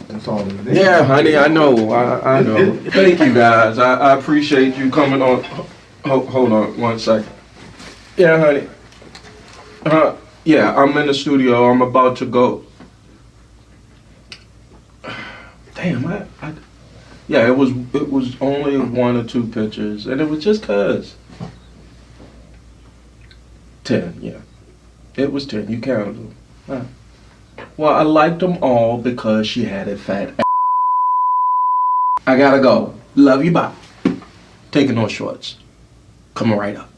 That's all it is. Yeah, honey, I know. I know. Thank you, guys. I appreciate you coming on. Hold on 1 second. Yeah, honey. Yeah, I'm in the studio. I'm about to go. Damn, yeah, it was only 1 or 2 pictures, and it was just cause. 10, yeah. It was 10. You counted them. Huh. Well, I liked them all because she had a fat ass. I gotta go. Love you, bye. Taking no shorts. Coming right up.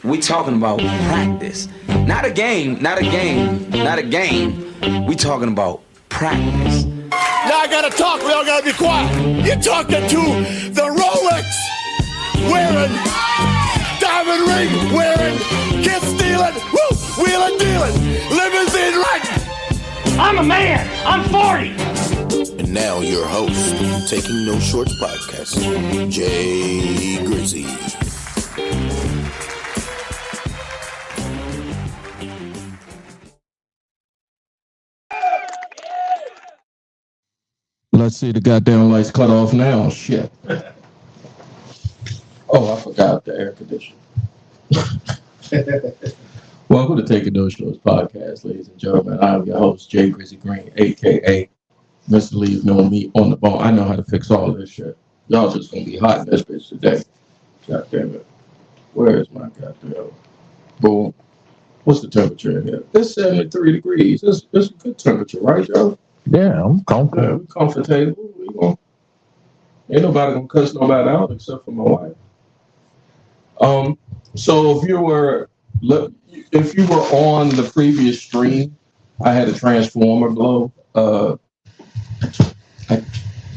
We talking about practice. Not a game, not a game, not a game. We talking about practice. Now I gotta talk, we all gotta be quiet. You're talking to the Rolex wearing, diamond ring wearing, kiss stealing, woo, wheeling dealing, limousine riding. I'm a man, I'm 40. And now your host, Taking No Shorts podcast, Jay Grizzy. Let's see the goddamn lights cut off now. Shit. Oh, I forgot the air conditioner. Welcome to Taking No Shorts podcast, ladies and gentlemen. I'm your host, Jay Grizzy Green, a.k.a. Mr. Leave No Meat on the Bone. I know how to fix all this shit. Y'all just gonna be hot in this bitch today. God damn it. Where is my goddamn boom? What's the temperature in here? It's 73 degrees. It's a good temperature, right, Joe? Yeah, I'm comfortable. Yeah, comfortable. Ain't nobody gonna cuss nobody out except for my wife. So if you were on the previous stream, I had a transformer blow.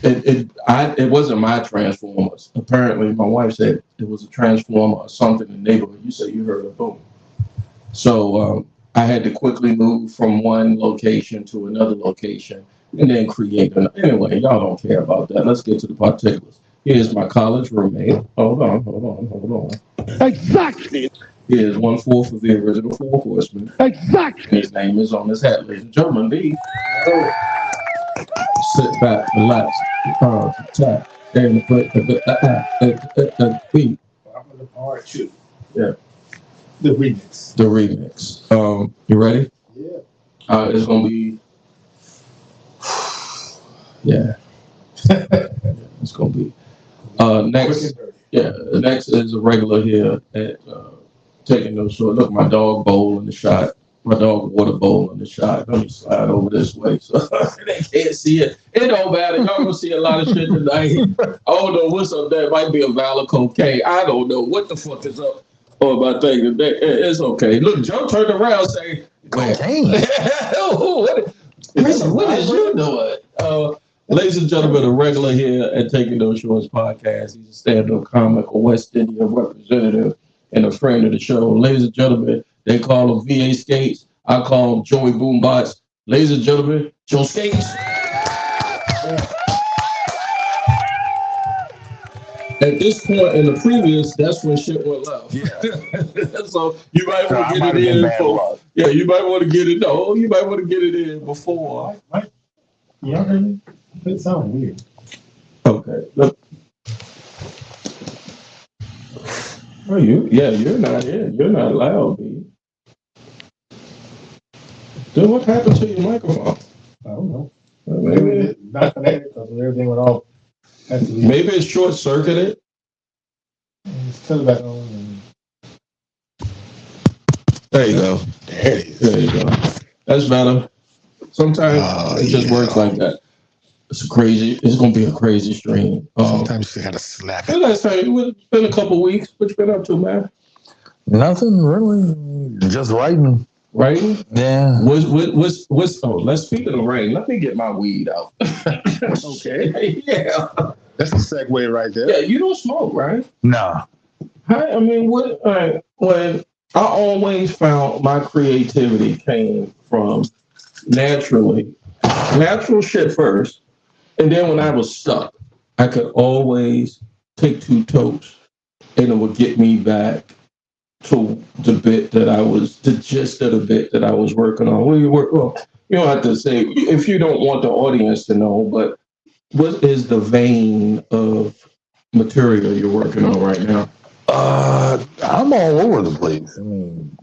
It wasn't my transformers. Apparently, my wife said it was a transformer or something in the neighborhood. You said you heard a boom. So I had to quickly move from one location to another location and then create an. Anyway, y'all don't care about that. Let's get to the particulars. Here's my college roommate. Hold on. Exactly. Here's 1/4 of the original Four Horsemen. Exactly. His name is on his hat, ladies and gentlemen. B. Sit back, relax, tap, and put the beat. Part 2. Yeah. The remix. The remix. You ready? Yeah. It's gonna be. Yeah. It's gonna be. Next. Yeah. Next is a regular here at Taking No Short. Look, my dog bowl in the shot. My dog water bowl in the shot. Let me slide over this way so they can't see it. It don't matter. Y'all gonna see a lot of shit tonight. I don't know what's up there. It might be a valid cocaine. I don't know what the fuck is up. Oh, my thing. It's okay. Look, Joe turned around and say, Cocaine. what is you doing? Ladies and gentlemen, a regular here at Taking No Shorts podcast. He's a stand-up comic, a West Indian representative, and a friend of the show. Ladies and gentlemen, they call him VA Skates. I call him Joey Boombots. Ladies and gentlemen, Joe Skates. At this point in the previous, that's when shit went left. Yeah. So you might want to get it in before. Yeah, you might want to get it. No, you might want to get it in before. Yeah, it sounds weird. Okay. Look. Oh, you're not here. You're not loud, B. Then what happened to your microphone? I don't know. Maybe it's not connected because everything went off. Maybe it's short circuited. Just turn it back on. And... There you go. There it is. There you go. That's better. Sometimes it just works like that. It's crazy. It's gonna be a crazy stream. Sometimes you gotta slap it. Last time it's been a couple weeks. What you been up to, man? Nothing really. Just writing. Writing? Yeah. What's? Oh, let's speak of the rain. Let me get my weed out. Okay. Yeah. That's a segue right there. Yeah. You don't smoke, right? No. I mean, when I always found my creativity came from natural shit first. And then when I was stuck, I could always take 2 totes, and it would get me back to the gist of the bit that I was working on. Well, you don't have to say if you don't want the audience to know, but what is the vein of material you're working on right now? I'm all over the place. I mean,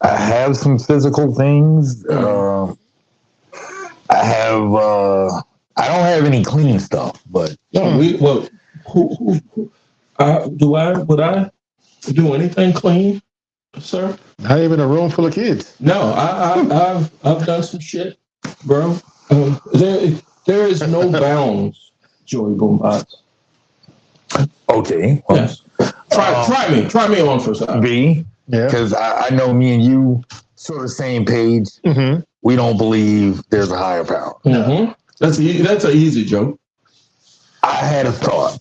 I have some physical things. I don't have any clean stuff, but Would I do anything clean, sir? not even a room full of kids. No, I've done some shit, bro. There is no bounds, Joey Boombox. Okay. Well, Yes. Try me on for a second. B. Yeah. Because I know me and you sort of same page. Mm-hmm. We don't believe there's a higher power. Mm-hmm. That's an easy joke. I had a thought.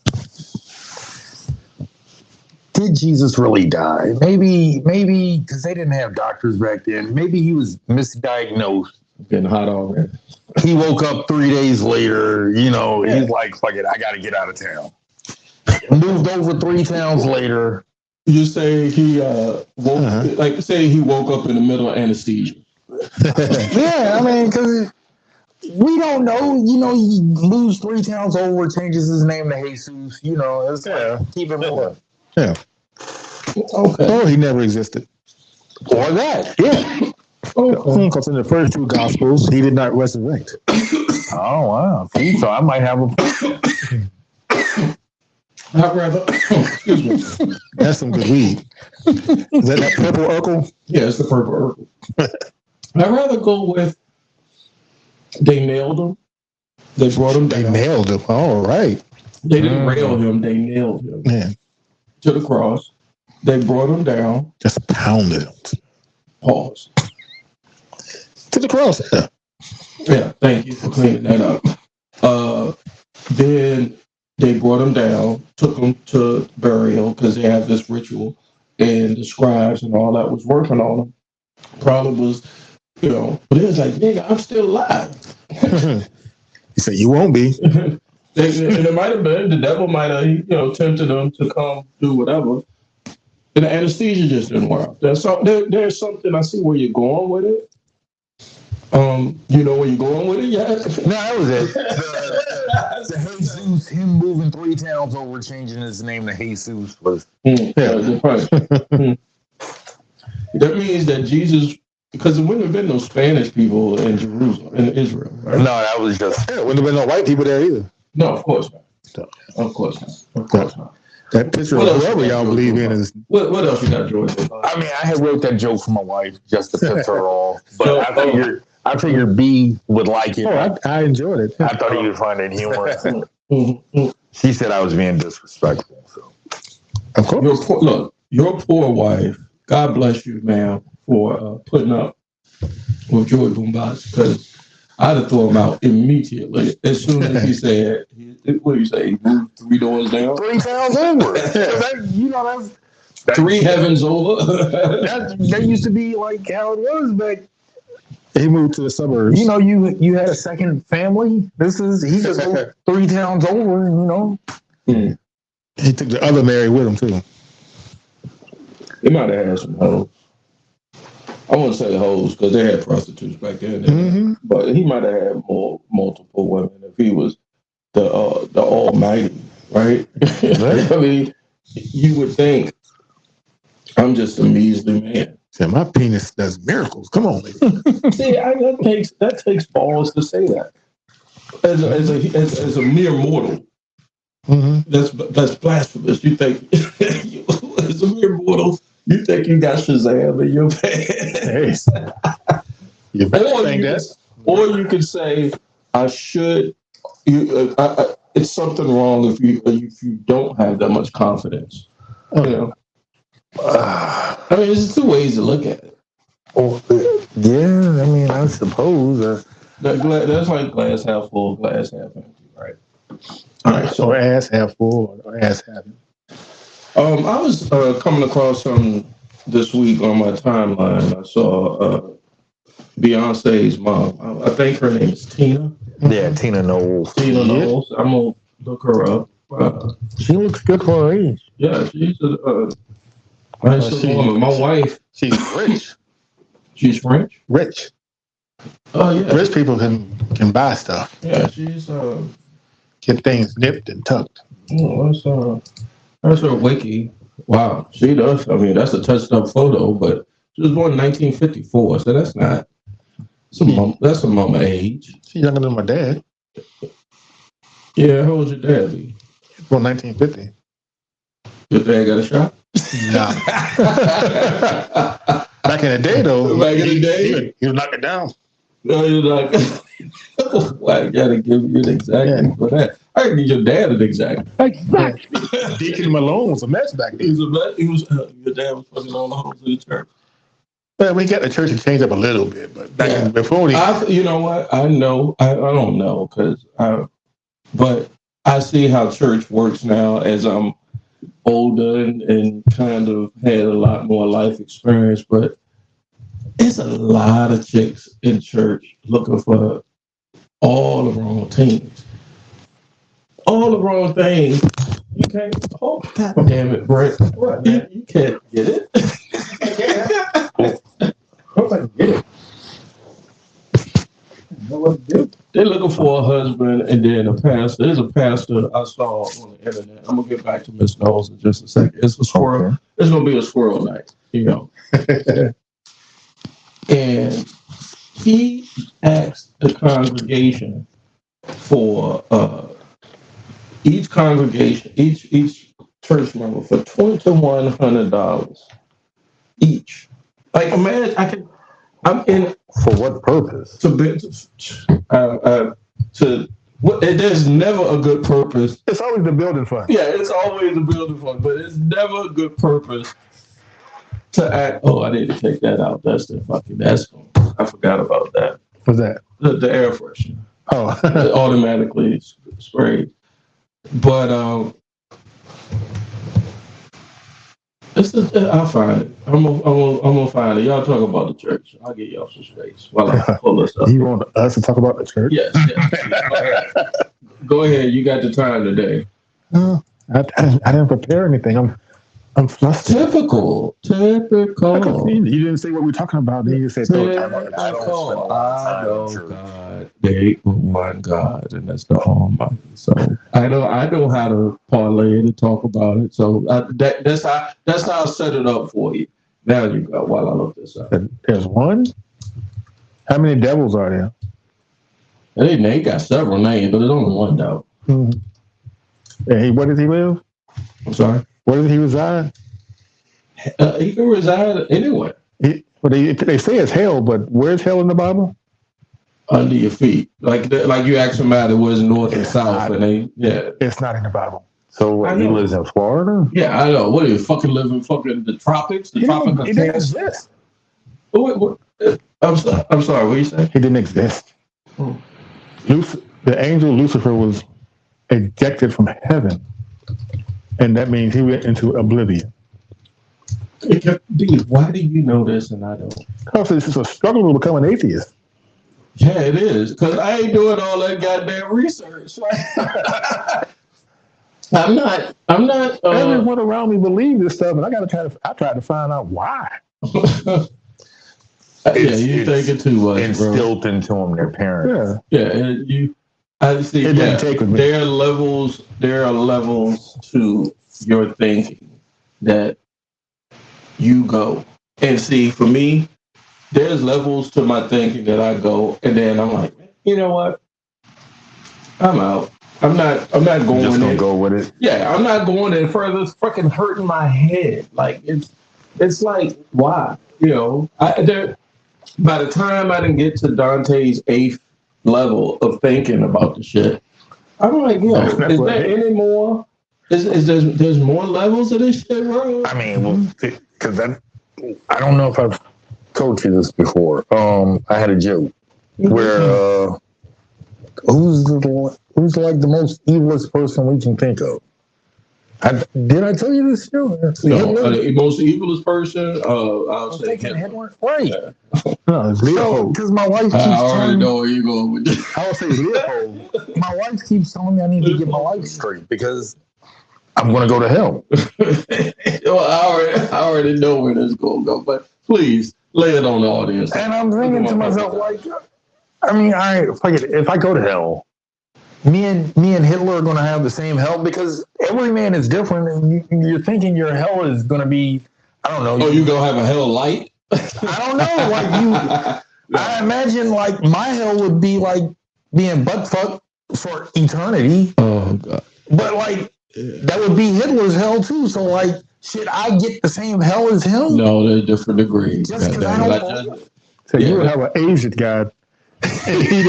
Did Jesus really die? Maybe because they didn't have doctors back then. Maybe he was misdiagnosed. Getting hot already. He woke up 3 days later. He's like, "Fuck it, I got to get out of town." Moved over 3 towns later. You say he say he woke up in the middle of anesthesia. Yeah, I mean, because we don't know. He moves 3 towns over, changes his name to Jesus. It's like, keep him alive. Yeah. Okay. Or he never existed. Or that. Yeah. Because in the first 2 Gospels, he did not resurrect. Oh, wow. See, so I might have a... I'd rather... Excuse me. That's some good weed. Is that purple Urkel? Yeah, it's the purple Urkel. I'd rather go with they nailed him. They brought him down. They nailed him. All right. They didn't rail him. They nailed him. Yeah. To the cross. They brought him down. Just pounded him. Pause. To the cross. Yeah. Yeah, thank you for cleaning that up. Then they brought him down, took him to burial because they have this ritual, and the scribes and all that was working on him. Problem was, but it was like, nigga, I'm still alive. He said, you won't be. And it might have been, the devil might have, tempted them to come do whatever. And the anesthesia just didn't work. There's something, I see where you're going with it. You know where you're going with it yet? No, that was it. The Jesus, him moving 3 towns over, changing his name to Jesus was. Right. That means that Jesus, because there wouldn't have been no Spanish people in Jerusalem, in Israel. Right? No, that was just. Yeah, wouldn't have been no white people there either. No, of course not. Of course not. That picture of whoever y'all believe in is. What else you got, George? I mean, I had wrote that joke for my wife just to piss her off, but I figured B would like it. Oh, I enjoyed it. I thought he would find it humorous. She said I was being disrespectful. So, of course. Your poor wife. God bless you, ma'am, for putting up with George Boombox, because I'd have thrown him out immediately as soon as he said, what do you say, he moved 3 doors down? 3 towns over. That's 3 heavens over. That used to be like how it was back. He moved to the suburbs. You had a second family. He just moved 3 towns over, He took the other Mary with him, too. He might have had some hoes. I wouldn't say hoes because they had prostitutes back then. But he might have had multiple women if he was the Almighty, right? I mean, you would think I'm just a measly man. Yeah, my penis does miracles. Come on, lady. See, that takes balls to say that. As a mere mortal, that's blasphemous. You think as a mere mortal, you think you got Shazam in your pants? Or you could say, I should. It's something wrong if you don't have that much confidence. I mean, there's 2 ways to look at it. Yeah, I mean, I suppose. That's like glass half full, glass half empty, right? All right, so ass half full or ass half empty. I was coming across some this week on my timeline. I saw Beyonce's mom. I think her name is Tina. Yeah, Tina Knowles. Tina Knowles. I'm gonna look her up. She looks good for her age. Yeah, she's a nice woman. My wife. She's rich. She's French? Rich. Oh, yeah. Rich people can buy stuff. Yeah, she's get things nipped and tucked. Oh, that's her wiki. Wow, she does. I mean, that's a touched up photo, but she was born in 1954, so that's not. That's a mama age. She's younger than my dad. Yeah, how old your dad be? Born 1950. Your dad got a shot? Nah. Back in the day, though. Back in the day? He was knocking down. No, you're not. Well, I gotta give you an exact for that. I can give your dad an exact. Exactly. Deacon Malone was a mess back then. He was your dad was fucking all the hoes in the church. Well, we got the church to change up a little bit, but back before you know what? I know. I don't know but I see how church works now as I'm older and kind of had a lot more life experience, but it's a lot of chicks in church looking for all the wrong things. All the wrong things. You can't. Oh, God damn it, Brett. What, man? You can't get it. hope I can get it. They're looking for a husband and then a pastor. There's a pastor I saw on the internet. I'm gonna get back to Miss Knowles in just a second. It's a squirrel. Okay. It's gonna be a squirrel night, you know. And he asked the congregation for each congregation, each church member for $2,100 each. Like, imagine I'm in. For what purpose? There's never a good purpose. It's always the building fund. Yeah, it's always a building fund, but it's never a good purpose to act. Oh, I need to take that out. That's the fucking. I forgot about that. What's that? The air freshener. Oh, it automatically sprayed. But I'll find it. I'm gonna find it. Y'all talk about the church. I'll get y'all some space while I pull this up. You want us to talk about the church? Yes. Go ahead. You got the time today. I didn't prepare anything. I'm flustered. Typical. You didn't say what we're talking about. Then you said, I know God. There ain't one God, and that's the Almighty. So I know how to parlay it and talk about it. So that's how I set it up for you. Now you got while I look this up. There's one. How many devils are there? They got several names, but there's only one devil. Mm-hmm. And where does he live? I'm sorry. Where does he reside? He can reside anywhere. They say it's hell, but where's hell in the Bible? Under your feet. Like you ask somebody where's north and south, and it's not in the Bible. So he lives in Florida? Yeah, I know. What do you fucking live in fucking the tropics? The tropics of didn't exist. I'm sorry, what you say? He didn't exist. The angel Lucifer was ejected from heaven. And that means he went into oblivion. Why do you know this and I don't? Because this is a struggle to become an atheist. Yeah, it is. Because I ain't doing all that goddamn research. I'm not. Everyone around me believes this stuff, and I tried to find out why. You thinking too much, instilled into them their parents. Yeah. I see. It didn't take with me. There are levels to your thinking that you go. And see, for me, there's levels to my thinking that I go, and then I'm like, you know what? I'm out. I'm not going. Just gonna go with it. Yeah, I'm not going any further. It's fucking hurting my head. Like it's like, why? You know, by the time I didn't get to Dante's 8th level of thinking about the shit, I'm like, is there any more? There's more levels of this shit, bro? I mean, because I don't know if I've told you this before. I had a joke where who's like the most evilest person we can think of? Did I tell you this show? The most evilest person, I'll say Hitler. Right. Yeah. No, it's Leopold. Because my wife keeps I already telling me, know where you're going with this. I would say Leopold. My wife keeps telling me I need to get my life straight because I'm going to go to hell. Well, I already know where this is going to go, but please lay it on the audience. And I'm thinking to myself, like, I mean, if I go to hell, me and Hitler are going to have the same hell because every man is different, and you're thinking your hell is going to be, I don't know. Oh, you going to have a hell light? I don't know. Like I imagine like my hell would be like being butt fucked for eternity. Oh God! But like that would be Hitler's hell too. So like, should I get the same hell as him? No, they're different degrees. Just because I don't know. So you would have an Asian guy. If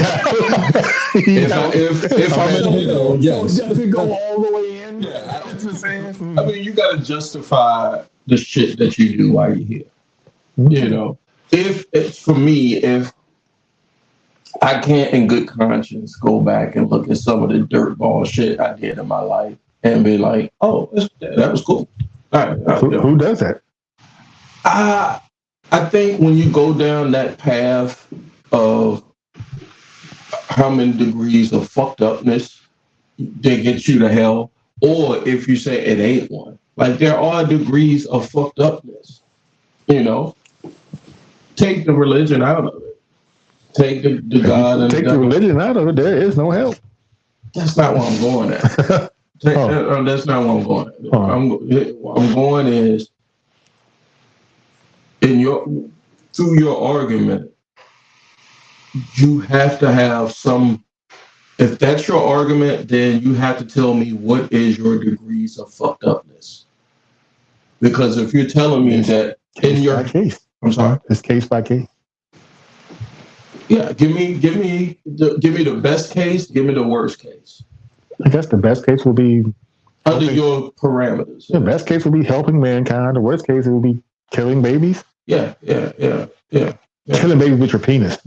I'm in hell, yes. Does it go all the way in? Yeah, I'm just saying. I mean, you got to justify the shit that you do while you're here. You know, if I can't in good conscience go back and look at some of the dirtball shit I did in my life and be like, oh, that was cool. All right, who does that? I think when you go down that path of how many degrees of fucked upness they get you to hell, or if you say it ain't one, like there are degrees of fucked upness, you know. Take the religion out of it. Take the God and take the religion out of it. There is no hell. That's not what I'm going at. That's not what I'm going at. I'm going is through your argument. You have to have some. If that's your argument, then you have to tell me what is your degrees of fucked upness. Because if you're telling me that in your case. I'm sorry. It's case by case. Yeah, give me the best case. Give me the worst case. I guess the best case will be under your parameters. The best case will be helping mankind. The worst case will be killing babies. Yeah. Killing babies with your penis.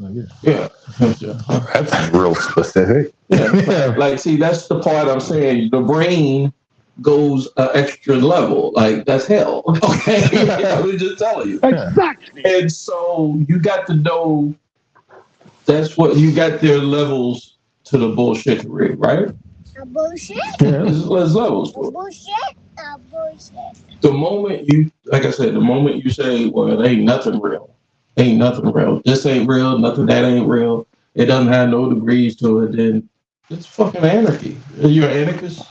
Yeah. That's real specific. Yeah. Like, see, that's the part I'm saying. The brain goes an extra level. Like, that's hell. Okay? I'm just telling you. Exactly. And so you got to know that's what you got their levels to the bullshittery, right? Bullshit? Yeah, there's levels to it. Bullshit. The moment you, like I said, the moment you say, well, it ain't nothing real. Ain't nothing real. This ain't real. Nothing that ain't real. It doesn't have no degrees to it. Then it's fucking anarchy. You're an anarchist.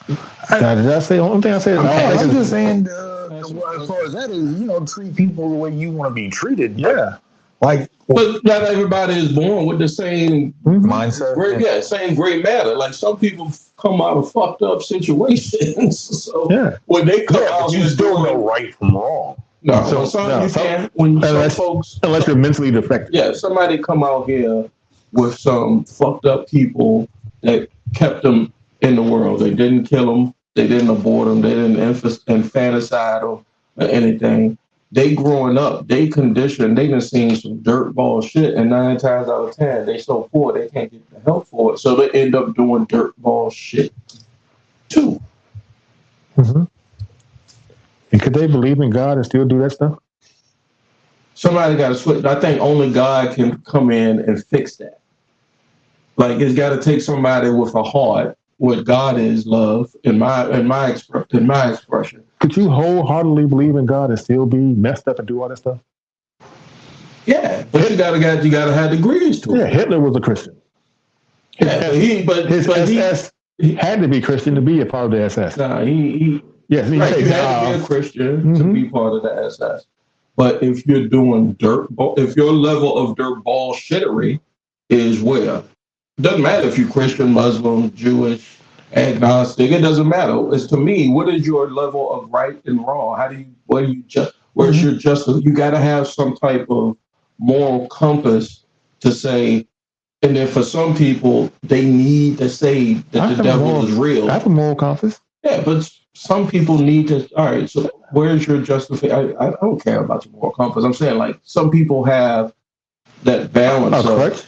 Did I say the only thing I said? I'm just saying, as far as that is, treat people the way you want to be treated. Yeah. Like, but not everybody is born with the same mindset. Same great matter. Like some people come out of fucked up situations. So when they come out, you still know right from wrong. No, some folks, unless you're mentally defective. Yeah, somebody come out here with some fucked up people that kept them in the world. They didn't kill them. They didn't abort them. They didn't infanticide or anything. They growing up, they conditioned, they done seen some dirtball shit, and 9 times out of 10, they so poor they can't get the help for it. So they end up doing dirtball shit too. Mm-hmm. And could they believe in God and still do that stuff? Somebody got to switch. I think only God can come in and fix that. Like it's got to take somebody with a heart. What God is love, in my expression. Could you wholeheartedly believe in God and still be messed up and do all that stuff? Yeah, but you gotta have degrees to it. Yeah, Hitler was a Christian. His SS had to be Christian to be a part of the SS. Nah, you had to be a Christian to be part of the SS. But if you're doing if your level of dirtball shittery is where, doesn't matter if you're Christian, Muslim, Jewish, agnostic, it doesn't matter. It's to me, what is your level of right and wrong? Where's your justice? You got to have some type of moral compass to say, and then for some people, they need to say that the devil is real. I have a moral compass. Yeah, but some people need to, all right, so where's your justification? I don't care about your moral compass. I'm saying like some people have that balance. A crutch?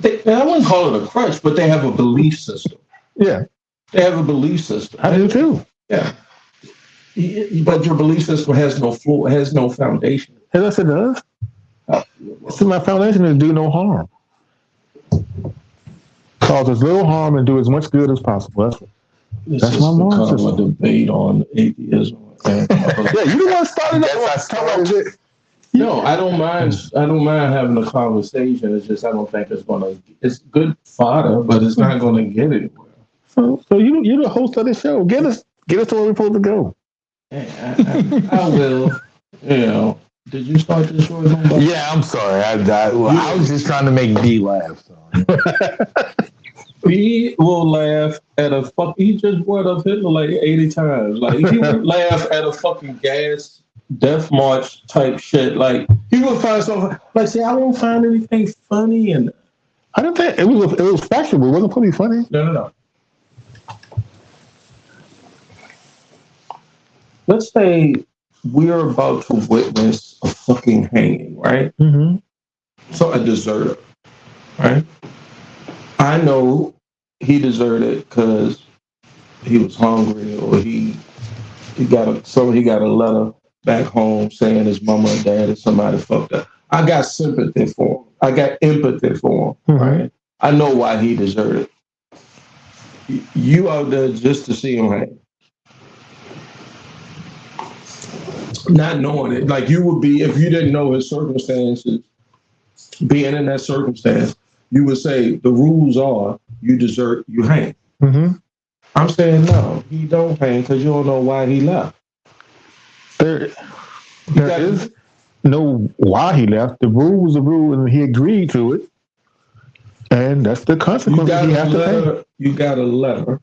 I wouldn't call it a crutch, but they have a belief system. Yeah. They have a belief system. I do too. Yeah. But your belief system has no floor, has no foundation. Yes, it does. So my foundation is do no harm. Cause as little harm and do as much good as possible. That's my moral system. A debate on atheism. Yeah, you the one started that. No, I don't mind. I don't mind having a conversation. It's just I don't think it's gonna. It's good fodder, but it's not gonna get anywhere. So you're the host of the show. Get us to where we're supposed to go. Yeah, I will. You know. Did you start this show? Yeah, I'm sorry. I was just trying to make B laugh. So. He will laugh at a fuck. He just brought up Hitler like 80 times. Like he would laugh at a fucking gas death march type shit. Like he would find something. Like say, I won't find anything funny. And I don't think it was factual. It wasn't pretty funny. No. Let's say we're about to witness a fucking hanging, right? Mm-hmm. So a deserter, right? I know he deserted it because he was hungry, or he got a letter back home saying his mama and dad and somebody fucked up. I got sympathy for him. I got empathy for him, right? I know why he deserted. You out there just to see him hang. Not knowing it, like you would be if you didn't know his circumstances. Being in that circumstance, you would say the rules are you desert, you hang. Mm-hmm. I'm saying no, he don't hang because you don't know why he left. There is no why he left. The rule was a rule, and he agreed to it, and that's the consequence. He has to pay. You got a letter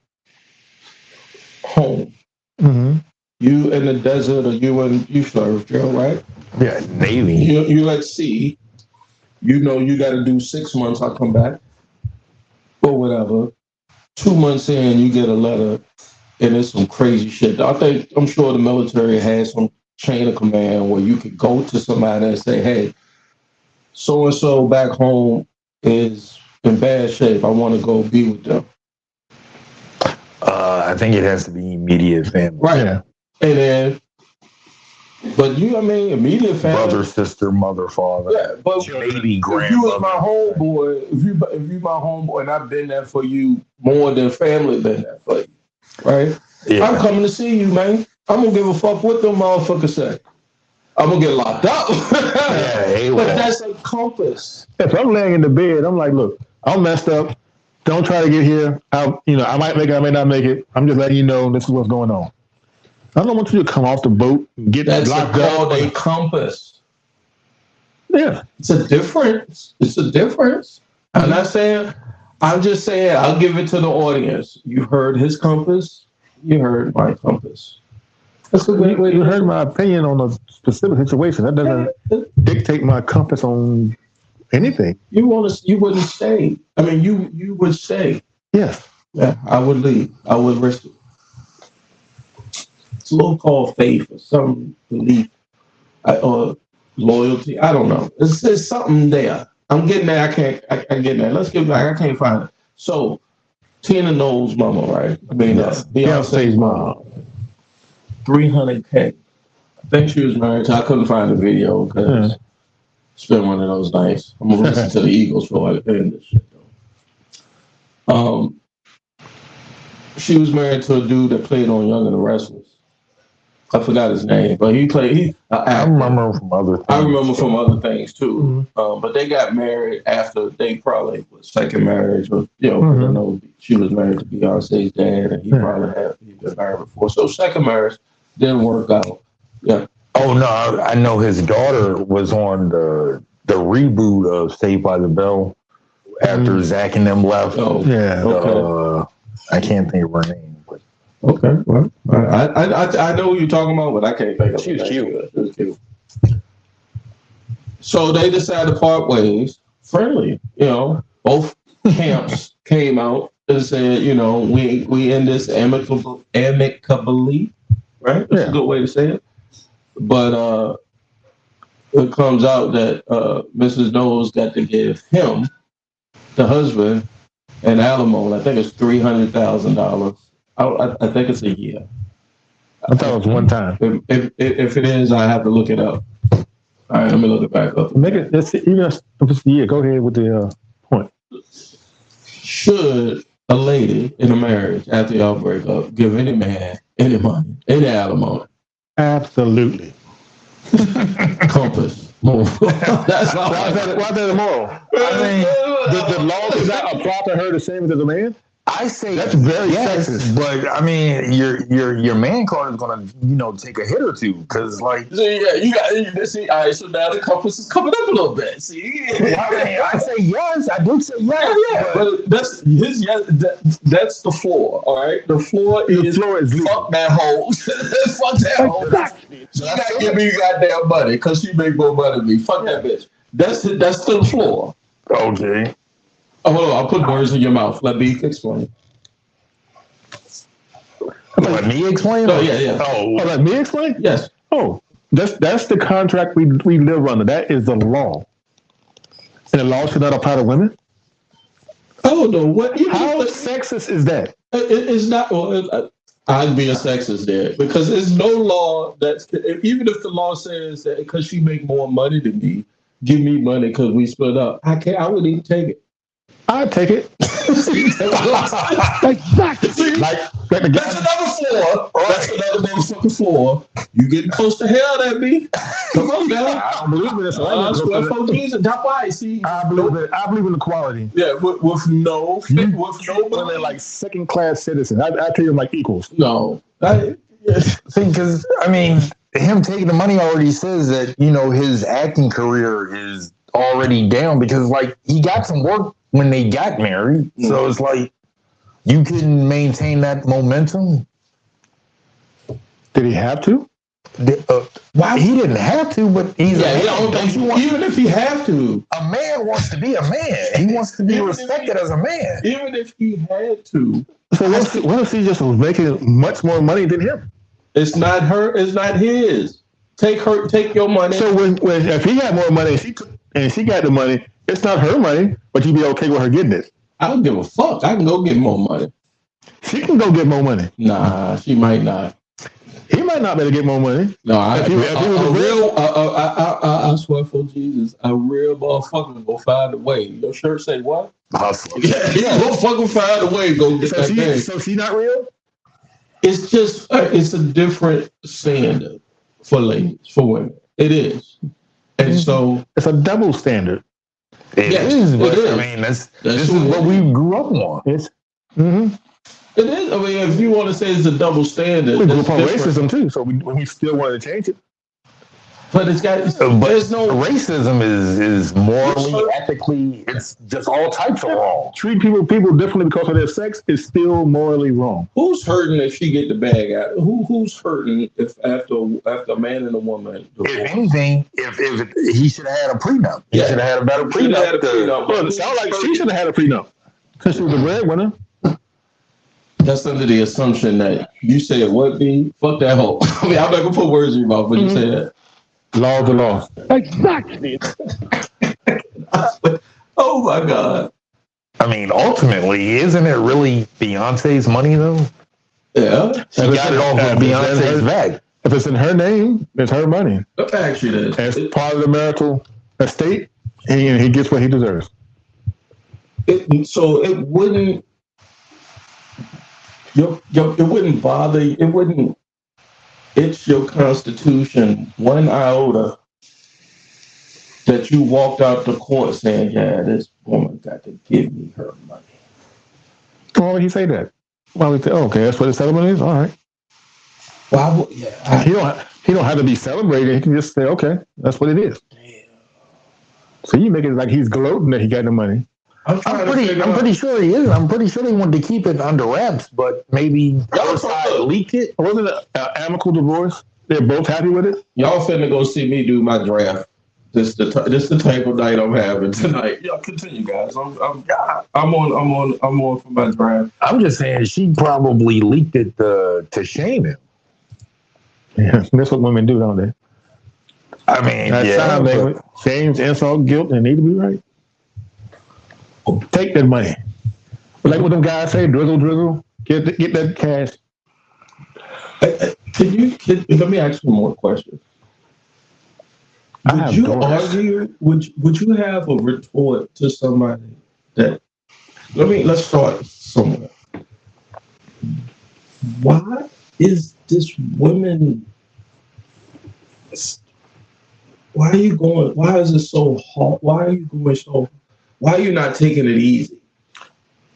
home. Mm-hmm. You in the desert, or you served, Joe, right? Yeah, Navy. You at sea. You know you got to do 6 months. I come back, or whatever. 2 months in, you get a letter, and it's some crazy shit. I'm sure the military has some chain of command where you could go to somebody and say, "Hey, so and so back home is in bad shape. I want to go be with them." I think it has to be immediate family. Right. Yeah. And then, but immediate family, brother, sister, mother, father. Yeah, but maybe grandmother. If you was my homeboy, if you my homeboy, and I've been there for you more than family been there for you, right? Yeah. I'm coming to see you, man. I'm gonna give a fuck what them motherfuckers say. I'm gonna get locked up. But that's a compass. If I'm laying in the bed, I'm like, look, I'm messed up. Don't try to get here. I might make it, I may not make it. I'm just letting you know this is what's going on. I don't want you to come off the boat and get locked up. That's called a compass. Yeah. It's a difference. I'm not saying, I'm just saying, I'll give it to the audience. You heard his compass. You heard my compass. That's a great way. You heard my opinion on a specific situation. That doesn't dictate my compass on anything. You wouldn't stay. I mean, you would stay. Yes. Yeah, I would leave. I would risk it. It's a little called faith or some belief or loyalty. I don't know. There's something there. I'm getting there. I'm getting there. Let's get back. I can't find it. So, Tina knows mama, right? I mean, Beyonce's mom. 300K. I think she was married. I couldn't find the video because it's been one of those nights. I'm gonna listen to the Eagles for like end this shit. She was married to a dude that played on Young and the Restless. I forgot his name, but he played. I remember from other things. I remember from other things too. Mm-hmm. But they got married after they probably was second marriage, or I know she was married to Beyonce's dad, and he probably had been married before. So second marriage didn't work out. Yeah. Oh no, I know his daughter was on the reboot of Saved by the Bell after Zach and them left. Oh yeah. Okay. I can't think of her name. Okay, well, I know who you're talking about, but I can't think of it. She was cute. So they decided to part ways, friendly. Both camps came out and said, we end this amicably, right? That's a good way to say it. But it comes out that Mrs. Knowles got to give him, the husband, an alimony. I think it's $300,000. I think it's a year. I thought it was one time. If it is, I have to look it up. All right, let me look it back up. Make it. Go ahead with the point. Should a lady in a marriage after y'all break up give any man any money, any alimony? Absolutely. Compass. That's all. Why is that immoral? I mean, the law does not apply to her the same as a man. I say that's very sexist. But I mean, your man card is gonna take a hit or two because like you got see. All right, so now the compass is coming up a little bit. See, I say yes. I do say yes. Yeah. But that's his yes. That's the floor. All right, the floor is fuck that hoe. Fuck that hoe. She gotta give me goddamn money because she make more money than me. Fuck that bitch. That's the floor. Okay. Oh, hold on, I'll put words in your mouth. Let me explain. Let me explain? Oh, yeah. Oh, let me explain? Yes. Oh, that's the contract we live under. That is the law. And the law should not apply to women? Oh, no. What? How sexist is that? It's not. Well, I'd be a sexist there because there's no law that's, even if the law says that because she make more money than me, give me money because we split up. I wouldn't even take it. I'd take it. Exactly. That's another floor. That's another motherfucking floor. You getting close to hell, that be? Come on, man. I don't believe in this. I believe in equality. Yeah, with no women like second class citizens. I treat them like equals. No. See, because I mean, him taking the money already says that his acting career is already down because like he got some work when they got married. So it's like you can maintain that momentum. Did he have to? Why he didn't have to, but he's even if he have to. A man wants to be a man. He wants to be respected as a man. Even if he had to. So what if he just was making much more money than him? It's not her. It's not his. Take your money. So when if he had more money and she got the money, it's not her money, but you'd be okay with her getting it. I don't give a fuck. I can go get more money. She can go get more money. Nah, she might not. He might not be able to get more money. No, I swear for Jesus, a real motherfucker will find a way. Your shirt say what? Hustle. Yeah, go fucking find a way. Go get that thing. So she not real? It's just it's a different standard for ladies, for women. It is, and so it's a double standard. It is. I mean, this is what we grew up on. It's. It is. I mean, if you want to say it's a double standard, we grew up on racism too, so we still wanted to change it. But it's got. There's no racism is morally, ethically. It's just all types of wrong. Treat people differently because of their sex is still morally wrong. Who's hurting if she get the bag out? Who's hurting if after a man and a woman? If anything, if he should have had a prenup, he should have had a better prenup. Well, it sounds like she should have had a prenup because she was the breadwinner. That's under the assumption that you said what be fuck that hoe. I mean, I'm not gonna put words in your mouth, but you say that. Law of the law. Exactly. Oh my God. I mean, ultimately, isn't it really Beyonce's money though? Yeah. She got it off of Beyonce's back. If it's in her name, it's her money. Actually, it is. As part of the marital estate, he gets what he deserves. So it wouldn't. It wouldn't bother. It wouldn't. It's your constitution, one iota, that you walked out the court saying, "Yeah, this woman got to give me her money." Why would he say that? Why would he say, okay, that's what the settlement is? All right. Why would, he don't have to be celebrated. He can just say, okay, that's what it is. Yeah. So you make it like he's gloating that he got the money. I'm pretty sure he is. I'm pretty sure they wanted to keep it under wraps, but maybe our side leaked it. Wasn't it an amicable divorce? They're both happy with it. Y'all finna go see me do my draft. This the type of night I'm having tonight. Y'all continue, guys. I'm on for my draft. I'm just saying she probably leaked it to shame him. Yeah, that's what women do, don't they? I mean, shame, insult, guilt, and need to be right. Take that money. Like what them guys say, drizzle, get that cash. Let me ask you one more question. Would you argue? Would you have a retort to somebody that? Let's start somewhere. Why is this women? Why are you going? Why is it so hard? Why are you going so? Why are you not taking it easy?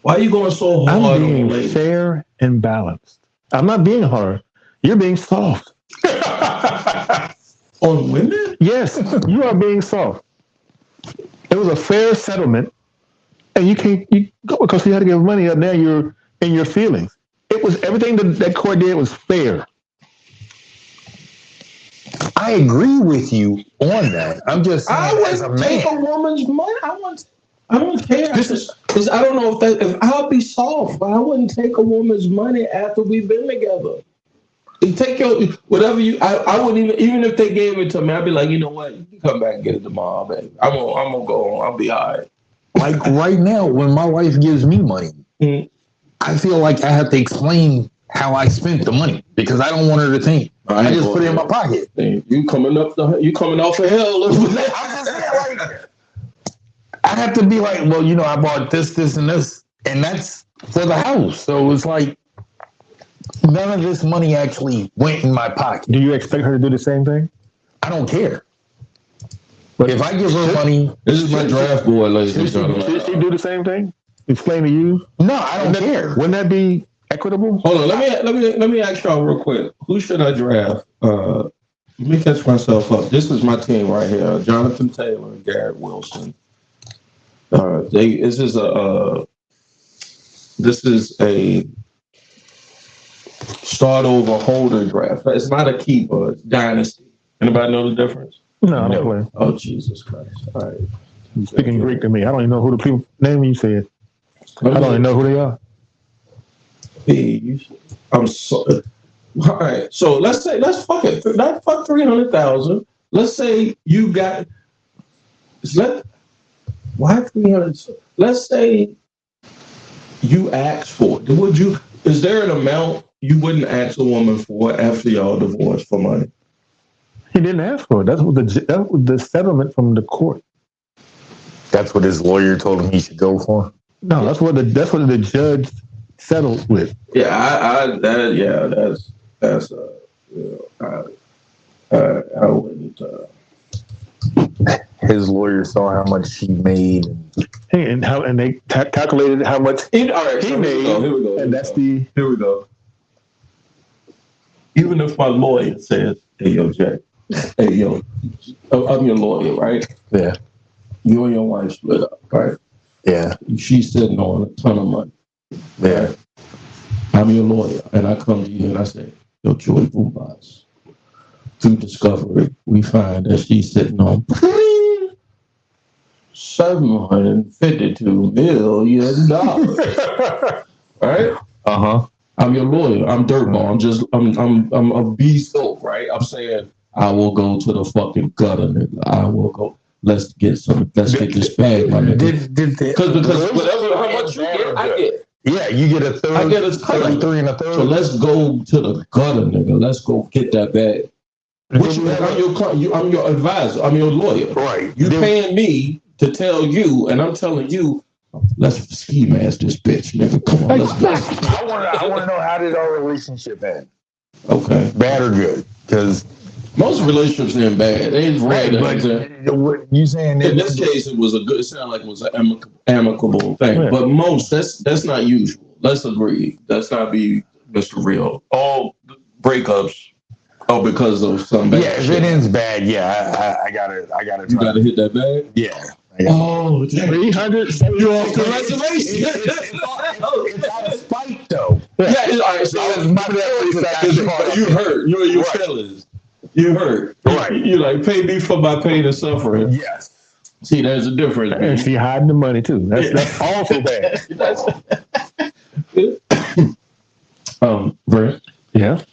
Why are you going so hard? I'm being fair and balanced. I'm not being hard. You're being soft. On women? Yes, you are being soft. It was a fair settlement, and you go because you had to give money up. Now you're in your feelings. It was everything that court did was fair. I agree with you on that. I'm just saying, I wouldn't take a woman's money. I don't care. Because I don't know if I'll be soft, but I wouldn't take a woman's money after we've been together. You take your whatever you. I wouldn't even if they gave it to me. I'd be like, you know what? You can come back and get it tomorrow, baby. I'm gonna go on. I'll be all right. Like right now, when my wife gives me money, I feel like I have to explain how I spent the money because I don't want her to think I just put it in my pocket. You coming off the hell? I'm just saying, like, I have to be like, well, I bought this, and this, and that's for the house. So it's like none of this money actually went in my pocket. Do you expect her to do the same thing? I don't care. But if I give her money, this is my draft board, ladies and gentlemen. Should she do the same thing? Explain to you? No, I don't care. Wouldn't that be equitable? Hold on, let me ask y'all real quick. Who should I draft? Let me catch myself up. This is my team right here: Jonathan Taylor and Garrett Wilson. This is a start over holder draft. It's not a keeper. It's dynasty. Anybody know the difference? No, I don't play. Oh, Jesus Christ! All right, you're speaking Greek to me. I don't even know who the people name you said. I don't even know who they are. I'm so. All right, so let's fuck it. Let's fuck 300,000. Let's say you got. Why 300? Let's say you asked for it. Would you? Is there an amount you wouldn't ask a woman for after y'all divorced for money? He didn't ask for it. That was the settlement from the court. That's what his lawyer told him he should go for. No, that's what the judge settled with. Yeah, I wouldn't. His lawyer saw how much she made, and they calculated how much he made. Here we go. And here we go. Even if my lawyer says, "Hey, yo, Jack, hey, yo, I'm your lawyer, right? Yeah. You and your wife split up, right? Yeah. She's sitting on a ton of money. Yeah. Right? I'm your lawyer, and I come to you and I say, yo, Joy Boombox, through discovery, we find that she's sitting on $752 million. Right? Uh-huh. I'm your lawyer. I'm dirtball. I'm a beast soap, right? I'm saying I will go to the fucking gutter, nigga. I will go. Let's get this bag, my nigga. Because whatever how much you get, I get. Yeah, you get a third. I get a 33 and a third. So let's go to the gutter, nigga. Let's go get that bag. I'm your advisor. I'm your lawyer. Right. You paying me to tell you, and I'm telling you, let's ski mask this bitch, nigga. Come on, let's go. I want to know, how did our relationship end? Okay. Bad or good? Because most relationships ain't bad. They ain't right, but you saying in this case it was it sounded like it was an amicable thing. Yeah. But most that's not usual. Let's agree. Let's not be Mr. Real. All breakups are because of something bad. Yeah, if it ends bad, I gotta you gotta hit that bag? Yeah. Oh, 300. You off the reservation. It's out of spite though. Yeah, all right. So you hurt. You're your feelings. You hurt. Right. You like pay me for my pain and suffering. Yes. See, there's a difference. And she hiding the money too. That's also bad. Brent. Yeah.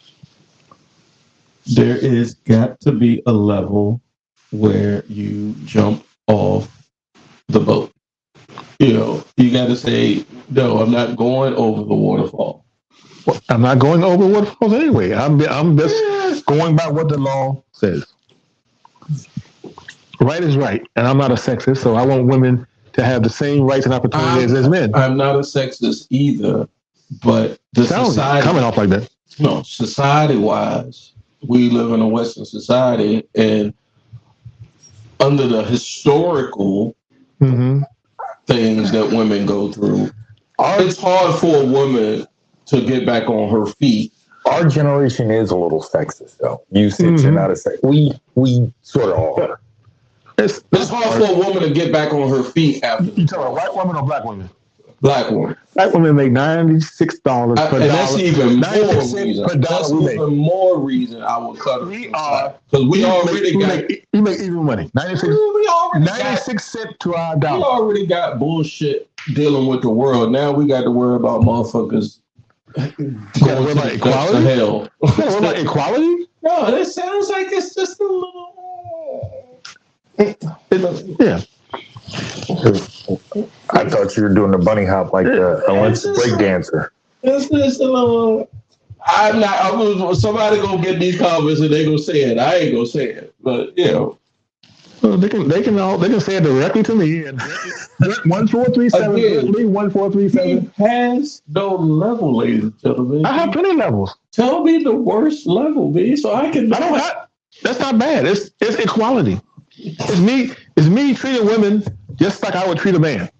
There is got to be a level where you jump off the boat. You know, you got to say, no, I'm not going over the waterfall. I'm not going over what falls anyway. I'm just going by what the law says. Right is right, and I'm not a sexist, so I want women to have the same rights and opportunities as men. I'm not a sexist either, but the society coming off like that. No, society-wise, we live in a Western society, and under the historical things that women go through, it's hard for a woman to get back on her feet. Our generation is a little sexist, though. You said you're not a sexist. We sort of are. It's hard for a woman to get back on her feet after. You talking about white women or black women? Black women. Black women make $96 per dollar. And that's even more reason. Per that's even more reason I would cut her. Because we already got. You make even money. 96 cents to our dollar. We already got bullshit dealing with the world. Now we got to worry about motherfuckers. What about equality? Hell. What about equality? No, that sounds like it's just a little. Yeah. I thought you were doing the bunny hop like the Olympic break dancer. It's just a little. I'm not. Somebody gonna get these comments and they gonna say it. I ain't gonna say it, but you know. Well, they can say it directly to me. 1437 1437. Has no level, ladies and gentlemen. I have plenty of levels. Tell me the worst level, B, so I can. I don't have. That's not bad. It's equality. It's me treating women just like I would treat a man.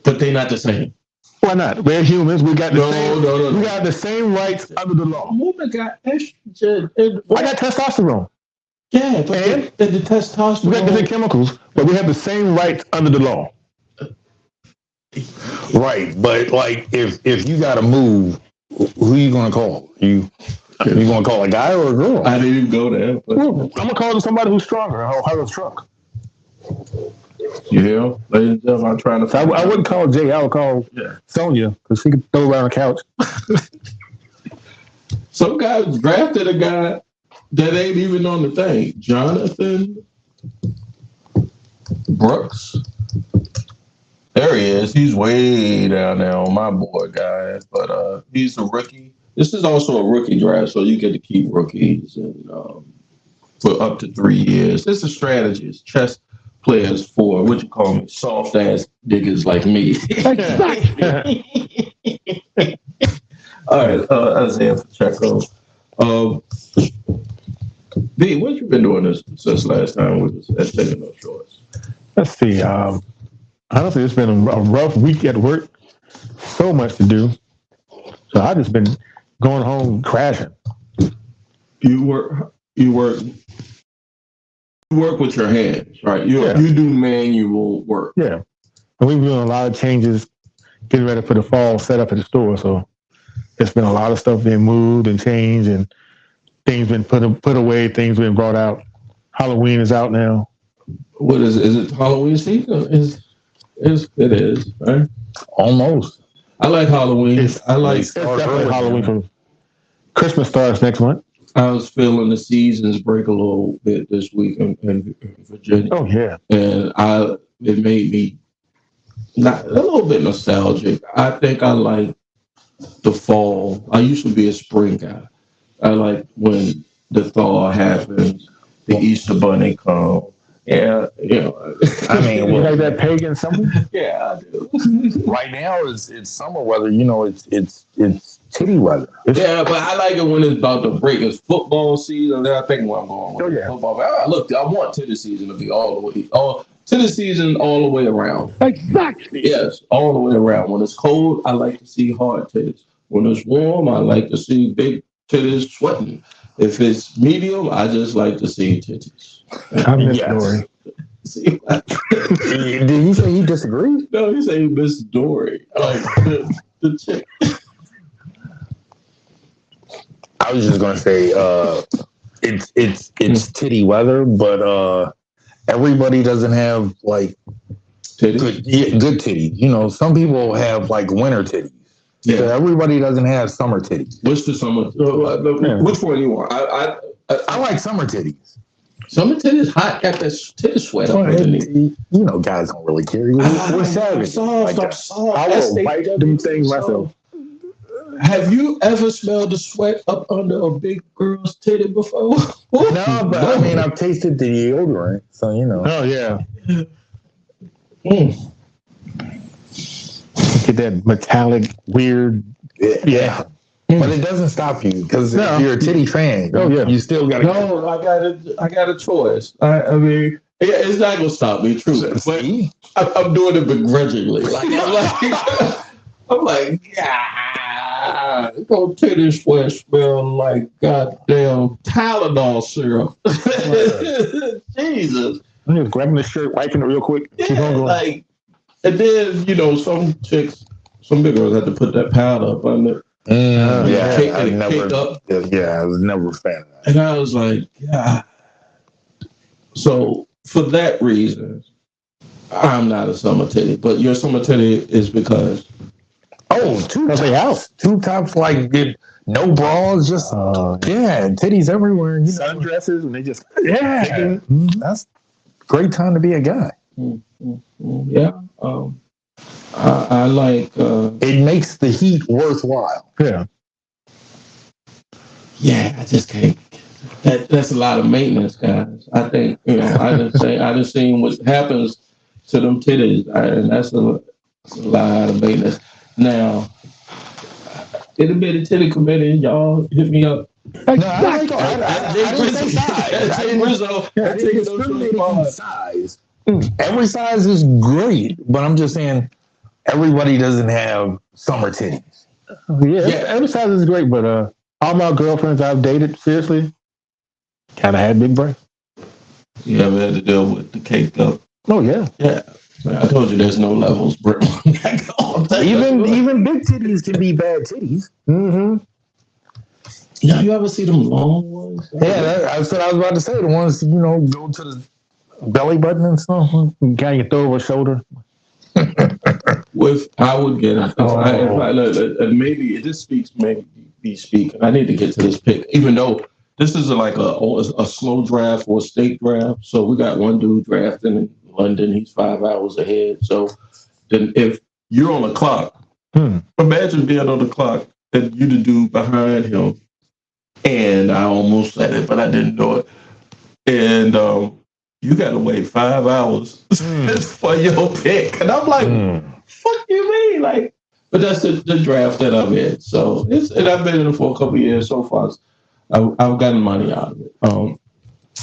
But they're not the same. Why not? We're humans. We got the same. No. We got the same rights under the law. Woman got estrogen. I got testosterone. Yeah, but the testosterone. We got different chemicals, but we have the same rights under the law. Right, but like if you got to move, who you gonna call? You gonna call a guy or a girl? I didn't even go there. But. Well, I'm gonna call somebody who's stronger. I'll have a truck. Yeah, ladies and gentlemen, I'm trying to. I wouldn't call Jay. I would call Sonia because she could throw around the couch. Some guy drafted a guy that ain't even on the thing. Jonathan Brooks. There he is. He's way down there on my board, guys. But he's a rookie. This is also a rookie draft, so you get to keep rookies and for up to 3 years. It's a strategy. It's chess players for what you call me, soft ass niggas like me. All right, Isaiah Pacheco. B, what you been doing since last time we was at Taking No Shorts? Let's see. Honestly, it's been a rough week at work. So much to do. So I just been going home crashing. You work with your hands, right? You do manual work. Yeah. And we've been doing a lot of changes, getting ready for the fall setup at the store. So it's been a lot of stuff being moved and changed, and things been put away, things been brought out. Halloween is out now. What is it? Is it Halloween season? It is, right? Almost. I like Halloween. It's definitely Halloween. From Christmas starts next month. I was feeling the seasons break a little bit this week in Virginia. Oh yeah, and it made me not a little bit nostalgic. I think I like the fall. I used to be a spring guy. I like when the thaw happens, the Easter Bunny comes. Yeah, I mean, you like that pagan summer? Yeah, I do. Right now it's summer weather. It's titty weather. Yeah, but I like it when it's about to break. It's football season. I think where I'm going with football. I want titty season to be titty season all the way around. Exactly. Yes, all the way around. When it's cold, I like to see hard titties. When it's warm, I like to see big titties sweating. If it's medium, I just like to see titties. I miss Dory. Did he say he disagreed? No, he said he missed Dory. Like the chick. I was just gonna say it's titty weather, but everybody doesn't have like good titties. Some people have like winter titties. Yeah, so everybody doesn't have summer titties. What's the summer? Which one you want? I like summer titties. Summer titties hot, got that titty sweat up underneath. Guys don't really care. We're savage. I'm soft. I will bite them things myself. Have you ever smelled the sweat up under a big girl's titty before? No, but I mean, I've tasted the deodorant, so you know. Oh yeah. Get that metallic, weird. Yeah. But it doesn't stop you because if you're a titty fan, you still got to. No, I got a choice. I mean, it's not gonna stop me, true. But I'm doing it begrudgingly. I'm like, yeah, go titty sweat smell like goddamn Tylenol syrup. Jesus. I'm just grabbing the shirt, wiping it real quick. Yeah, like, and then some chicks, some big girls had to put that powder up on it. I was never a fan of that. And I was like, yeah. So for that reason, I'm not a summer titty. But your summer titty is because two tops like no bras, just titties everywhere. Sundresses, and they just that's a great time to be a guy. Yeah. I like. It makes the heat worthwhile. Yeah. Yeah, I just can't. That's a lot of maintenance, guys. I think I just seen what happens to them titties, and that's a lot of maintenance. Now, it'll be the titty committee. Y'all hit me up. I size. Every size is great, but I'm just saying everybody doesn't have summer titties. Every size is great, but all my girlfriends I've dated, seriously, kind of had big breasts. You ever had to deal with the caked up? Oh yeah. I told you there's no levels, bro. Even big titties can be bad titties. Mm-hmm. You ever see them long ones? Yeah, that's what I was about to say. The ones go to the belly button and stuff. Kind of throw over a shoulder. I would get it. Maybe this speaks. Maybe be speaking. I need to get to this pick, even though this is like a slow draft or a state draft. So we got one dude drafting in London. He's 5 hours ahead. So then, if you're on the clock, imagine being on the clock and you the dude behind him. And I almost said it, but I didn't do it. And you got to wait 5 hours for your pick. And I'm like, fuck you mean? Like, but that's the draft that I'm in. So and I've been in it for a couple of years so far. I've gotten money out of it.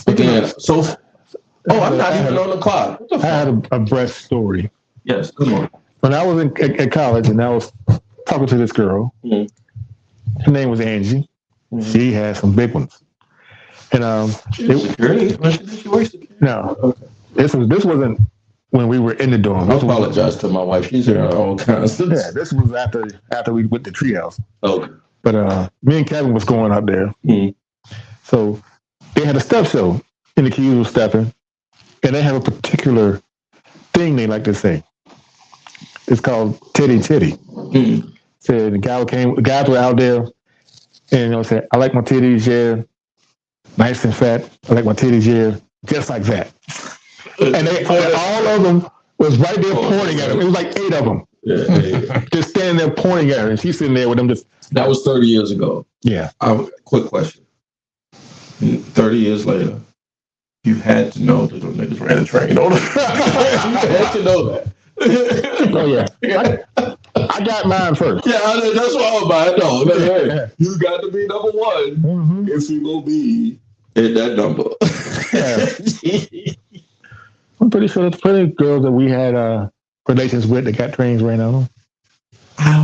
Again, I'm not even on the clock. I had a breast story. Yes, come on. When I was at college and I was talking to this girl, her name was Angie. She had some big ones. And security? No. Okay. This wasn't when we were in the dorm. I apologize to my wife. She's here all kinds of. Yeah, this was after we went to treehouse. Okay. But me and Kevin was going up there. So they had a step show in the queue was stepping, and they have a particular thing they like to say. It's called titty titty. So the guys were out there, and said, "I like my titties, yeah, nice and fat. I like my titties, yeah, just like that." And all of them was right there pointing at him. It was like 8 of them. Just standing there pointing at her, and she's sitting there with them just. That was 30 years ago. Yeah. Quick question. 30 years later, you had to know that those niggas ran a train on them. You had to know that. Oh, yeah. I got mine first. Yeah, that's what I'm about. No, you got to be number one if you're going to be in that number. I'm pretty sure there's plenty of girls that we had relations with that got trains ran on them.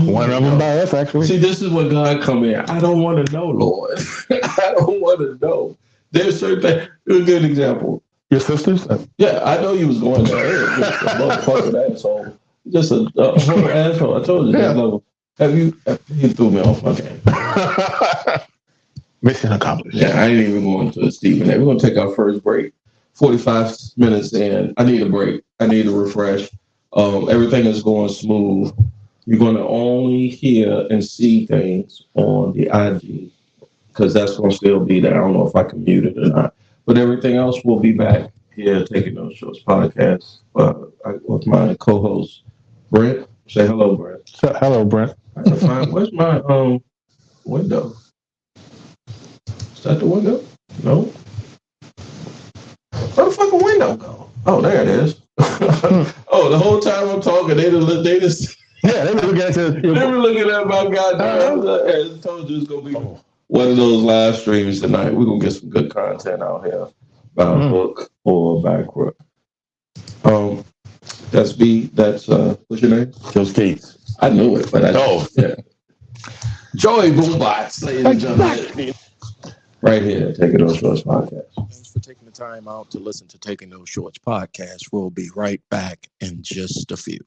One of them by us, actually. See, this is when God come in. I don't want to know, Lord. I don't want to know. There's certain things. Here's a good example. Your sisters? Yeah, I know you was going there. Just a motherfucking asshole. Just a whole asshole. I told you that level. You threw me off my game. Mission accomplished. Yeah, I ain't even going to Stephen. We're going to take our first break. 45 minutes in. I need a break. I need a refresh. Everything is going smooth. You're going to only hear and see things on the IG because that's going to still be there. I don't know if I can mute it or not. But everything else will be back here, Taking Those Shows podcast with my co-host, Brent. Say hello, Brent. Hello, Brent. I gotta find where's my window? Is that the window? No. Where the fucking window go? Oh, there it is. Oh, the whole time I'm talking, they just Yeah, they were looking at they were looking at my goddamn. I told you it's gonna be one of those live streams tonight. We're gonna get some good content out here about hook or backward. That's B. That's what's your name? Joe Skates. I knew it, but yeah. Joey Boombox, ladies and gentlemen. Right here, Taking Those Shorts podcast. Thanks for taking the time out to listen to Taking Those Shorts podcast. We'll be right back in just a few.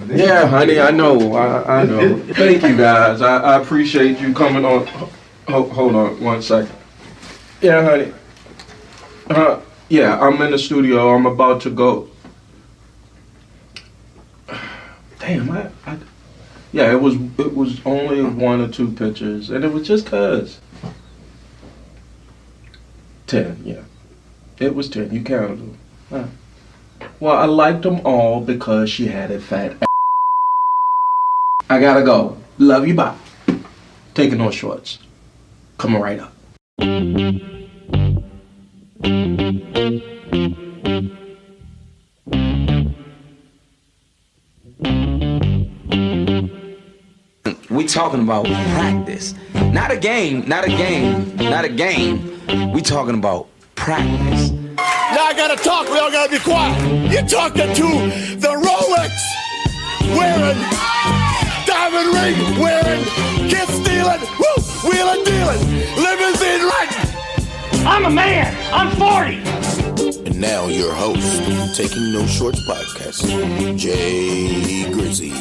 Yeah, honey, I know. I know. Thank you guys. I appreciate you coming on. Hold on 1 second. Yeah, honey. Yeah, I'm in the studio. I'm about to go. Damn, yeah, it was only 1 or 2 pictures, and it was just cause. 10, yeah. It was 10. You counted them. Huh. Well, I liked them all because she had a fat ass. I gotta go. Love you, bye. Taking Those Shorts. Coming right up. We talking about practice. Not a game, not a game, not a game. We talking about practice. Now I gotta talk, we all gotta be quiet. You're talking to the Rolex wearing, diamond ring wearing, kiss stealing, woo, wheeling dealing, limousine riding. I'm a man. I'm 40. And now your host, Taking No Shorts podcast, Jay Grizzy.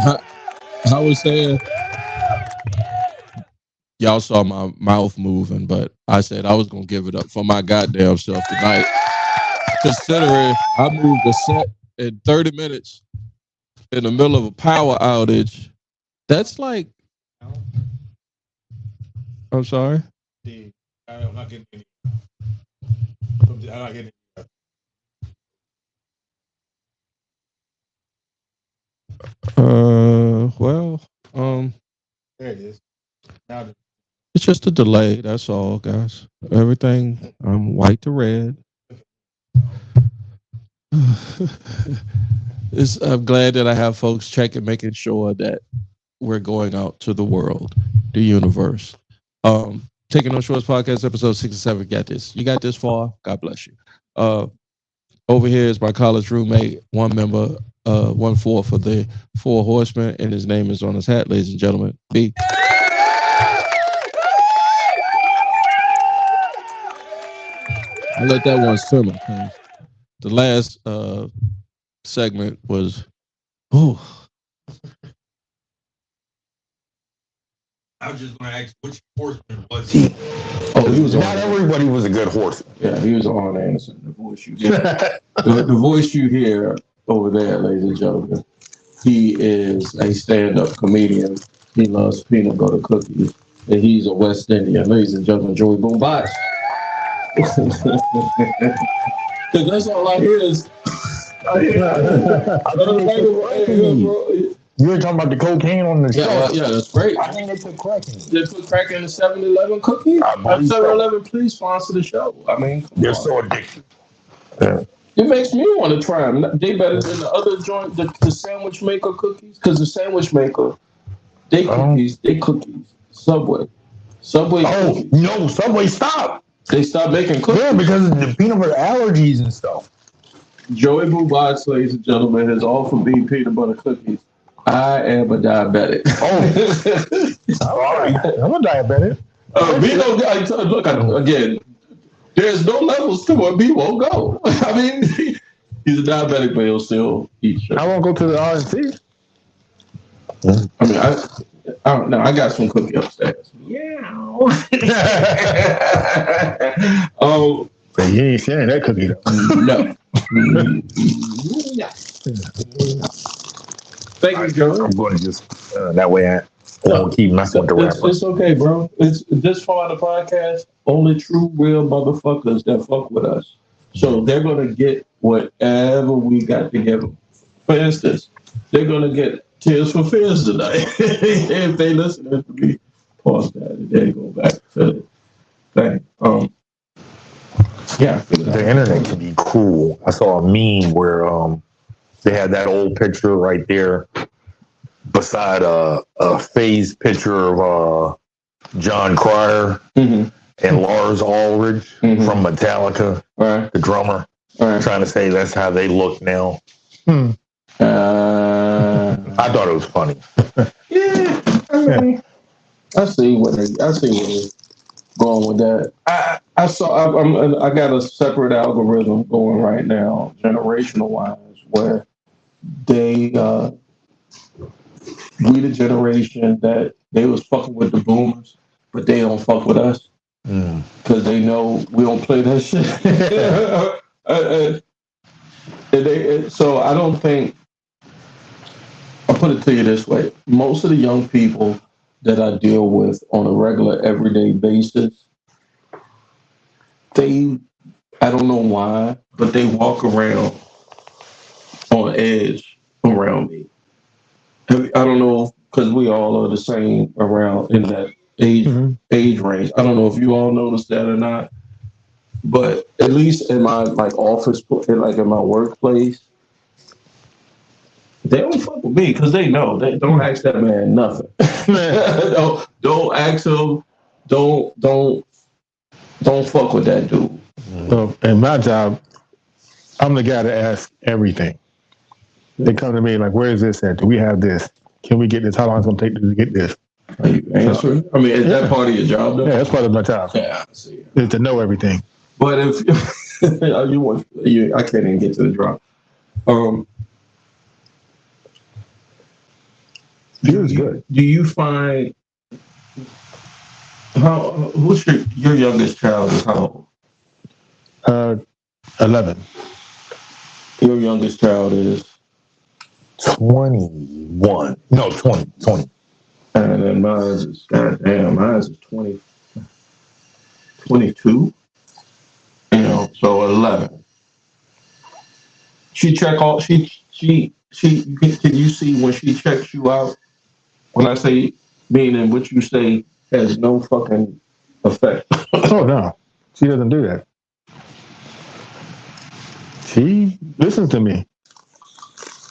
I was saying, y'all saw my mouth moving, but I said I was gonna give it up for my goddamn self tonight. Considering I moved the set in 30 minutes in the middle of a power outage, that's like, I'm sorry. I'm not getting any. I'm not getting Well, there it is. Now it's just a delay. That's all, guys. Everything, I'm white to red. I'm glad that I have folks checking, making sure that we're going out to the world, the universe. Taking No Shorts podcast, episode 67. Got this. You got this far. God bless you. Over here is my college roommate, one member, 1/4 of the Four Horsemen, and his name is on his hat, ladies and gentlemen. B. I'll let that one simmer. The last segment was, oh. I was just going to ask which horseman was he? Oh, he was. Not everybody was a good horseman. Yeah, he was Arn Anderson. The voice you hear, the voice you hear over there, ladies and gentlemen. He is a stand-up comedian. He loves peanut butter cookies, and he's a West Indian. Ladies and gentlemen, Joey Boombox. That's all I hear is. You were talking about the cocaine on the show. Yeah, that's great. I think they put crack in it. They put crack in the 7-Eleven cookie? 7-Eleven, please sponsor the show. I mean, they're so addictive. Yeah. It makes me want to try them. They better than the other joint, the sandwich maker cookies. Because the sandwich maker, they cookies. Subway. Oh, no, Subway stopped. They stopped making cookies? Yeah, because of the peanut butter allergies and stuff. Joey Boombox, ladies and gentlemen, has offered me peanut butter cookies. I am a diabetic. Oh, all right. I'm a diabetic. Look, again, there's no levels to where B won't go. I mean, he's a diabetic, but he'll still eat shit. I won't go to the RNC. I mean, I don't know. I got some cookie upstairs. Yeah. Oh, but you ain't sharing that cookie though. No. Thank you, Joe. I'm going to just that way I won't keep messing with the rapper. It's okay, bro. It's this far in the podcast. Only true, real motherfuckers that fuck with us. So they're gonna get whatever we got to give them. For instance, they're gonna get Tears for Fears tonight. If they listen to me, pause that and then go back to the thing. Yeah, the internet can be cruel. I saw a meme where they had that old picture right there beside a phased picture of John Cryer and Lars Ulrich from Metallica, the drummer, trying to say that's how they look now. I thought it was funny. Yeah, I mean, I see where they're going with that. I got a separate algorithm going right now, generational wise, where we the generation that they was fucking with the boomers, but they don't fuck with us because they know we don't play that shit. So I don't think. I'll put it to you this way: most of the young people that I deal with on a regular, everyday basis, I don't know why, but they walk around on edge around me. I don't know, because we all are the same around in that age range. I don't know if you all noticed that or not, but at least in my office, like in my workplace, they don't fuck with me because they know. They don't ask that man nothing. don't ask him. Don't fuck with that dude. So in my job, I'm the guy that asks everything. They come to me like, "Where is this at? Do we have this? Can we get this? How long is it going to take to get this?" Are you answering? I mean, is that part of your job, though? Yeah, that's part of my job. Yeah, I see. Is to know everything. But if I can't even get to the drop. She was good. Do you find what's your youngest child is how old? 11. Your youngest child is 21. No, 20. And then mine is 20, 22. So 11. She check all can you see when she checks you out? When I say meaning what you say has no fucking effect. Oh no. She doesn't do that. She listens to me.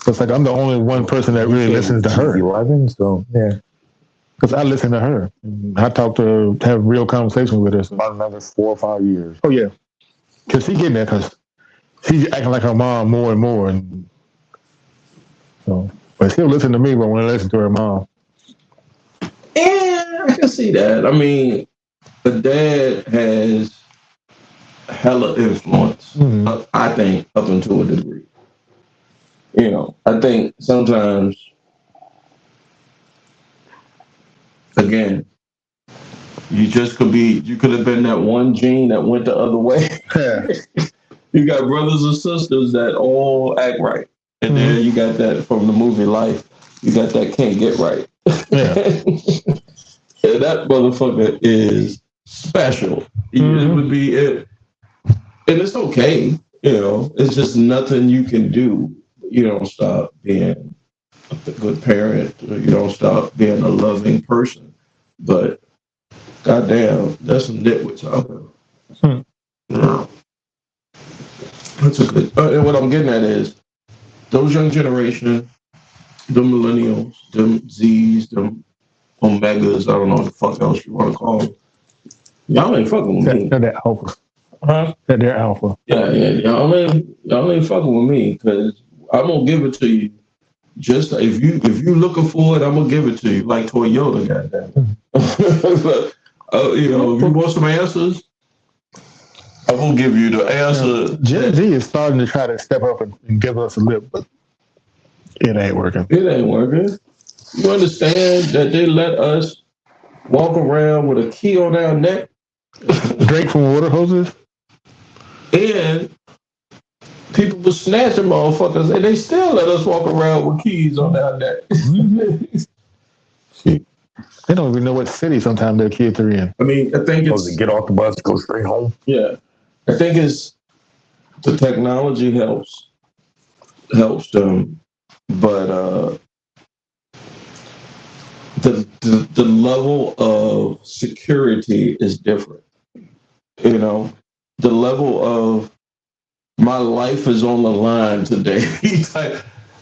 It's like I'm the only one person that really listens to her. 11, so yeah. Because I listen to her. I talk to her, have real conversations with her. So. About another 4 or 5 years. Oh yeah. Because she's getting there because she's acting like her mom more and more. And so, but she'll listen to me when I listen to her mom. Yeah, I can see that. I mean, the dad has hella influence, I think, up until a degree. I think sometimes, again, you could have been that one gene that went the other way. You got brothers and sisters that all act right. And then you got that from the movie Life. You got that can't get right. Yeah. And that motherfucker is special. It would be it. And it's okay. It's just nothing you can do. You don't stop being a good parent. You don't stop being a loving person. But goddamn, that's some nitwits out there. Yeah. That's a good. And what I'm getting at is those young generation, the millennials, them Zs, them Omegas, I don't know what the fuck else you want to call them. Y'all ain't fucking with me. They're alpha. Huh? They're alpha. Yeah. Y'all ain't fucking with me because I'm gonna give it to you. Just if you looking for it, I'm gonna give it to you like Toyota, goddamn. But, if you want some answers, I'm gonna give you the answer. Gen Z is starting to try to step up and give us a lip, but it ain't working. It ain't working. You understand that they let us walk around with a key on our neck? Drink from water hoses? And people will snatch them motherfuckers and they still let us walk around with keys on our neck. They don't even know what city sometimes their kids are in. I mean, I think it's... to get off the bus, go straight home. Yeah. I think it's... The technology helps them, but the level of security is different. The level of my life is on the line today.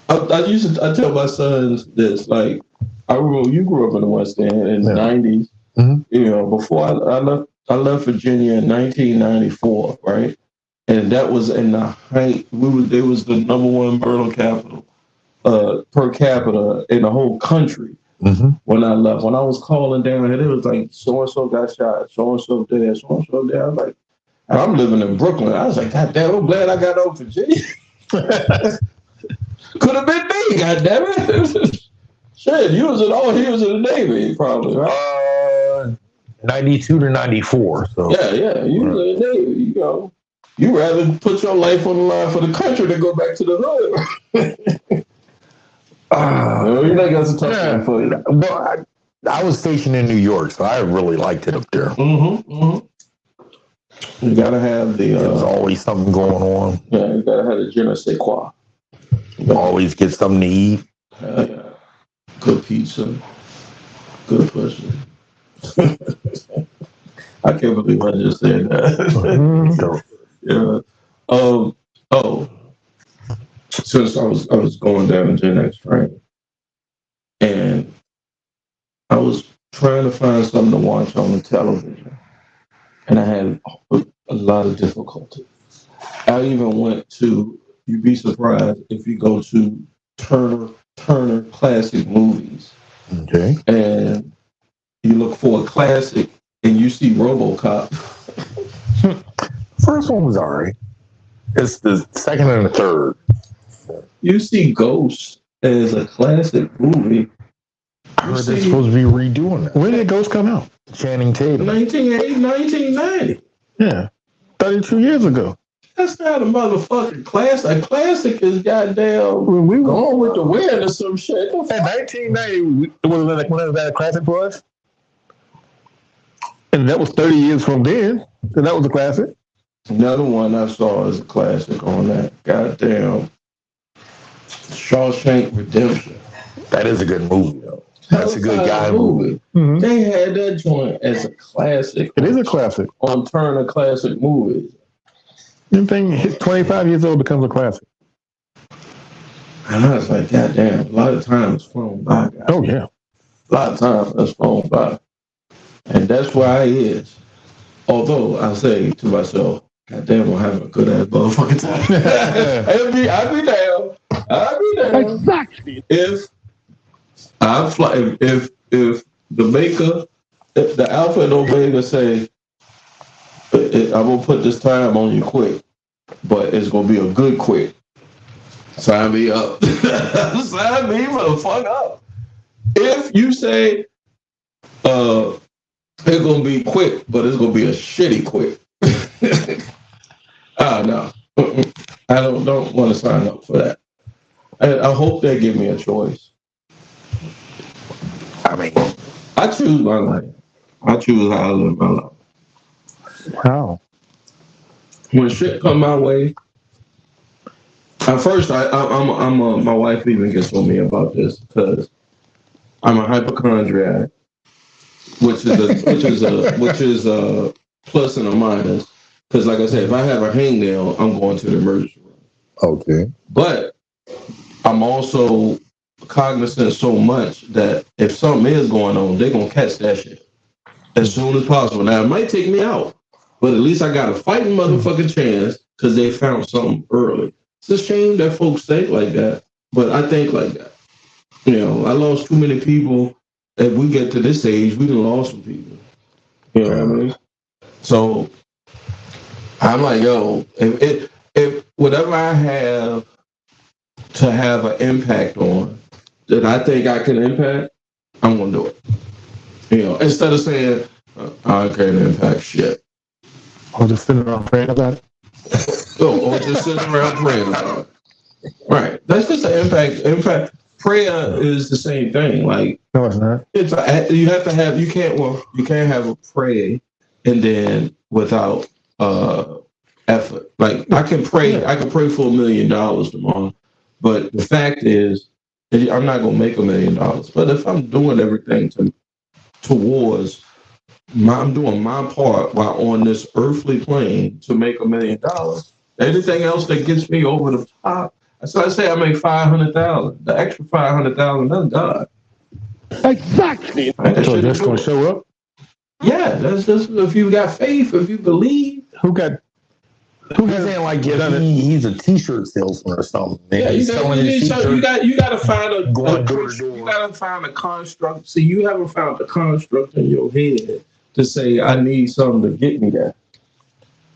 I tell my sons this, like, I remember you grew up in the West End in the 90s. Mm-hmm. Before I left Virginia in 1994, right? And that was in the height. It was the number one murder capital per capita in the whole country. Mm-hmm. When I left, when I was calling down here, it was like so and so got shot, so and so dead, so and so dead. I was like, I'm living in Brooklyn. I was like, God damn, I'm glad I got out of Virginia. Could have been me, God damn it. Shit, he was in the Navy, probably, right? 92 to 94. So yeah, you was in the Navy. You rather put your life on the line for the country than go back to the hood. You know, that's a tough one for you. Well, I was stationed in New York, so I really liked it up there. Mm-hmm. Mm-hmm. You gotta have there's always something going on. Yeah, you gotta have the je ne sais quoi. You always get something to eat. Yeah. Good pizza. Good pussy. I can't believe I just said that. Yeah. Since I was going down the Gen X train, and I was trying to find something to watch on the television, and I had a lot of difficulty. I even went to, you'd be surprised if you go to Turner Classic Movies. Okay. And you look for a classic and you see RoboCop. First one was all right. It's the second and the third. You see Ghost as a classic movie. I heard they're supposed to be redoing that. When did Ghost come out? Channing Tatum. 1990. Yeah. 32 years ago. That's not a motherfucking classic. A classic is goddamn When we were Gone with the Wind or some shit. in 1990, it was like one of that classic for us. And that was 30 years from then. And that was a classic. Another one I saw is a classic on that. Goddamn Shawshank Redemption. That is a good movie, though. That's a good guy movie. Mm-hmm. They had that joint as a classic. It is a classic. On Turner Classic Movies. Anything hit 25 years old becomes a classic. And I was like, goddamn, a lot of times flown by, guys. Oh, yeah. A lot of times that's flown by. And that's why it is. Although I say to myself, goddamn, I'm having a good ass motherfucking time. I'd be down. Exactly. If I fly, if the maker, if the Alpha and Omega say, I'm gonna put this time on you quick, but it's gonna be a good quick. Sign me up. Sign me motherfucker up. If you say it's gonna be quick, but it's gonna be a shitty quick. No. I don't want to sign up for that. I hope they give me a choice. I mean, I choose my life. I choose how I live my life. Wow. When shit come my way, at first my wife even gets on me about this because I'm a hypochondriac, which is a plus and a minus. Because like I said, if I have a hangnail, I'm going to the emergency room. okay. But I'm also cognizant so much that if something is going on, they're gonna catch that shit as soon as possible. Now it might take me out, but at least I got a fighting motherfucking chance because they found something early. It's a shame that folks think like that, but I think like that. You know, I lost too many people. If we get to this age, we done lost some people. You know what I mean? So I'm like, yo, if whatever I have to have an impact on that I think I can impact, I'm gonna do it. You know, instead of saying I can't impact shit. Or just sitting around praying about it. Or just sitting around praying about it. Right. That's just an impact. Impact. Prayer is the same thing. Like no, it's not. You have to have. You can't have a pray and then without effort. Like I can pray. Yeah. I can pray for $1 million tomorrow. But the fact is, I'm not gonna make $1 million. But if I'm doing everything towards, I'm doing my part while on this earthly plane to make $1 million. Anything else that gets me over the top, so I say I make $500,000. The extra $500,000, that's God. Exactly. So that's gonna show up. Yeah, that's just if you got faith, if you believe. He's saying like he's a t-shirt salesman or something. Yeah, you gotta find a construct. See, you haven't found the construct in your head to say I need something to get me there.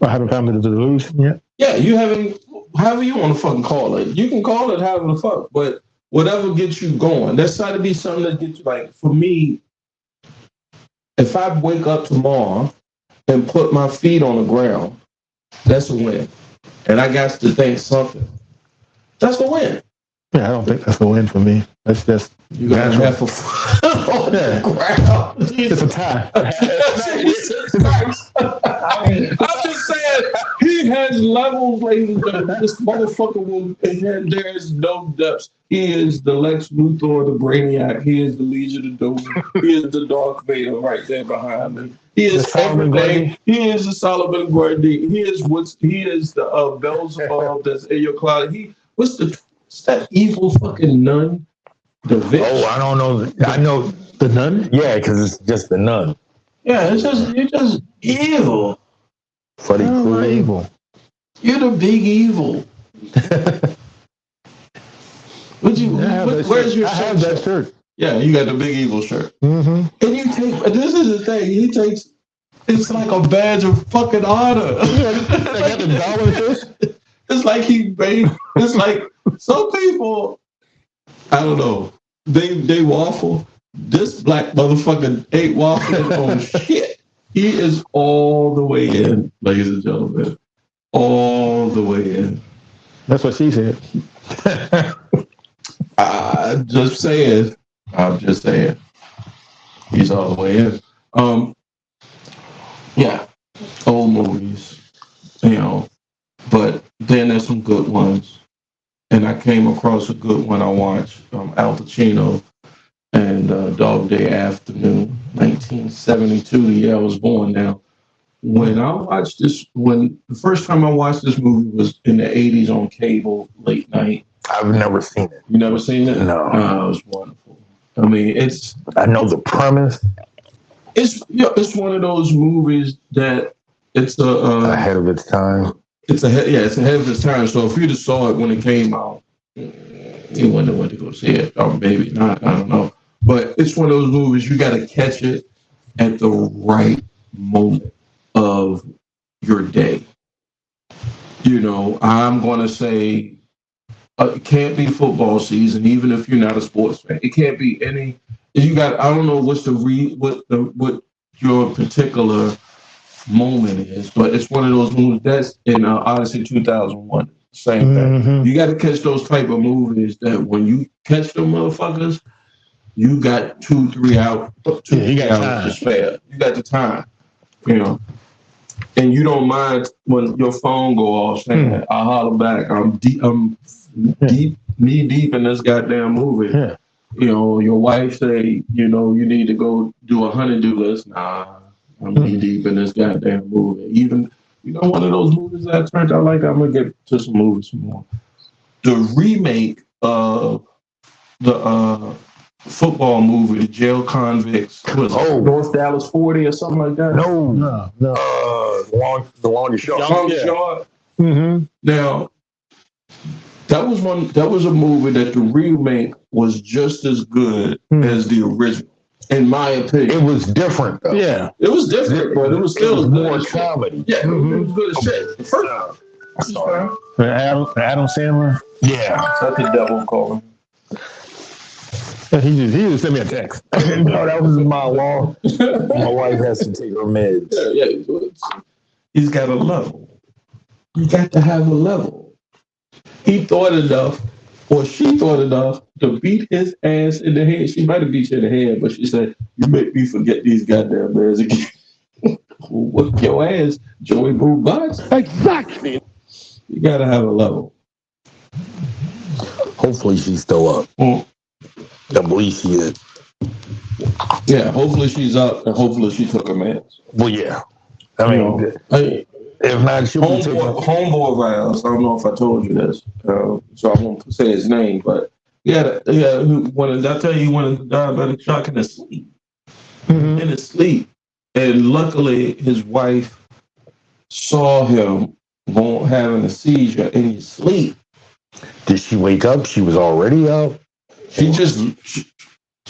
I haven't found the delusion yet. Yeah, you haven't. However you want to fucking call it, you can call it however the fuck. But whatever gets you going, there's got to be something that gets you. Like for me, if I wake up tomorrow and put my feet on the ground, that's a win. And I got to think something. That's a win. Yeah, I don't think that's a win for me. That's just you got to have a on the ground. It's a tie. I'm just saying, he has levels, ladies and gentlemen. This motherfucker will, and there's no depths. He is the Lex Luthor, the Brainiac. He is the Legion of Doom. He is the Dark Vader right there behind me. He is everything. He is the Solomon Grundy. He is the Beelzebub that's in your closet. What's that evil fucking nun? The Vic? Oh, I don't know. I know the nun. Yeah, because it's just the nun. Yeah, you're just evil. Funny, cool. Evil. You're the big evil. Where's your shirt? I have that shirt. Yeah, you got the big evil shirt. Mm-hmm. And this is the thing. It's like a badge of fucking honor. It's like some people, I don't know, they waffle, This black motherfucker ain't walking on shit. He is all the way in, ladies and gentlemen. All the way in. That's what she said. I'm just saying. He's all the way in. Yeah, old movies, but then there's some good ones. And I came across a good one I watched, Al Pacino and Dog Day Afternoon, 1972, the year I was born now. When I watched this, the first time I watched this movie was in the 80s on cable, late night. I've never seen it. You never seen it? No. It was wonderful. I mean, I know the premise. It's one of those movies that it's ahead of its time. It's ahead of its time. So if you just saw it when it came out, you wouldn't have went to go see it, or maybe not. I don't know. But it's one of those movies you got to catch it at the right moment of your day. I'm going to say it can't be football season, even if you're not a sports fan. It can't be any. I don't know what your particular moment is, but it's one of those movies that's in Odyssey 2001. Same thing. You got to catch those type of movies that when you catch them motherfuckers, you got 2-3 hours. You got hours to spare. You got the time, and you don't mind when your phone go off saying, "I'll holler back." I'm knee deep in this goddamn movie. Yeah. Your wife say, you need to go do a honey-do list. Nah, I'm knee deep in this goddamn movie. Even, one of those movies that turned out like I'm going to get to some movies more. The remake of the football movie, The Jail Convicts, North Dallas 40 or something like that? No. The Longest Yard. Longest Yard. Mm-hmm. Now, that was a movie that the remake was just as good as the original, in my opinion. It was different, though. Yeah, it was different, but it was still more comedy. Yeah, it was good as shit. The first Adam Sandler. Yeah, that's the devil calling. He just sent me a text. No, that was my law. My wife has to take her meds. Yeah, he's got a level. You got to have a level. He thought enough, or she thought enough, to beat his ass in the head. She might have beat you in the head, but she said, "You make me forget these goddamn bears again." Whoop your ass, Joey Boo Box. Exactly. You gotta have a level. Hopefully she's still up. I believe she is. Yeah, hopefully she's up, and hopefully she took her meds. Well, yeah. I mean, if not, she'll be taking homeboy of ours. I don't know if I told you this, so I won't say his name, but I tell you, he wanted a diabetic shock in his sleep. Mm-hmm. In his sleep. And luckily, his wife saw him having a seizure in his sleep. Did she wake up? She was already up? She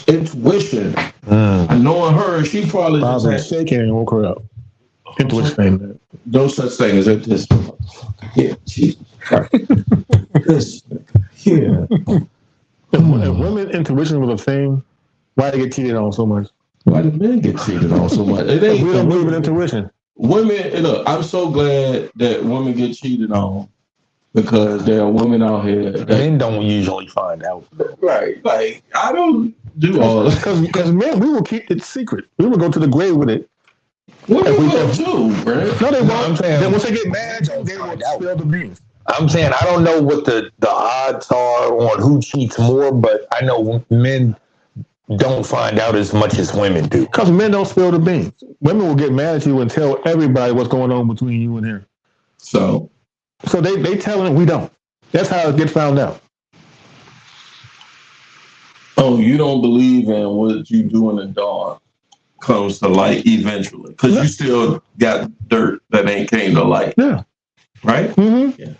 intuition. I knowing her, she probably just had shaking and woke her up. Intuition. No such thing as this. Yeah, Jesus Christ. If women intuition was a thing, why they get cheated on so much? Why do men get cheated on so much? It ain't. We don't believe in intuition. Women, look, I'm so glad that women get cheated on because there are women out here that men don't usually find out. Right. Like, I don't do all that. Because men, we will keep it secret. We will go to the grave with it. What we will do, bro? No, they won't. I'm saying, then once they get mad, they will spill the beans. I'm saying I don't know what the odds are on who cheats more, but I know men don't find out as much as women do. Because men don't spill the beans. Women will get mad at you and tell everybody what's going on between you and her. So they tell them we don't. That's how it gets found out. Oh, you don't believe in what you do in the dark comes to light eventually. Because you still got dirt that ain't came to light. Yeah. Right? Mm-hmm. Yeah.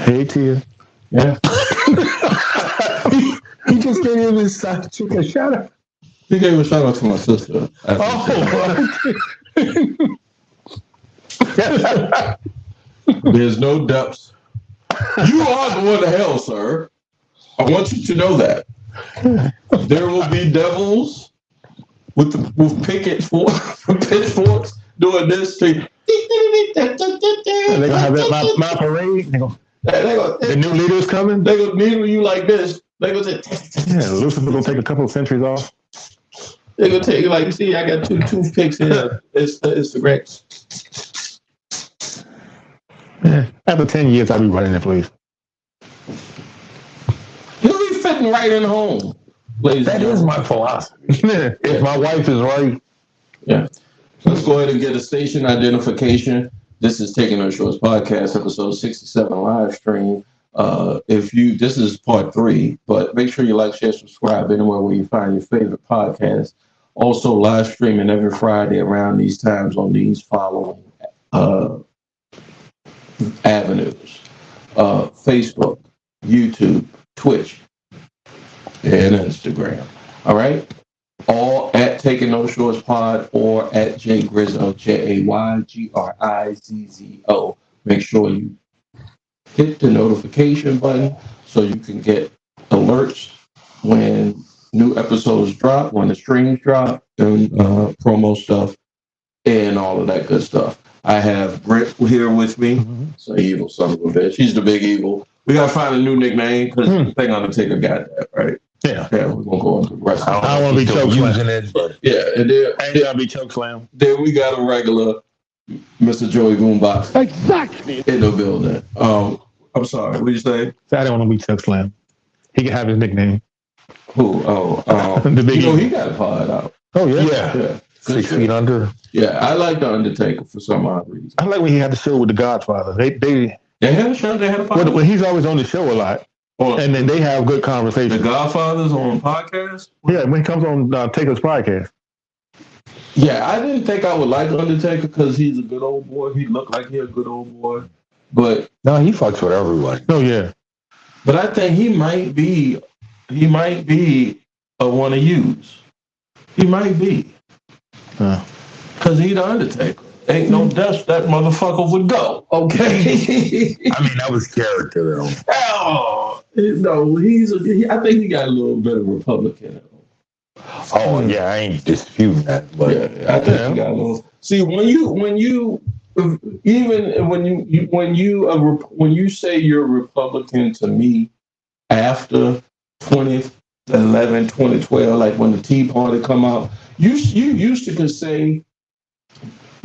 Hey, Tia. Yeah. He just gave him his chick a shout out. He gave a shout out to my sister. There's no depths. You are the one to hell, sir. I want you to know that. There will be devils with pitchforks doing this to you. They're gonna have that my parade. The new leader's coming. They gonna needle you like this. They gonna say, yeah, Lucifer's gonna take a couple of centuries off. They gonna take you like, you see, I got 2 toothpicks here. It's the Rex. Yeah. After 10 years, I'll be running the place. You'll be fitting right in home. That is my philosophy. If my wife is right. Yeah. Let's go ahead and get a station identification. This is Taking No Shorts Podcast, episode 67 live stream. This is part 3, but make sure you like, share, subscribe anywhere where you find your favorite podcast. Also live streaming every Friday around these times on these following avenues: Facebook, YouTube, Twitch, and Instagram. All right, all at Taking No Shorts Pod or at Jaygrizzo, JAYGRIZZO. Make sure you hit the notification button so you can get alerts when new episodes drop, when the streams drop, and promo stuff, and all of that good stuff. I have Britt here with me. So evil son of a bitch. He's the big evil. We gotta find a new nickname because the thing Undertaker got that, right? Yeah. Yeah, we're gonna go into the rest. I don't want to be choke using it, but yeah, and then I ain't gotta be choke slam. Then we got a regular Mr. Joey Boombox. Exactly. In the building. I'm sorry, what did you say? I don't want to be choke slam. He can have his nickname. Who? The big evil. He got a pod out. Oh yeah. 6 feet under. Yeah, I like the Undertaker for some odd reason. I like when he had the show with the Godfather. They had a show. They had a podcast. When he's always on the show a lot, and then they have good conversations. The Godfather's on podcast. Yeah, when he comes on Taker's podcast. Yeah, I didn't think I would like Undertaker because he's a good old boy. He looked like he's a good old boy, but no, he fucks with everyone. Oh yeah, but I think he might be a one to use. He might be. Because he's the Undertaker. Ain't no dust that motherfucker would go. Okay. I mean, that was character though. Oh no, I think he got a little bit of Republican in him. Oh yeah, I ain't disputing that, but yeah, I think he got a little. See, when you say you're a Republican to me after 2011, 2012, like when the Tea Party come out, you used to say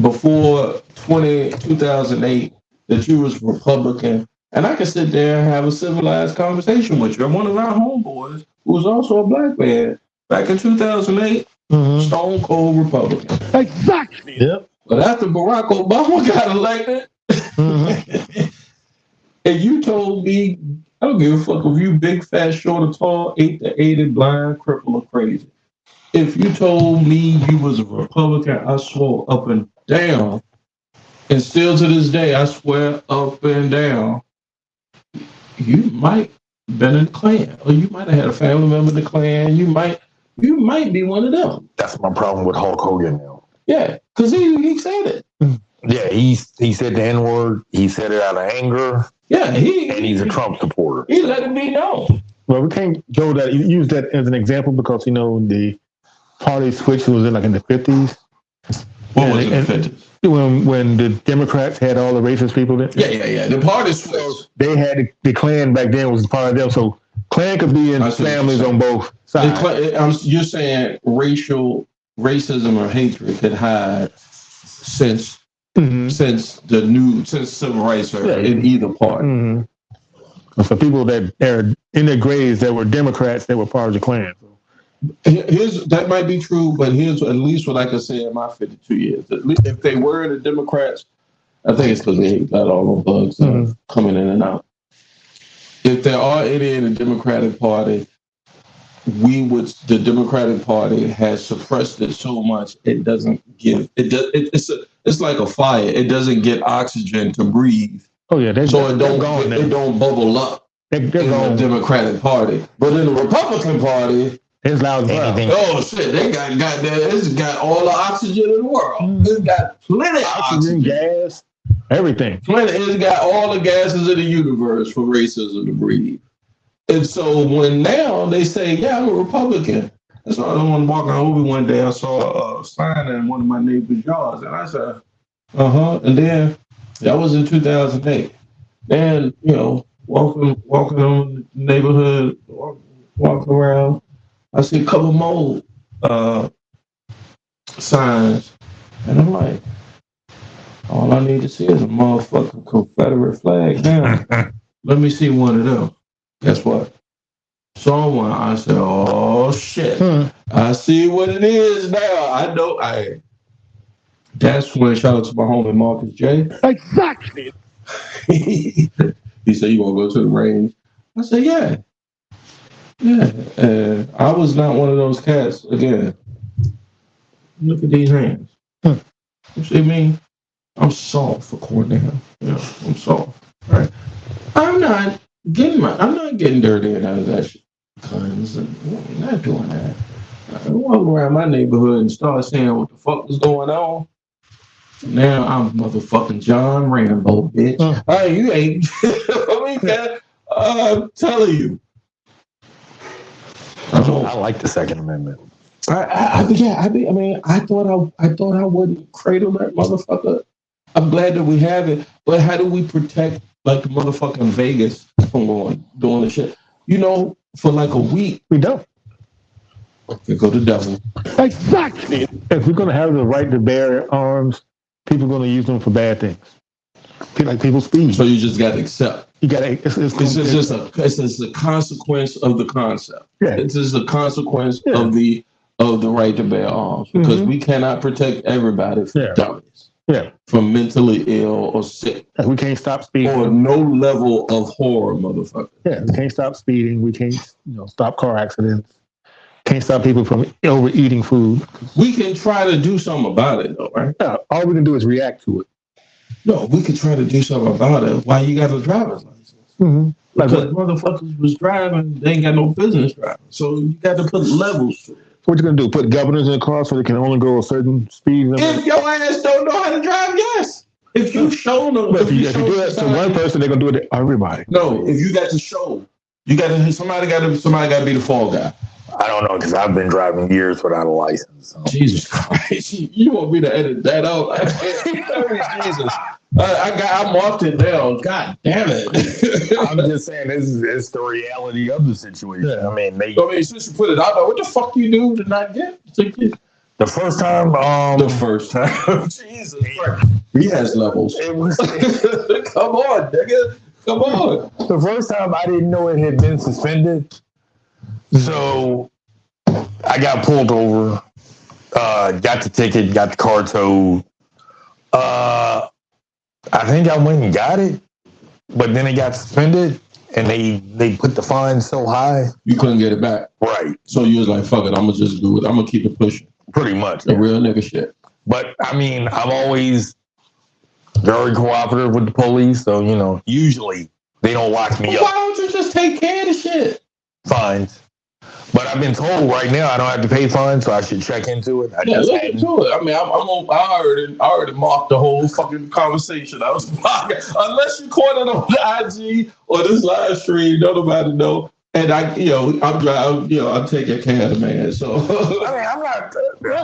before 2008 that you was Republican, and I could sit there and have a civilized conversation with you. And one of our homeboys, who was also a black man, back in 2008, stone cold Republican. Exactly. Yep. But after Barack Obama got elected, and you told me, I don't give a fuck if you big, fat, short, or tall, 8 to 80, blind, crippled, or crazy. If you told me you was a Republican, I swore up and down, and still to this day, I swear up and down, you might have been in the Klan, or you might have had a family member in the Klan. You might be one of them. That's my problem with Hulk Hogan now. Yeah, because he said it. Yeah, he said the N-word. He said it out of anger. Yeah, and he's a Trump supporter. He let it be known. Well, we can't use that as an example because the party switch was in the 50s. What was it in the 50s? When the Democrats had all the racist people in. Yeah. The party switch. They had the Klan back then was part of them. So Klan could be in families on both sides. You're saying racism or hatred could hide since civil rights are in either party. Mm-hmm. So people that are in their graves that were Democrats that were part of the Klan. That might be true, but here's at least what I can say in my 52 years. At least if they were the Democrats, I think it's because they got all the bugs coming in and out. If there are any in the Democratic Party, the Democratic Party has suppressed it so much it doesn't give it's like a fire. It doesn't get oxygen to breathe. Oh yeah, it don't bubble up in the Democratic Party. But in the Republican Party, it's loud as well. Oh shit, they it's got all the oxygen in the world. It's got plenty of oxygen, gas, everything. It's got all the gases in the universe for racism to breathe. And so when now they say, yeah, I'm a Republican. That's why I don't want to walk on over one day. I saw a sign in one of my neighbor's yards. And I said, And then that was in 2008. And, walking on the neighborhood, walking around, I see a couple more signs. And I'm like, all I need to see is a motherfucking Confederate flag now. Let me see one of them. Guess what? Saw one. I said, oh, shit. I see what it is now. I know. That's when, shout out to my homie Marcus J. Exactly. He said, you want to go to the range? I said, yeah. And I was not one of those cats. Again, look at these hands. You see me? I'm soft for Cornell. I'm soft. Right? I'm not getting dirty and out of that shit. I'm not doing that. I walk around my neighborhood and start saying what the fuck was going on. Now I'm motherfucking John Rambo, bitch. Hey, you ain't. I'm telling you. I like the Second Amendment. I thought I wouldn't cradle that motherfucker. I'm glad that we have it, but how do we protect like motherfucking Vegas from doing the shit? For like a week. We don't. Here go the devil. Exactly. If we're going to have the right to bear arms, people are going to use them for bad things. Like people speed. So you just got to accept. You got to. It's just a consequence of the concept. Yeah. It's just a consequence of the right to bear arms because we cannot protect everybody from dummies. Yeah. From mentally ill or sick. We can't stop speeding. Or no level of horror, motherfucker. Yeah, we can't stop speeding. We can't, stop car accidents. Can't stop people from overeating food. We can try to do something about it, though, right? Yeah, all we can do is react to it. No, we can try to do something about it. Why you got a driver's license? Because motherfuckers was driving, they ain't got no business driving. So you got to put levels to it. What you gonna do? Put governors in the car so they can only go a certain speed limit? If your ass don't know how to drive, yes. If you show them, if you do that to one person, they're gonna do it to everybody. No, if you got to show, somebody got to be the fall guy. I don't know because I've been driving years without a license. So. Jesus Christ! You want me to edit that out? Jesus, I marked it down. God damn it! I'm just saying it's the reality of the situation. Yeah. I mean, since you put it out there, what the fuck you do to not get the first time? Jesus Christ! He has levels. Come on, nigga. Come on. The first time I didn't know it had been suspended. So I got pulled over, got the ticket, got the car towed. I think I went and got it, but then it got suspended and they put the fine so high. You couldn't get it back. Right. So you was like, fuck it, I'm going to just do it. I'm going to keep it pushing. Pretty much. The real nigga shit. But, I mean, I'm always very cooperative with the police. So, usually they don't lock me up. Why don't you just take care of the shit? Fines. But I've been told right now I don't have to pay fines, so I should check into it. Look into it. I mean, I already marked the whole fucking conversation. I was unless you caught it on the IG or this live stream, nobody know. And I'm driving. I'm taking care of the man. So I mean, I'm not.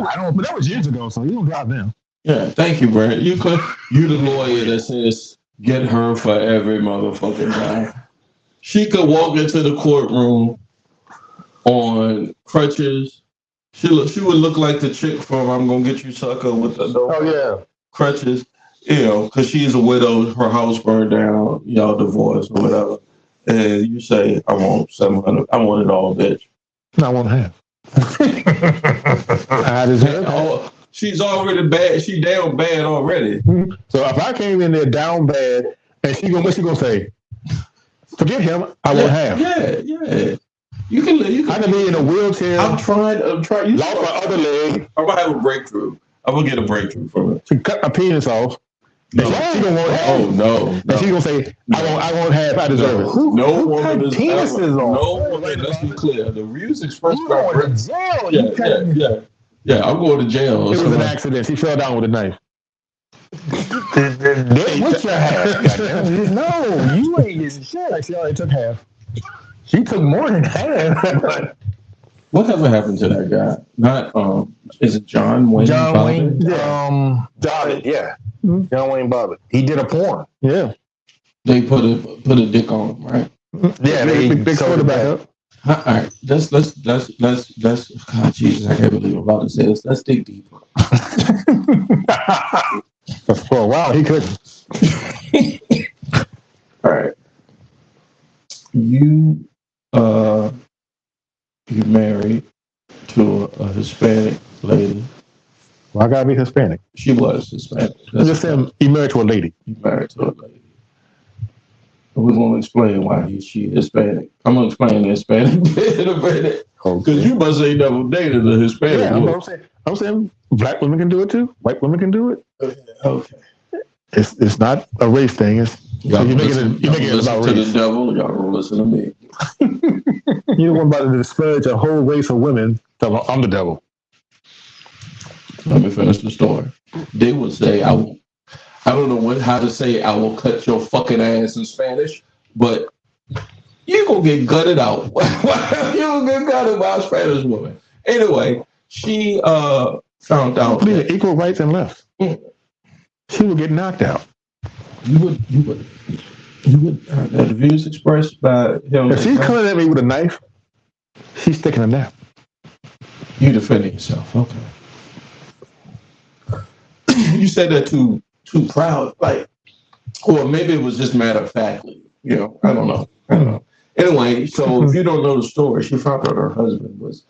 I don't. But that was years ago, so you don't drive now. Yeah, thank you, Brent. You the lawyer that says get her for every motherfucking guy. She could walk into the courtroom on crutches. She would look like the chick from I'm Gonna Get You Sucker with the crutches, because she's a widow, her house burned down, y'all divorced or whatever. And you say, I want $700, I want it all, bitch. I want half. I deserve it. She's already bad, she down bad already. Mm-hmm. So if I came in there down bad and what's she gonna say? Forget him, I want half. Yeah. You can I can be in a wheelchair. I'm trying. Lost my other leg. I'm gonna have a breakthrough. I'm gonna get a breakthrough from it. She cut my penis off. No. She gonna want half. Oh no. And she gonna say, I want half. I deserve it. No woman is penises on. No woman. Let's be clear. The views expressed by going to jail. Yeah. I'm going to jail. It was an accident. She fell down with a knife. What's your half? No, you ain't getting shit. She already took half. She took more than that. Whatever happened to that guy? Not is it John Wayne? John Wayne. Bobbitt, yeah. John Wayne Bobbitt. He did a porn. Yeah. They put a dick on him, right? Yeah, they big quarterback up. All right, let's. God, Jesus, I can't believe I'm about to say this. Let's dig deeper. For a while, he couldn't. All right, you married to a Hispanic lady. Well, I gotta be Hispanic. She was Hispanic. I'm just saying, you married to a lady. You married to a lady. We're going to explain why she Hispanic. I'm going to explain the Hispanic bit in a minute. Because you must say never dated a Hispanic. Yeah, I'm saying black women can do it too. White women can do it. Okay. It's not a race thing. It's y'all you make it about to race. The devil. Y'all don't listen to me. You don't want about to disparage a whole race of women. I'm the devil. Let me finish the story. They would say I don't know how to say I will cut your fucking ass in Spanish, but you're going to get gutted out. You're going to get gutted by a Spanish woman. Anyway, she found out. That equal rights and left. She would get knocked out. You would the views expressed by him. If she's coming at me with a knife, she's sticking a nap. You defending yourself. Okay. You said that too proud, like, or maybe it was just matter of factly. You know, I don't know. Anyway, so if you don't know the story, she found out her husband was.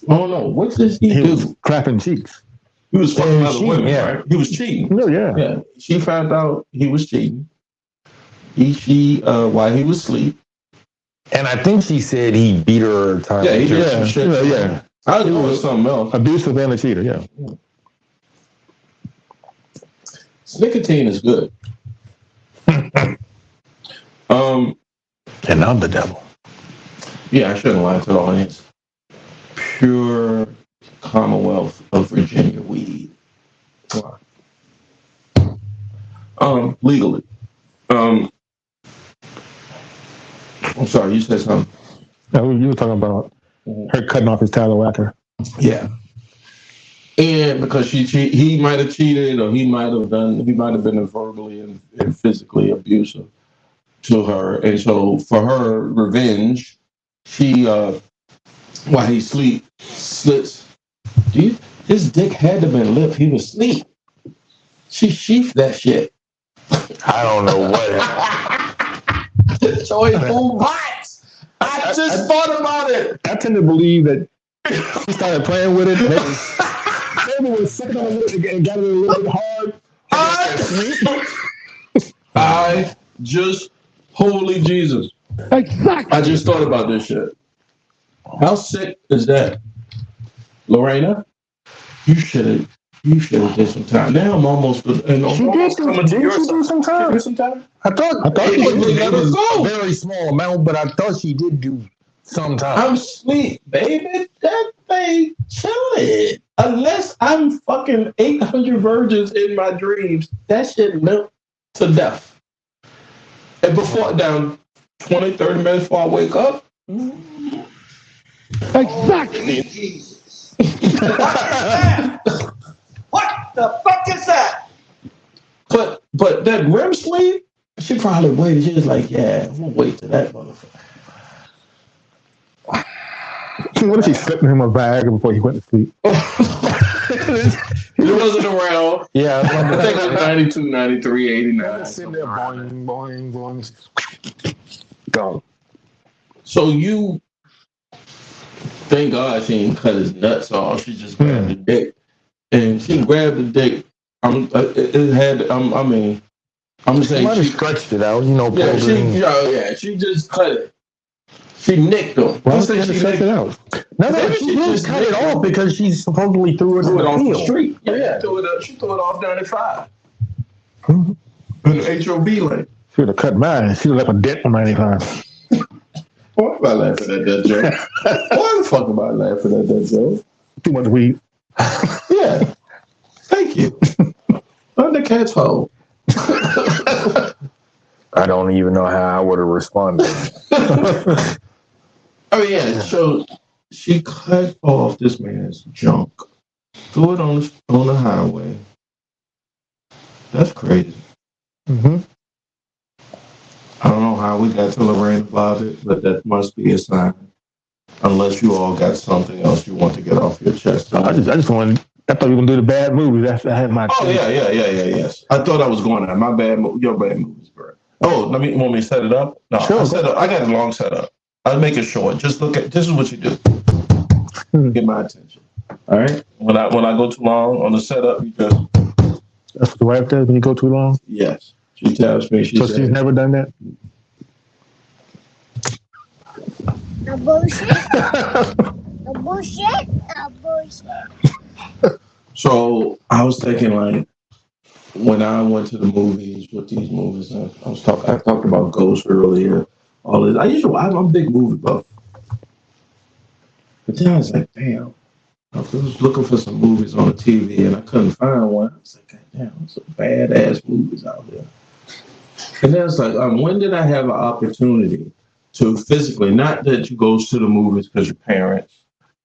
Oh no! What did he do? Was clapping cheeks. He was fucking other women. Yeah, right? He was cheating. No, yeah. She found out he was cheating. She while he was asleep. And I think she said he beat her time. Yeah, he did some shit. Yeah. I was doing something else. Abusive and a cheater. Yeah. Nicotine is good. And I'm the devil. Yeah, I shouldn't lie to the audience. Pure Commonwealth of Virginia weed. Legally. I'm sorry, you said something. No, you were talking about her cutting off his tallow whacker. Yeah. And because he might have cheated, or he might have been verbally and physically abusive to her. And so for her revenge, she while he slits. His dick had to been limp. He was asleep. She sheathed that shit. I don't know what happened. So he pulled bites. I just thought about it. I tend to believe that he started playing with it. Maybe was sucking on it and got it a little bit hard. I just, holy Jesus. Exactly. I just thought about this shit. How sick is that? Lorena, you should have did some time. Now I'm almost coming to your side. Some time? I thought it was a very small amount, but I thought she did do some time. I'm sweet, baby. That thing chilling. Unless I'm fucking 800 virgins in my dreams, that shit limp to death. And before down 20, 30 minutes before I wake up. Exactly. What the fuck is that? But that REM sleep, she probably waited. She was like, yeah, I'm gonna wait till that motherfucker. What if she slipped him a bag before he went to sleep? He wasn't around. Yeah, I think it was 92, 93, 89. Sitting there, boing. Gone. So you, thank God she didn't cut his nuts off. She just grabbed the dick, and she grabbed the dick. I'm just saying she stretched it out, she just cut it. She nicked him. Why did she stretch it out? No, she just cut it off because she supposedly threw it off the the street. Yeah, she threw it off 95. In the HOB lane. She would have cut mine. She would have left a dent on 95. Why am I laughing at that joke? Why the fuck am I laughing at that joke? Too much weed. Yeah. Thank you. On the cat's hole. All I don't even know how I would have responded. I mean, yeah. So she cut off this man's junk, threw it on the highway. That's crazy. Mm-hmm. I don't know how we got to Lorraine about it, but that must be a sign. Unless you all got something else you want to get off your chest. I just wanted. I thought you were gonna do the bad movies. I had my. Oh yeah. Yes. I thought I was going on my bad. Your bad movies, bro. Oh, want me to set it up? No, sure. I got a long setup. I'll make it short. Just look at. This is what you do. Get my attention. All right. When I go too long on the setup, you just. That's what the wife does when you go too long. Yes. She tells me. So she's never done that. A bullshit. A bullshit. A bullshit. So I was thinking, like, when I went to the movies with these movies, I talked about Ghost earlier. All this, I'm a big movie buff. But then I was like, damn. I was looking for some movies on the TV and I couldn't find one. I was like, God damn, there's some badass movies out there. And then it's like, when did I have an opportunity to physically, not that you go to the movies because your parents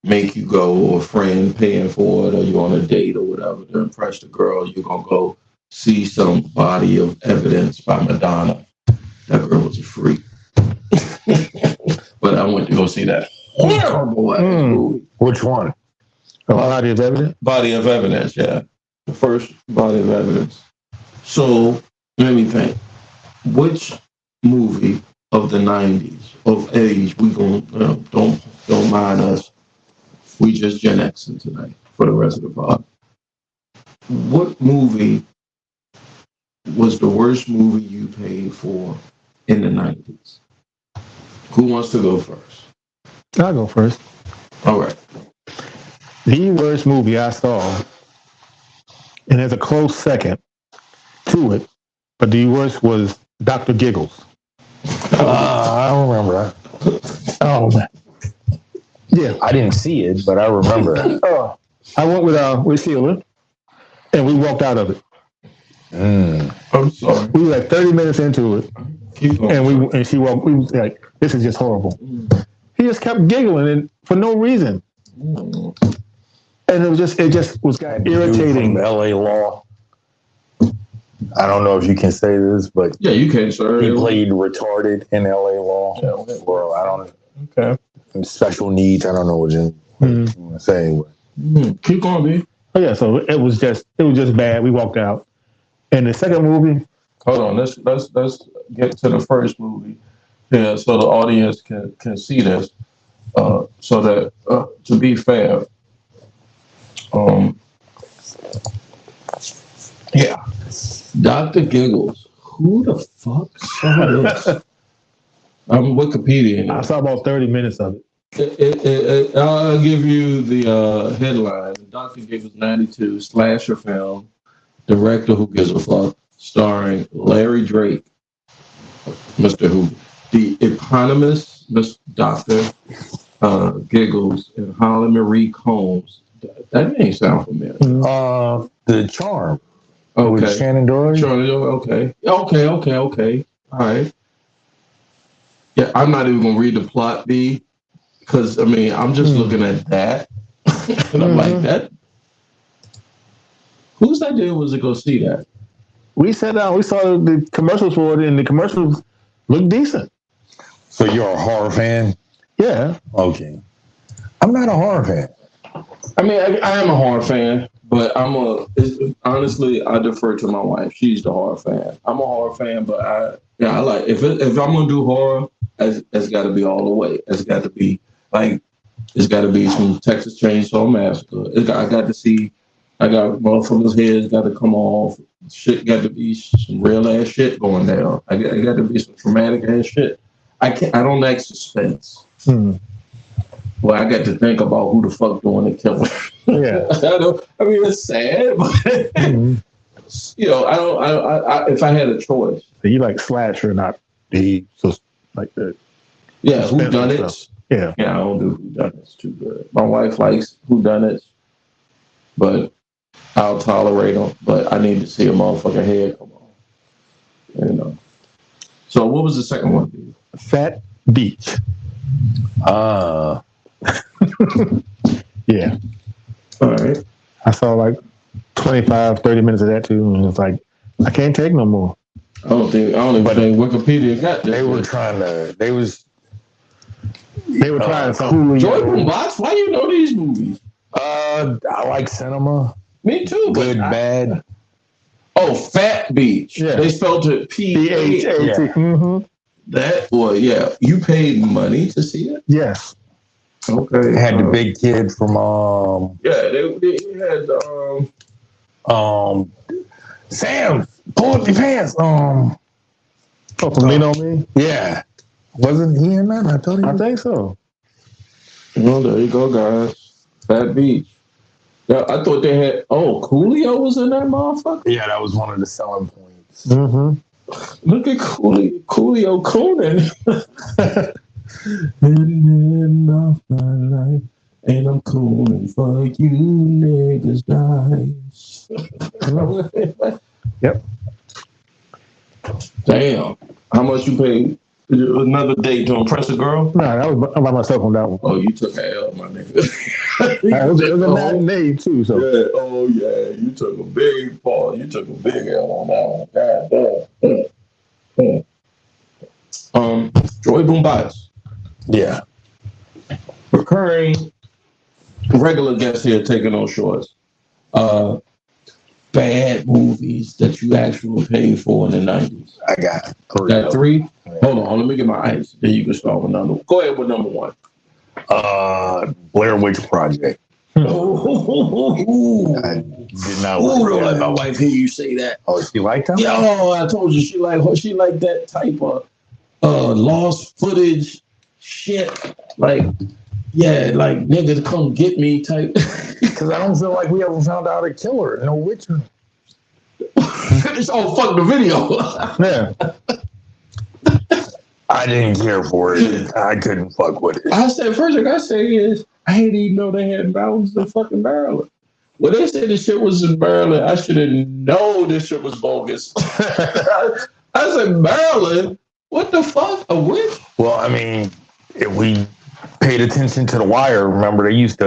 make you go or a friend paying for it or you're on a date or whatever to impress the girl, you're going to go see some Body of Evidence by Madonna. That girl was a freak. But I went to go see that horrible ass movie. Which one? Body of Evidence? Body of Evidence, yeah. The first Body of Evidence. So, let me think. Which movie of the 90s, of age, we going don't mind us. We just Gen Xing tonight for the rest of the pod. What movie was the worst movie you paid for in the 90s? Who wants to go first? I'll go first. All right. The worst movie I saw, and there's a close second to it, but the worst was Dr. Giggles. I don't remember that. Oh, man. Yeah. I didn't see it, but I remember it. I went with Sheila, and we walked out of it. I'm sorry. We were like 30 minutes into it, and she walked. We was like, "This is just horrible." He just kept giggling and for no reason, and it just was got irritating. From LA Law. I don't know if you can say this, but yeah, you can, sir. He played retarded in LA Law. Yeah, or I don't. Okay. Special needs. I don't know what you want to say. Keep going, B. Oh yeah, so it was just bad. We walked out. And the second movie. Hold on, let's get to the first movie. Yeah, so the audience can see this. So that to be fair, yeah, Dr. Giggles. Who the fuck saw this? I'm Wikipedia. I saw about 30 minutes of it. I'll give you the headline. Dr. Giggles 92 slasher film. Director Who Gives a Fuck, starring Larry Drake, Mr. Who, the eponymous Mr. Dr. Giggles, and Holly Marie Combs. That name sound familiar. The Charm. Okay. With Shannon Doherty? Okay. All right. Yeah, I'm not even going to read the plot, B, because, I mean, I'm just looking at that, and I'm like, that. Whose idea was to go see that? We sat down. We saw the commercials for it, and the commercials looked decent. So you're a horror fan? Yeah. Okay. I'm not a horror fan. I mean, I am a horror fan, but honestly, I defer to my wife. She's the horror fan. I'm a horror fan, but I like if I'm gonna do horror, it's got to be all the way. It's got to be some Texas Chainsaw Massacre. I got to see. I got motherfuckers' heads got to come off. Shit got to be some real ass shit going down. I got to be some traumatic ass shit. I don't like suspense. Well, I got to think about who the fuck doing the killing. Yeah. I mean, it's sad, but you know, I don't. If I had a choice, so you like slasher, not the like the. Yeah, whodunits. Yeah. Yeah, I don't do whodunits too good. My wife likes whodunits, but I'll tolerate them. But I need to see a motherfucking head come on. You know. So what was the second one, dude? Fat Beach. Yeah. All right. I saw like 25, 30 minutes of that too, and it's like, I can't take no more. I don't even think Wikipedia got this. They were trying to. They were trying something. Joyful Box. Why you know these movies? I like cinema. Me too. Good, bad. Oh, Fat Beach. Yeah. They spelled it P-H. Yeah. Mm-hmm. That boy, yeah. You paid money to see it? Yes. Okay. Had the big kid from Yeah, they had Sam, pull up your pants. From Lean On Me? Yeah. Wasn't he in that? I told you. I think so. Well, there you go, guys. Fat Beach. Yeah, I thought they had. Oh, Coolio was in that motherfucker. Yeah, that was one of the selling points. Mm-hmm. Look at Coolio Coonan. End of my life, and I'm cooning for you niggas die. Yep. Damn. How much you paid? Another date to impress a girl? No, that was by myself on that one. Oh, you took an L, my nigga. It was a matinee too, so. Yeah. Oh, yeah. You took a big fall. You took a big L on that one. God damn. Joy Boombots. Yeah. Recurring regular guest here taking on shorts. Bad movies that you actually paid for in the 90s. I got three. Got three? Hold on, let me get my ice. Then you can start with number. Go ahead with number one. Blair Witch Project. I did not. Don't let my wife hear you say that. Oh, she liked that? Yeah, I told you she like that type of lost footage shit. Like, yeah, like niggas come get me type. Because I don't feel like we ever found out a killer. No witcher. It's all fuck the video. Yeah. I didn't care for it. I couldn't fuck with it. I said, first thing I say is, I didn't even know they had mountains in fucking Maryland. When they said this shit was in Maryland, I should have known this shit was bogus. I said, Maryland? What the fuck? A witch? Well, I mean, if we paid attention to The Wire, remember they used to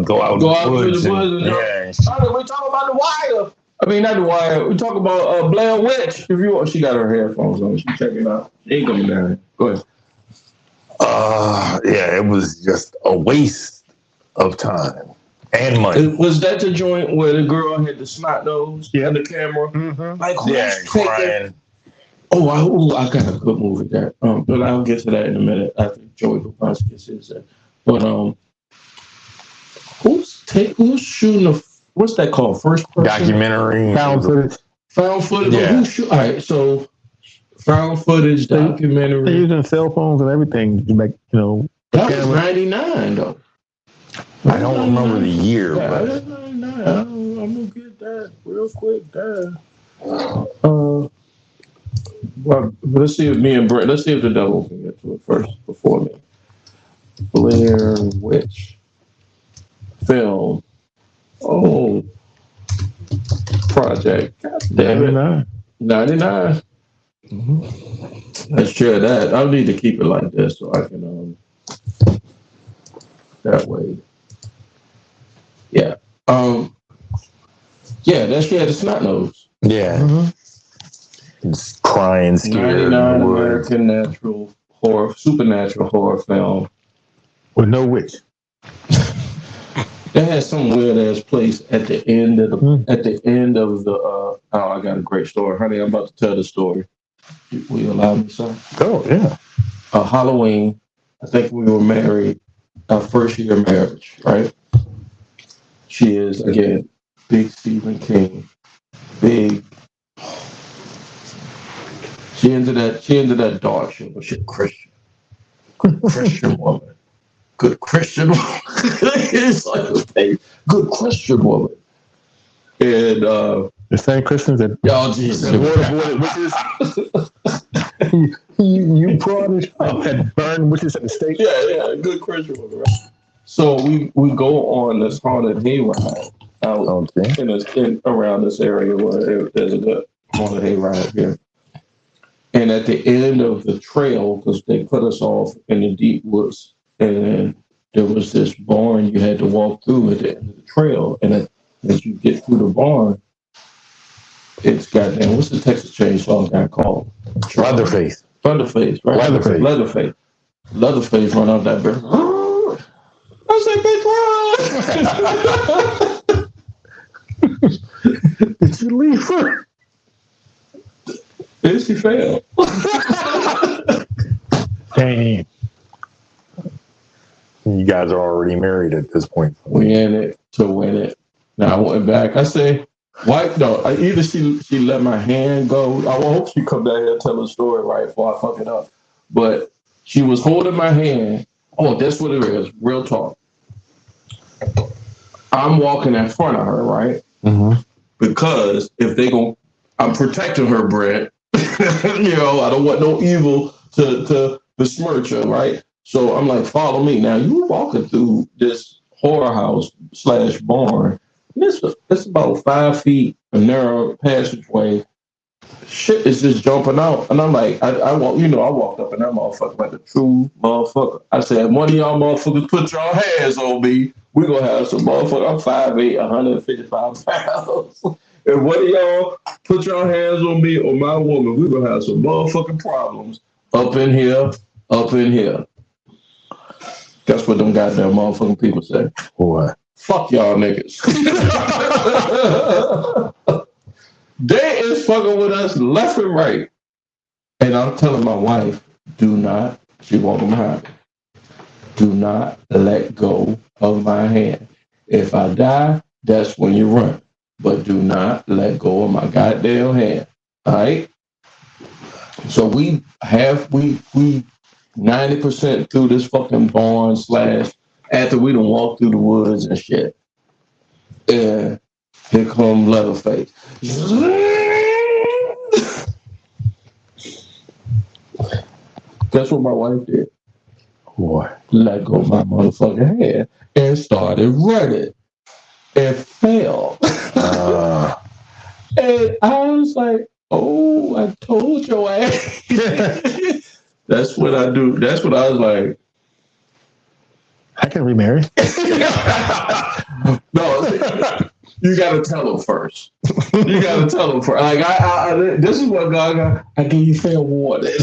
go out in the woods. Yeah. Yeah. We talking about The Wire. I mean, not The Wire. We talk about Blair Witch. If you want, she got her headphones on. She checking out. She ain't coming down here. Go ahead. Yeah, it was just a waste of time and money. Was that the joint where the girl had the snot nose in the camera? Mm-hmm. Like, crying. Oh, I got a good movie there. But I'll get to that in a minute after Joey Bobas gets his there. But who's shooting what's that called? First person? Documentary. Found footage. Found footage. Yeah. All right, so found footage documentary. They're using cell phones and everything to make, That was 99 though. I don't remember the year, Yeah, but that's 99. I'm gonna get that real quick there. Well, let's see if the devil can get to it first before me. Blair Witch film. Oh, project. God damn it. 99. Mm-hmm. Let's share that. I need to keep it like this so I can that way. Yeah. Yeah, that's the snot nose. yeah. Mm-hmm. It's crying, scared. 99 American supernatural horror film. With no witch. They had some weird ass place at the end of the I got a great story. Honey, I'm about to tell the story. Will you allow me, sir? Oh, yeah. Halloween, I think we were married, our first year of marriage, right? She is, again, big Stephen King. Big. She into that dark shit, but she's a Christian. Good Christian woman. Good Christian woman. It's like a good Christian woman. And The same Christians that y'all Jesus. you prodigy that burn witches at the stake. Yeah, good Christian woman, right? So we go on this haunted hayride out in around this area where there's a good haunted hayride here. And at the end of the trail, because they put us off in the deep woods, and there was this barn you had to walk through at the end of the trail. And as you get through the barn, it's goddamn, what's the Texas Chainsaw guy called? Leatherface. Leatherface, right? Leatherface run out that bitch. I said, bitch, run! Did you leave her? Then she fell. Damn. You guys are already married at this point. We in it to win it. Now I went back. I say, why? No, either she let my hand go. I hope she come down here and tell the story right before I fuck it up. But she was holding my hand. Oh, that's what it is. Real talk. I'm walking in front of her, right? Mm-hmm. Because if they go, I'm protecting her, Brett. You know, I don't want no evil to besmirch her, right? So I'm like, follow me. Now you walking through this whorehouse / barn. It's about 5 feet, a narrow passageway. Shit is just jumping out. And I'm like, I walked up in that motherfucker like a true motherfucker. I said, one of y'all motherfuckers put your hands on me. We're going to have some motherfucker. I'm 5'8", 155 pounds. If one of y'all put your hands on me or my woman, we're going to have some motherfucking problems up in here. That's what them goddamn motherfucking people say. What? Fuck y'all niggas. They is fucking with us left and right. And I'm telling my wife, she walking behind me, do not let go of my hand. If I die, that's when you run. But do not let go of my goddamn hand. All right? So we 90% through this fucking barn / after we done walked through the woods and shit. And here come Leatherface. Guess what my wife did? What? Let go of my motherfucking hand and started running and fell. And I was like, oh, I told your ass. That's what I do. That's what I was like. I can remarry. No, you got to tell them first. Like, this is what God got. I give you fair warning.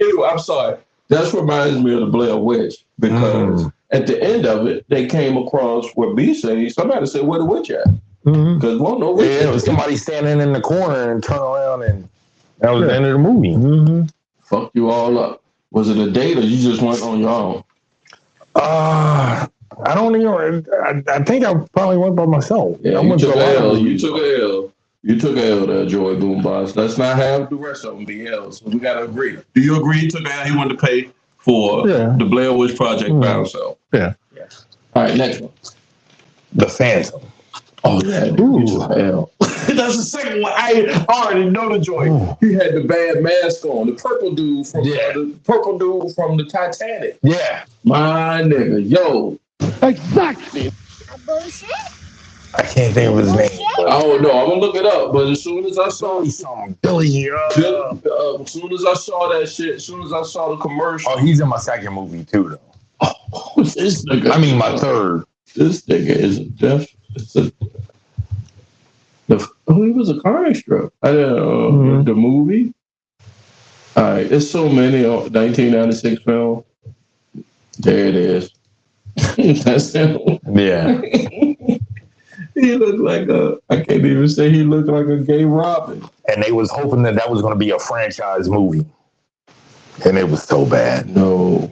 Anyway, I'm sorry. That reminds me of the Blair Witch because at the end of it, they came across where B said, somebody said, where the witch at? Because won't no witch. Yeah, it was somebody standing in the corner and turn around, and that was the end of the movie. Mm-hmm. Fucked you all up. Was it a date or you just went on your own? I don't even. I think I probably went by myself. Yeah, you took an L. You took an L. You took an L there, Joy Boombox. Let's not have the rest of them be L's. We got to agree. Do you agree he took an L? He wanted to pay for the Blair Witch Project by himself. Yeah. All right, next one. The Phantom. Oh, yeah. You took an L. That's the second one. I already know the joint. He had the bad mask on. The purple dude from the Titanic. Yeah. My nigga. Yo. Exactly. Bullshit. I can't think of his name. Oh no, I'm gonna look it up. But as soon as I saw Billy, as soon as I saw that shit, as soon as I saw the commercial. Oh, he's in my second movie too, though. Oh, this nigga. I mean, my third. This nigga is a deaf. He was a car extra. The movie. All right, there's so many 1996 film. There it is. That's him. Yeah. He looked like I can't even say he looked like a gay Robin. And they was hoping that was going to be a franchise movie. And it was so bad. No.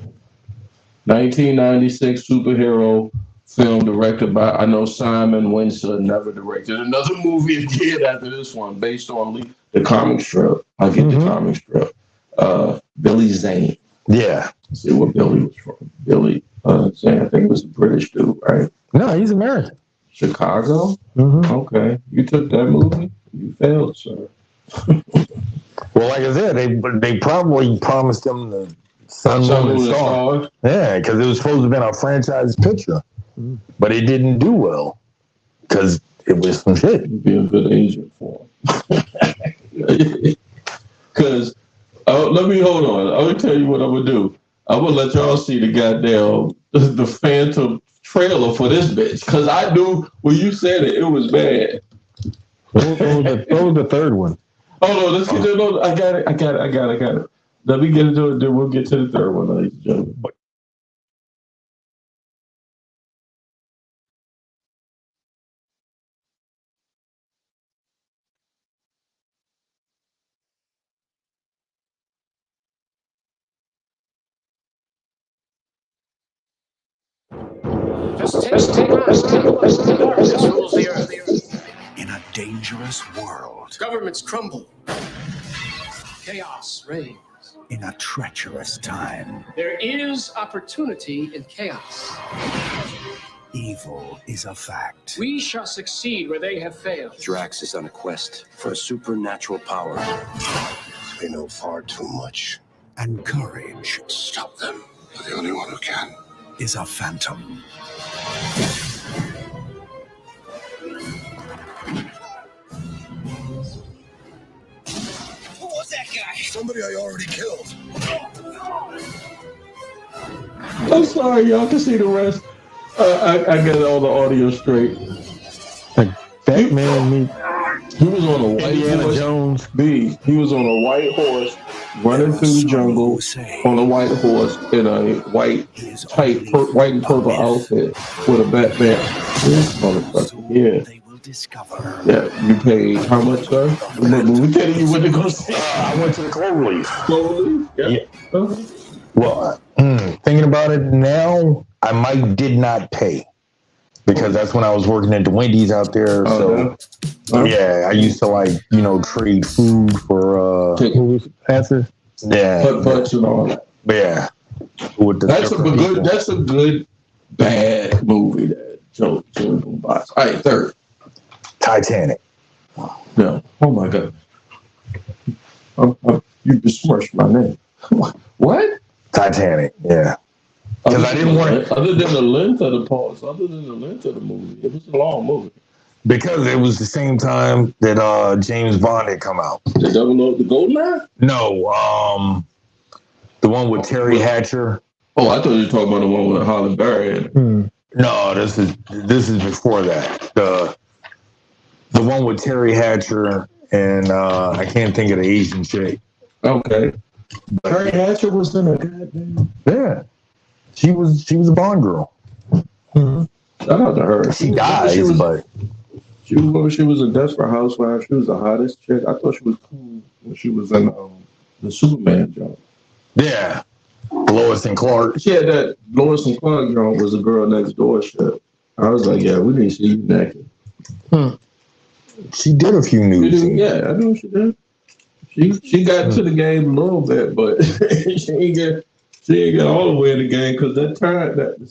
1996 superhero film directed by, I know Simon Winston never directed another movie again after this one, based on the comic strip. I get the comic strip. Billy Zane. Yeah. Let's see what Billy was from. Billy Zane, I think it was a British dude, right? No, he's American. Chicago? Okay. You took that movie? You failed, sir. Well, like I said, they probably promised him the Sun, Moon, and Stars. Yeah, because it was supposed to have been a franchise picture. But it didn't do well because it was some shit. You'd be a good agent for him. Because let me hold on. I'm gonna tell you what I'm gonna do. I'm gonna let y'all see the goddamn the Phantom trailer for this bitch. Because I knew when you said it was bad. What was the third one? Hold on, let's get to it. I got it. Let me get into it, then we'll get to the third one, ladies and gentlemen. Just take us. Darkness rules the earth. In a dangerous world. Governments crumble. Chaos reigns. In a treacherous time. There is opportunity in chaos. Evil is a fact. We shall succeed where they have failed. Drax is on a quest for a supernatural power. They know far too much. And courage. Stop them. You're the only one who can. Is a phantom. Who was that guy? Somebody I already killed. I'm sorry, y'all can see the rest. I got all the audio straight. Like Batman, he was on a white horse. Jones. He was on a white horse running through the jungle on a white horse in a white and purple outfit with a Batman. This motherfucker, yeah. Yeah, you paid how much, sir? We tell you what to go see. I went to the Cloverleaf. Cloverleaf? Yeah. Okay. Well, thinking about it now, I did not pay because that's when I was working at the Wendy's out there. Yeah, I used to trade food for passes. Yeah, butts and all that. Yeah, that's a good bad movie that Joe buys. All right, third. Titanic. No. Oh my God. You besmirched my name. What? Titanic. Yeah. Because I didn't want it. Other than the length of the movie, it was a long movie. Because it was the same time that James Bond had come out. The Goldeneye? No, the one with Terry Hatcher. Oh, I thought you were talking about the one with Halle Berry. No, this is before that. The one with Terry Hatcher and I can't think of the Asian chick. Okay. Terry Hatcher was in a goddamn. Yeah. She was a Bond girl. Mm-hmm. Shout out to her. She dies, but she was a Desperate Housewife. She was the hottest chick. I thought she was cool when she was in the Superman job. Yeah. Lois and Clark. She had that Lois and Clark job was a girl next door shit. I was like, yeah, we need to see you naked. She did a few nude scenes. Yeah, I know she did. She got to the game a little bit, but she ain't get all the way in the game because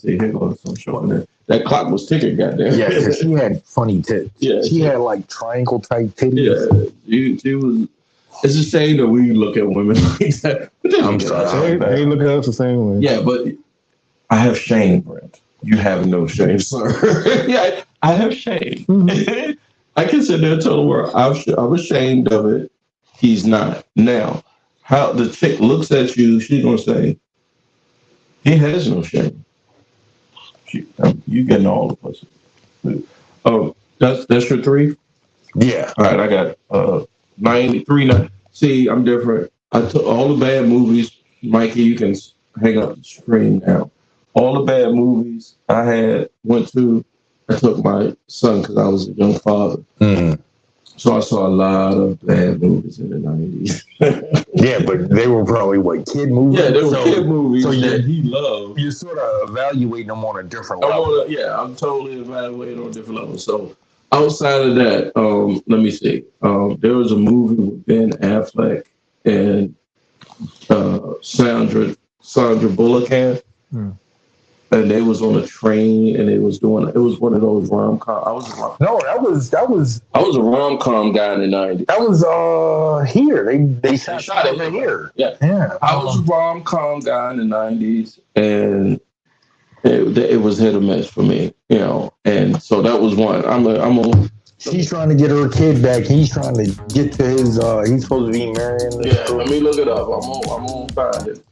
here goes some showing there. That clock was ticking, goddamn. Yeah, because she had funny tits. Yeah, she had like triangle type titties. Yeah, she was. It's a shame that we look at women like that. I'm sorry, they look at us the same way. Yeah, but I have shame, Brent. You have no shame, sir. Yeah, I have shame. Mm-hmm. I can sit there and tell the world I'm ashamed of it. He's not. Now, how the chick looks at you, she's gonna say, he has no shame. You getting all the pussy. Oh, that's your three? Yeah. All right, I got 93. See, I'm different. I took all the bad movies. Mikey, you can hang up the screen now. All the bad movies I took my son because I was a young father. Mm-hmm. So I saw a lot of bad movies in the 90s. Yeah, but they were probably kid movies? Yeah, they were kid movies that he loved. You sort of evaluate them on a different level. I'm totally evaluating on a different level. So outside of that, let me see. There was a movie with Ben Affleck and Sandra Bullock in. And they was on a train, and it was one of those rom-com. I was a rom-com guy in the 90s. That was here. They shot it here. Yeah. I was a rom-com guy in the 90s, and it was hit or miss for me, And so that was one. I'm She's trying to get her kid back. He's trying to get to his. He's supposed to be marrying. Yeah, let me look it up. I'm on find it.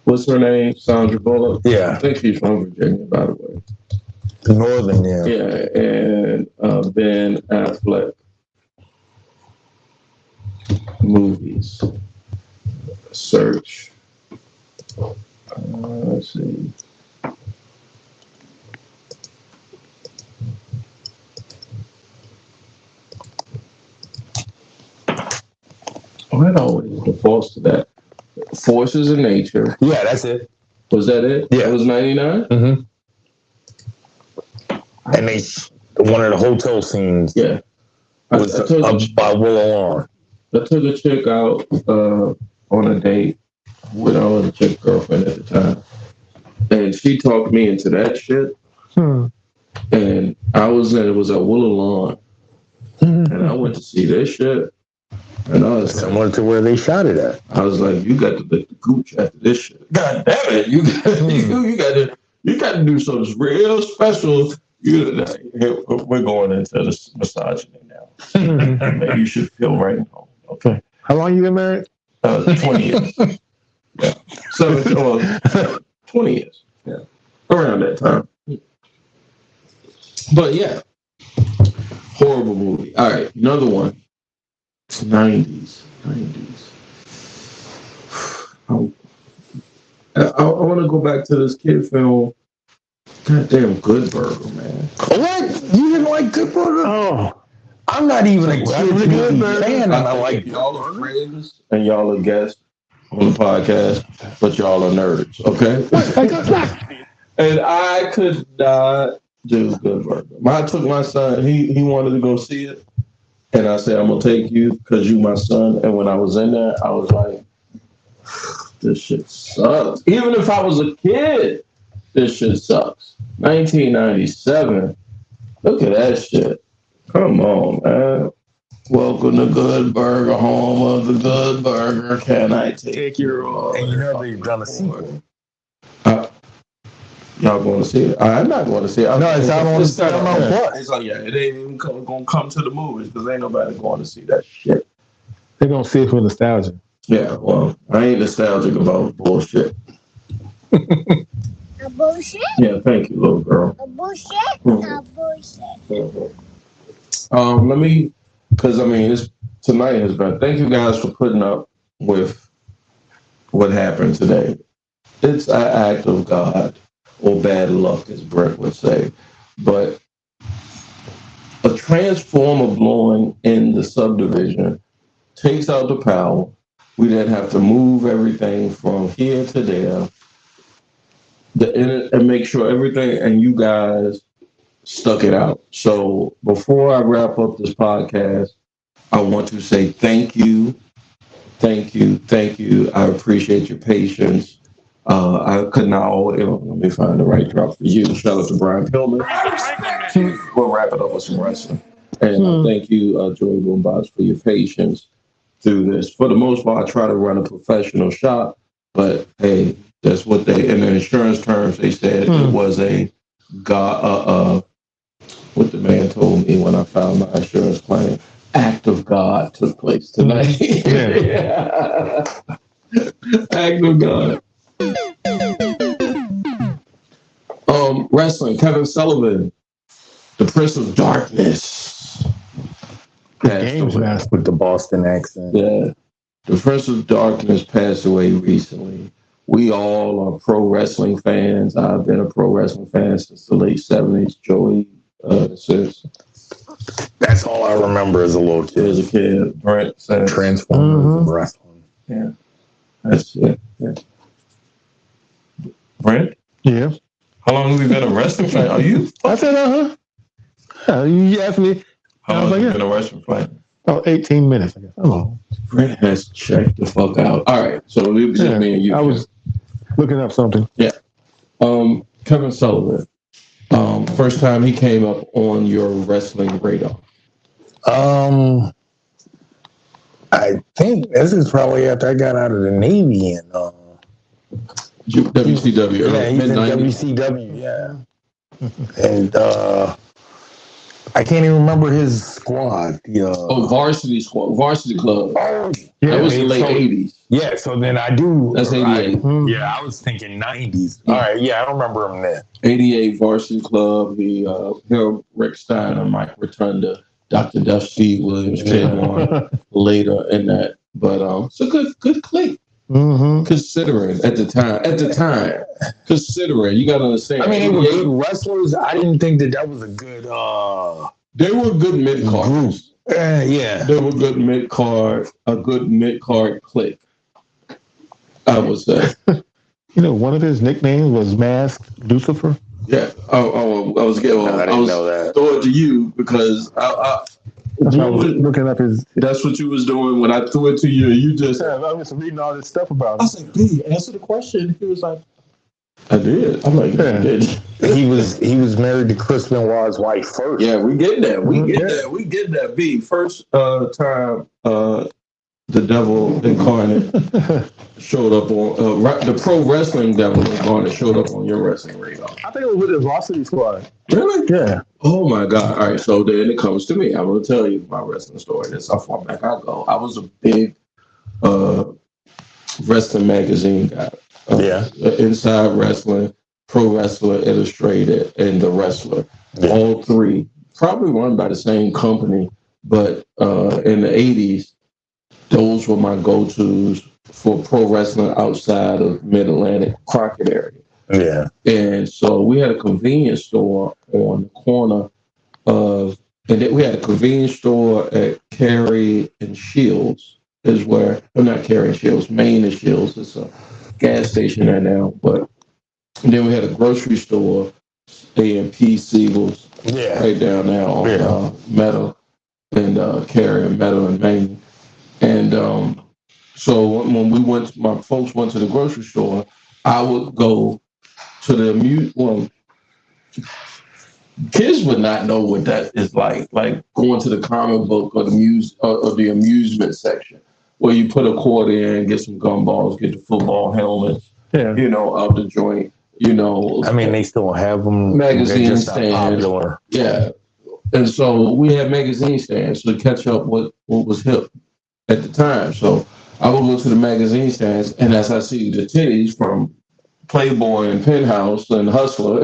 What's her name? Sandra Bullock. Yeah, I think she's from Virginia, by the way. Northern, yeah. Yeah, and Ben Affleck movies. Search. Let's see. Oh, that always defaults to that. Forces of Nature. Yeah, that's it. Was that it? Yeah. It was 99? Mm-hmm. And one of the hotel scenes was up by Willow Lawn. I took a chick out on a date with our chick girlfriend at the time. And she talked me into that shit. And it was at Willow Lawn. And I went to see this shit. And I was similar to where they shot it at. I was like, you got to lick the gooch after this shit. God damn it. You got to do something real special. We're going into the misogyny now. Maybe you should feel right at home. Okay. How long you been married? 20 years. Yeah. 20 years. Yeah. Around that time. But yeah. Horrible movie. All right. Another one. It's 90s. I want to go back to this kid film. Goddamn Good Burger, man. What? You didn't like Good Burger? Oh. I'm not even a kid movie fan, and I like y'all are friends and y'all are guests on the podcast, but y'all are nerds, okay? And I could not do Good Burger. I took my son, he wanted to go see it, and I said, I'm going to take you because you my son. And when I was in there, I was like, this shit sucks. Even if I was a kid, this shit sucks. 1997. Look at that shit. Come on, man. Welcome to Good Burger, home of the Good Burger. Can I take your order? And you know they've done a sequel. Y'all going to see it? I'm not going to see it. No, it's out on Plus. It's like, yeah, it ain't even going to come to the movies because ain't nobody going to see that shit. They're going to see it for nostalgia. Yeah, well, I ain't nostalgic about bullshit. A bullshit? Yeah, thank you, little girl. A bullshit? A bullshit. Let me, because I mean, tonight has been. Thank you guys for putting up with what happened today. It's an act of God or bad luck, as Brett would say. But a transformer blowing in the subdivision takes out the power. We then have to move everything from here to there, and make sure everything, and you guys stuck it out. So before I wrap up this podcast, I want to say thank you. I appreciate your patience. I could not always, let me find the right drop for you. Shout out to Brian Pillman. We'll wrap it up with some wrestling. And thank you, Joey Boombox, for your patience through this. For the most part, I try to run a professional shop, but hey, that's what in the insurance terms, they said it was a God, what the man told me when I filed my insurance claim. Act of God took place tonight. Yeah. Act of God. Wrestling, Kevin Sullivan, the Prince of Darkness. Games mask with the Boston accent. Yeah. The Prince of Darkness passed away recently. We all are pro wrestling fans. I've been a pro wrestling fan since the late 70s. Joey, since. That's all I remember as a little kid. As a kid, Brent said Transformers and wrestling. Yeah. That's it. Yeah. Brent? Yeah. How long have you been a wrestling fan? Are you? I said, you asked me. How long have you been a wrestling fan? Oh, 18 minutes, I guess. Oh. Brent has checked the fuck out. All right. So it was just me and you. I was looking up something. Yeah. Kevin Sullivan. First time he came up on your wrestling radar. I think this is probably after I got out of the Navy and WCW. Yeah, he's in WCW. Yeah, and I can't even remember his squad. Varsity Squad, Varsity Club. Oh, yeah, that was the late 80s. Yeah, so then I do. That's 88. I was thinking 90s. All right, yeah, I remember him then. 88 Varsity Club, the Harold Rick Steiner, Mike Rotunda, Dr. Duff C. Williams came on later in that. But it's a good clique. Mm-hmm. Considering at the time, considering, you got to understand. I mean, they were good wrestlers. I didn't think that was a good. They were good mid cards. Yeah, they were good mid card. A good mid card clique, I would say. You know, one of his nicknames was Masked Lucifer. Yeah. I was getting. I didn't know that. Throw it to you because That's why I was looking up his. That's what you was doing when I threw it to you. You just. I was reading all this stuff about him. I was like, "B, answer the question." He was like, "I did." I'm like, "Yeah, did." He was married to Chris Benoit's wife first. Yeah, we get that. We get that. B, first time the devil incarnate showed up on the pro wrestling devil incarnate showed up on your wrestling radar. I think it was with the Varsity Squad. Really? Yeah. Oh my God! All right, so then it comes to me. I'm gonna tell you my wrestling story. That's how far back I go. I was a big wrestling magazine guy. Inside Wrestling, Pro Wrestler Illustrated, and The Wrestler. Yeah. All three probably run by the same company, but in the 80s, those were my go-tos for pro wrestling outside of Mid-Atlantic, Crockett area. Yeah. And so we had a convenience store on the corner of, and then we had a convenience store at Cary and Shields, is where, well, not Cary and Shields, Main and Shields. It's a gas station there now. But then we had a grocery store, A&P Siegel's, right down there on Meadow and Cary and Meadow and Main. And so when my folks went to the grocery store, I would go to the kids would not know what that is like going to the comic book or the amusement section where you put a quarter in, get some gumballs, get the football helmets, out the joint, I mean, they still have them. Magazine stands. Yeah. And so we had magazine stands to catch up what was hip at the time. So I would go to the magazine stands, and as I see the titties from Playboy and Penthouse and Hustler,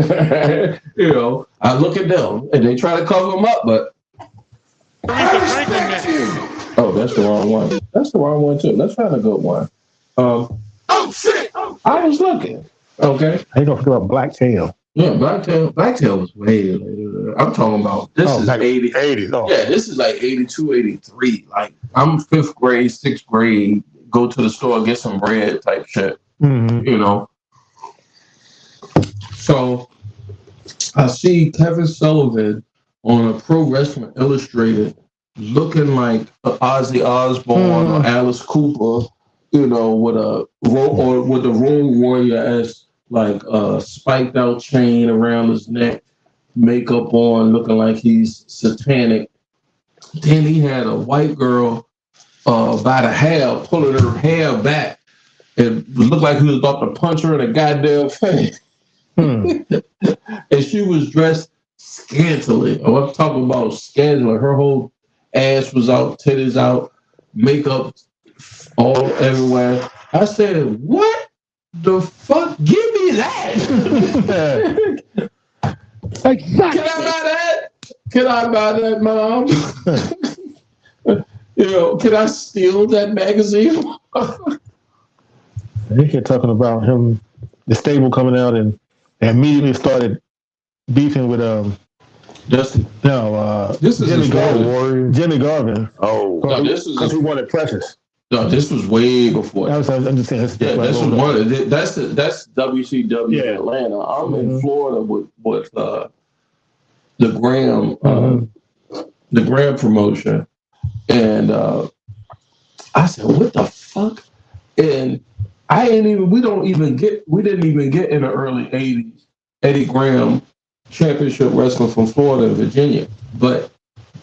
I look at them, and they try to cover them up, but oh, that's the wrong one. That's the wrong one too. Let's find a good one. Oh shit! I was looking. Okay. I ain't gonna forget about Blacktail. Yeah, Blacktail was way later. I'm talking about this is 80. 80s. Oh. Yeah, this is like 82, 83. Like I'm 5th grade, 6th grade, go to the store, get some bread type shit. Mm-hmm. So I see Kevin Sullivan on a Pro Wrestling Illustrated looking like Ozzy Osbourne or Alice Cooper, with the Road Warrior-esque like spiked out chain around his neck, makeup on, looking like he's satanic. Then he had a white girl by the hair, pulling her hair back. It looked like he was about to punch her in the goddamn face. And she was dressed scantily. I'm talking about scantily. Her whole ass was out, titties out, makeup all everywhere. I said, what the fuck? Give me that. Exactly. Can I buy that? Can I buy that, Mom? Can I steal that magazine? They kept talking about him, the stable coming out, and immediately started beefing with Justin. This is Jimmy Garvin. Jimmy Garvin. Oh, no, this is because he wanted Precious. No, this was way before. I'm just saying. This was one. That's WCW in Atlanta. I'm in Florida with the Graham the Graham promotion, and I said, "What the fuck?" And we didn't even get in the early '80s Eddie Graham Championship Wrestling from Florida and Virginia, but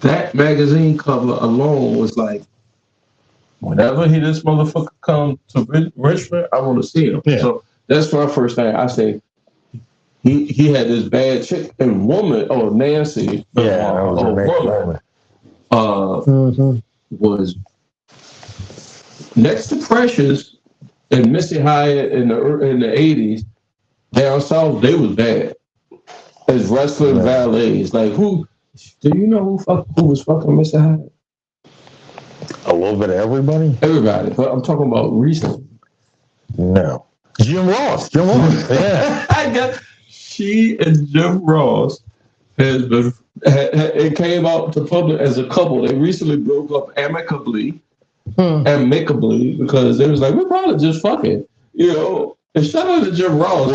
that magazine cover alone was like, whenever this motherfucker come to Richmond, I want to see him. Yeah. So that's my first thing. I say, he had this bad chick and woman, Nancy, woman, was next to Precious and Missy Hyatt in the 80s. Down south, they was bad as wrestling valets. Like, who? Do you know who was fucking Missy Hyatt? A little bit of everybody. But I'm talking about recently. No, Jim Ross. Yeah, she and Jim Ross has been. It came out to public as a couple. They recently broke up amicably because they was like, we're probably just fucking, And shout out to Jim Ross.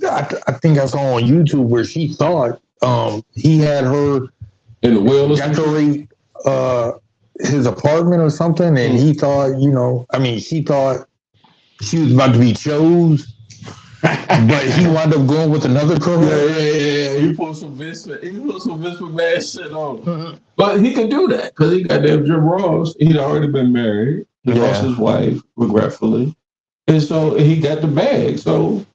I think I saw on YouTube where she thought he had her in the will decorate his apartment or something, and he thought, she thought she was about to be chose. But he wound up going with another girl. Yeah. He put some Vince McMahon shit on. But he could do that because he got that Jim Ross. He'd already been married. He lost his wife, regretfully. And so he got the bag. So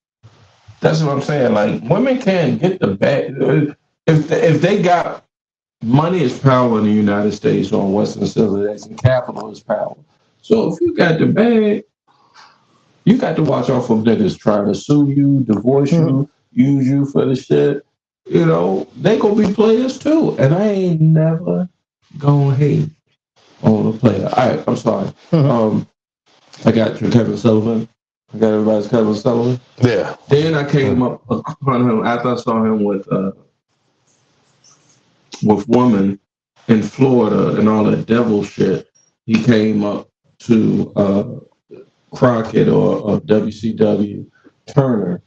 that's what I'm saying. Like, women can't get the bag. If they got money is power in the United States on Western civilization, capital is power. So if you got the bag, you got to watch out for niggas trying to sue you, divorce you, use you for the shit. They gonna be players too. And I ain't never gonna hate on a player. All right, I'm sorry. I got your Kevin Sullivan. I got everybody's Kevin Sullivan. Yeah. Then I came up upon him after I saw him with woman in Florida and all that devil shit. He came up to Crockett or WCW Turner,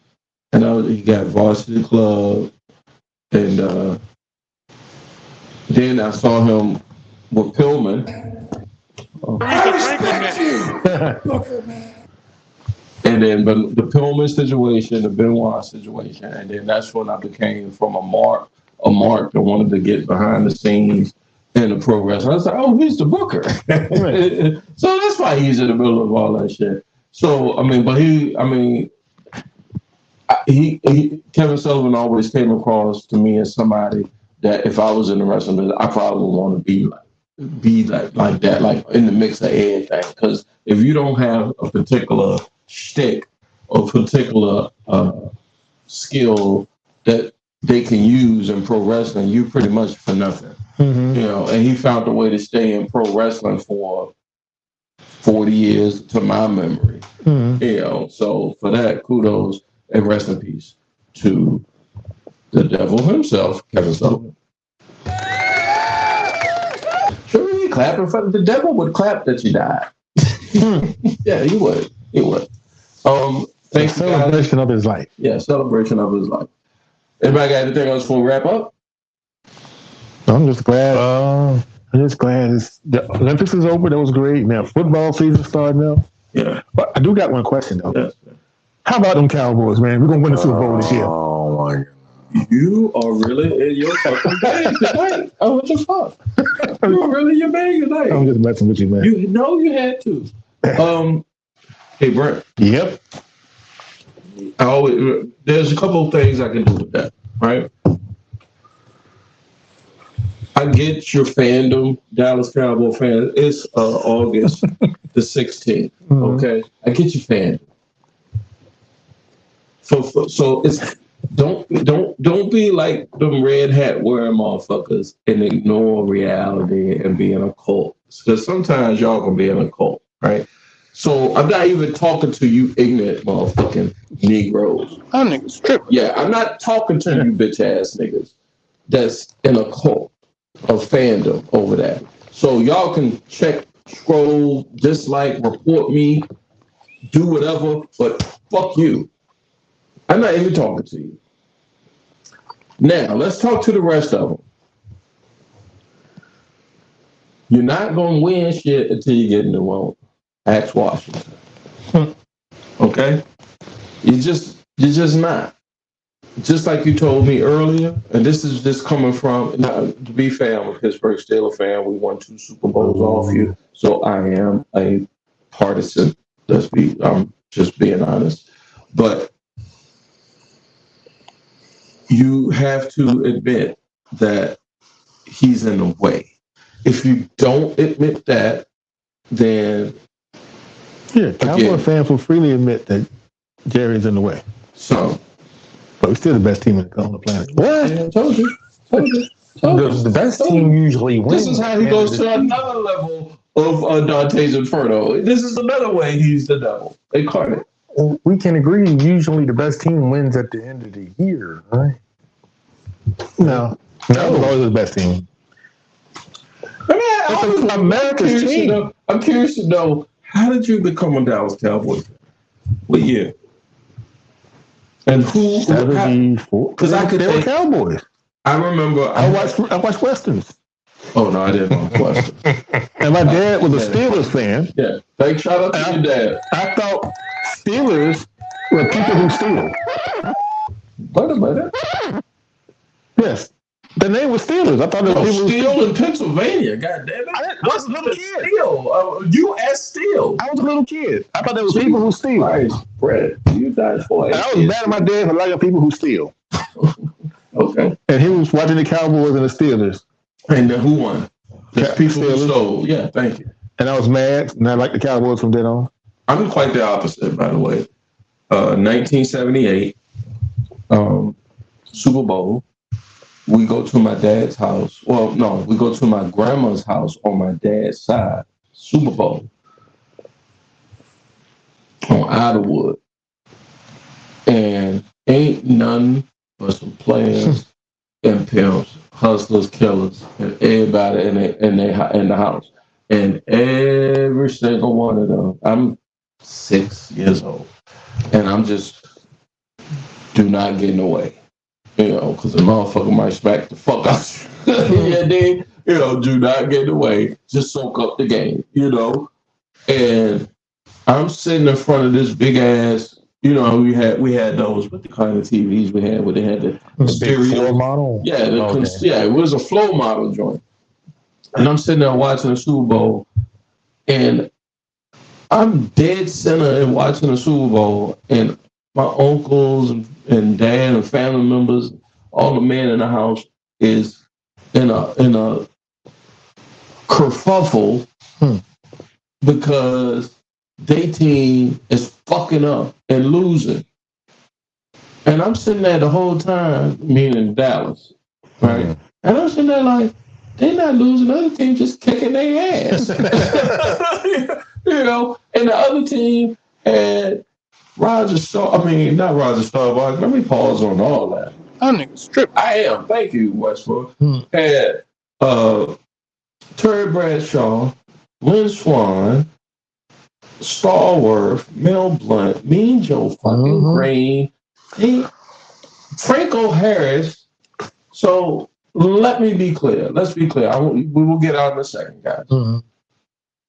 and he got Varsity Club, and then I saw him with Pillman. I respect you. And then the Pillman situation, the Benoit situation, and then that's when I became from a mark that wanted to get behind the scenes in the pro wrestling. I was like, oh, he's the booker. So that's why he's in the middle of all that shit. So, Kevin Sullivan always came across to me as somebody that if I was in the wrestling business, I probably would want to be like that, like in the mix of everything. Because if you don't have a particular shtick or particular skill that they can use in pro wrestling, you pretty much for nothing. And he found a way to stay in pro wrestling for 40 years to my memory. So for that, kudos and rest in peace to the devil himself, Kevin Sullivan. Sure, he clapping for the devil would clap that you died. Yeah, he would. Thanks, celebration of his life. Yeah, celebration of his life. Anybody got anything else before we wrap up? I'm just glad. The Olympics is over. That was great. Now football season starting now. Yeah. But I do got one question though. Yes. How about them Cowboys, man? We're gonna win the Super Bowl this year. Oh my God. You are really in your fucking bag tonight. Oh, what the fuck? You are really in your bag tonight. I'm just messing with you, man. You know you had to. Hey, Brent. Yep. There's a couple of things I can do with that, right? I get your fandom, Dallas Cowboy fans. It's August the 16th. Okay, I get your fandom. So it's don't be like them red hat wearing motherfuckers and ignore reality and be in a cult. Because sometimes y'all gonna be in a cult, right? So I'm not even talking to you ignorant motherfucking Negroes. I'm niggas tripping. Yeah, I'm not talking to you bitch ass niggas that's in a cult of fandom over that. So y'all can check, scroll, dislike, report me, do whatever, but fuck you. I'm not even talking to you. Now, let's talk to the rest of them. You're not going to win shit until you get in the room. Ask Washington. Okay? You're just not. Just like you told me earlier, and this is just coming from, now, to be fair, I'm a Pittsburgh Steelers fan. We won 2 Super Bowls off you, so I am a partisan. I'm just being honest. But you have to admit that he's in the way. If you don't admit that, then Cowboy fans will freely admit that Jerry's in the way. So, but we're still the best team on the planet. What? Yeah, told you. The best team usually wins. This is how he goes to another level of Dante's Inferno. This is another way he's the devil incarnate. We can agree usually the best team wins at the end of the year, right? No. That was always the best team. It's America's team. I'm curious to know, how did you become a Dallas Cowboy fan? What year? And who? 74. Because they were Cowboys. I remember. I watched Westerns. Oh no, I didn't watch Westerns. And my dad was a Steelers fan. Yeah. Thanks. Shout out to your dad. I thought Steelers were people who steal. Wait a minute. Yes. The name was Steelers. I thought it was people Steele in Pennsylvania. God damn it. I was a little kid. Steele. U.S. Steele. I was a little kid. I thought there was people who steal. Christ, Brett. You guys boy. I was mad at my dad for liking people who steal. Okay. And he was watching the Cowboys and the Steelers. And then who won? The people who Steelers. stole. Yeah, thank you. And I was mad, and I liked the Cowboys from then on. I'm quite the opposite, by the way. 1978, Super Bowl. We go to my dad's house. Well, no, we go to my grandma's house on my dad's side. Super Bowl. On Idlewood. And ain't none but some players and pimps, hustlers, killers, and everybody in the house. And every single one of them, I'm 6 years old, and I'm just do not get in the way. Because the motherfucker might smack the fuck out you. Yeah, they, do not get in the way. Just soak up the game, And I'm sitting in front of this big ass, we had those, what the kind of TVs we had where they had the stereo floor model? Yeah, it was a flow model joint. And I'm sitting there watching the Super Bowl, and I'm dead center and watching the Super Bowl, and my uncles and dad and family members, all the men in the house is in a kerfuffle because their team is fucking up and losing. And I'm sitting there the whole time, meaning Dallas, right? Mm-hmm. And I'm sitting there like, they're not losing, the other team just kicking their ass. And the other team had not Roger Staubach. Let me pause on all that. I'm nigga strip. I am. Thank you, Westbrook. Had Terry Bradshaw, Lynn Swan, Stallworth, Mel Blunt, Mean Joe fucking Green, Franco Harris. So let me be clear. Let's be clear. We will get out in a second, guys.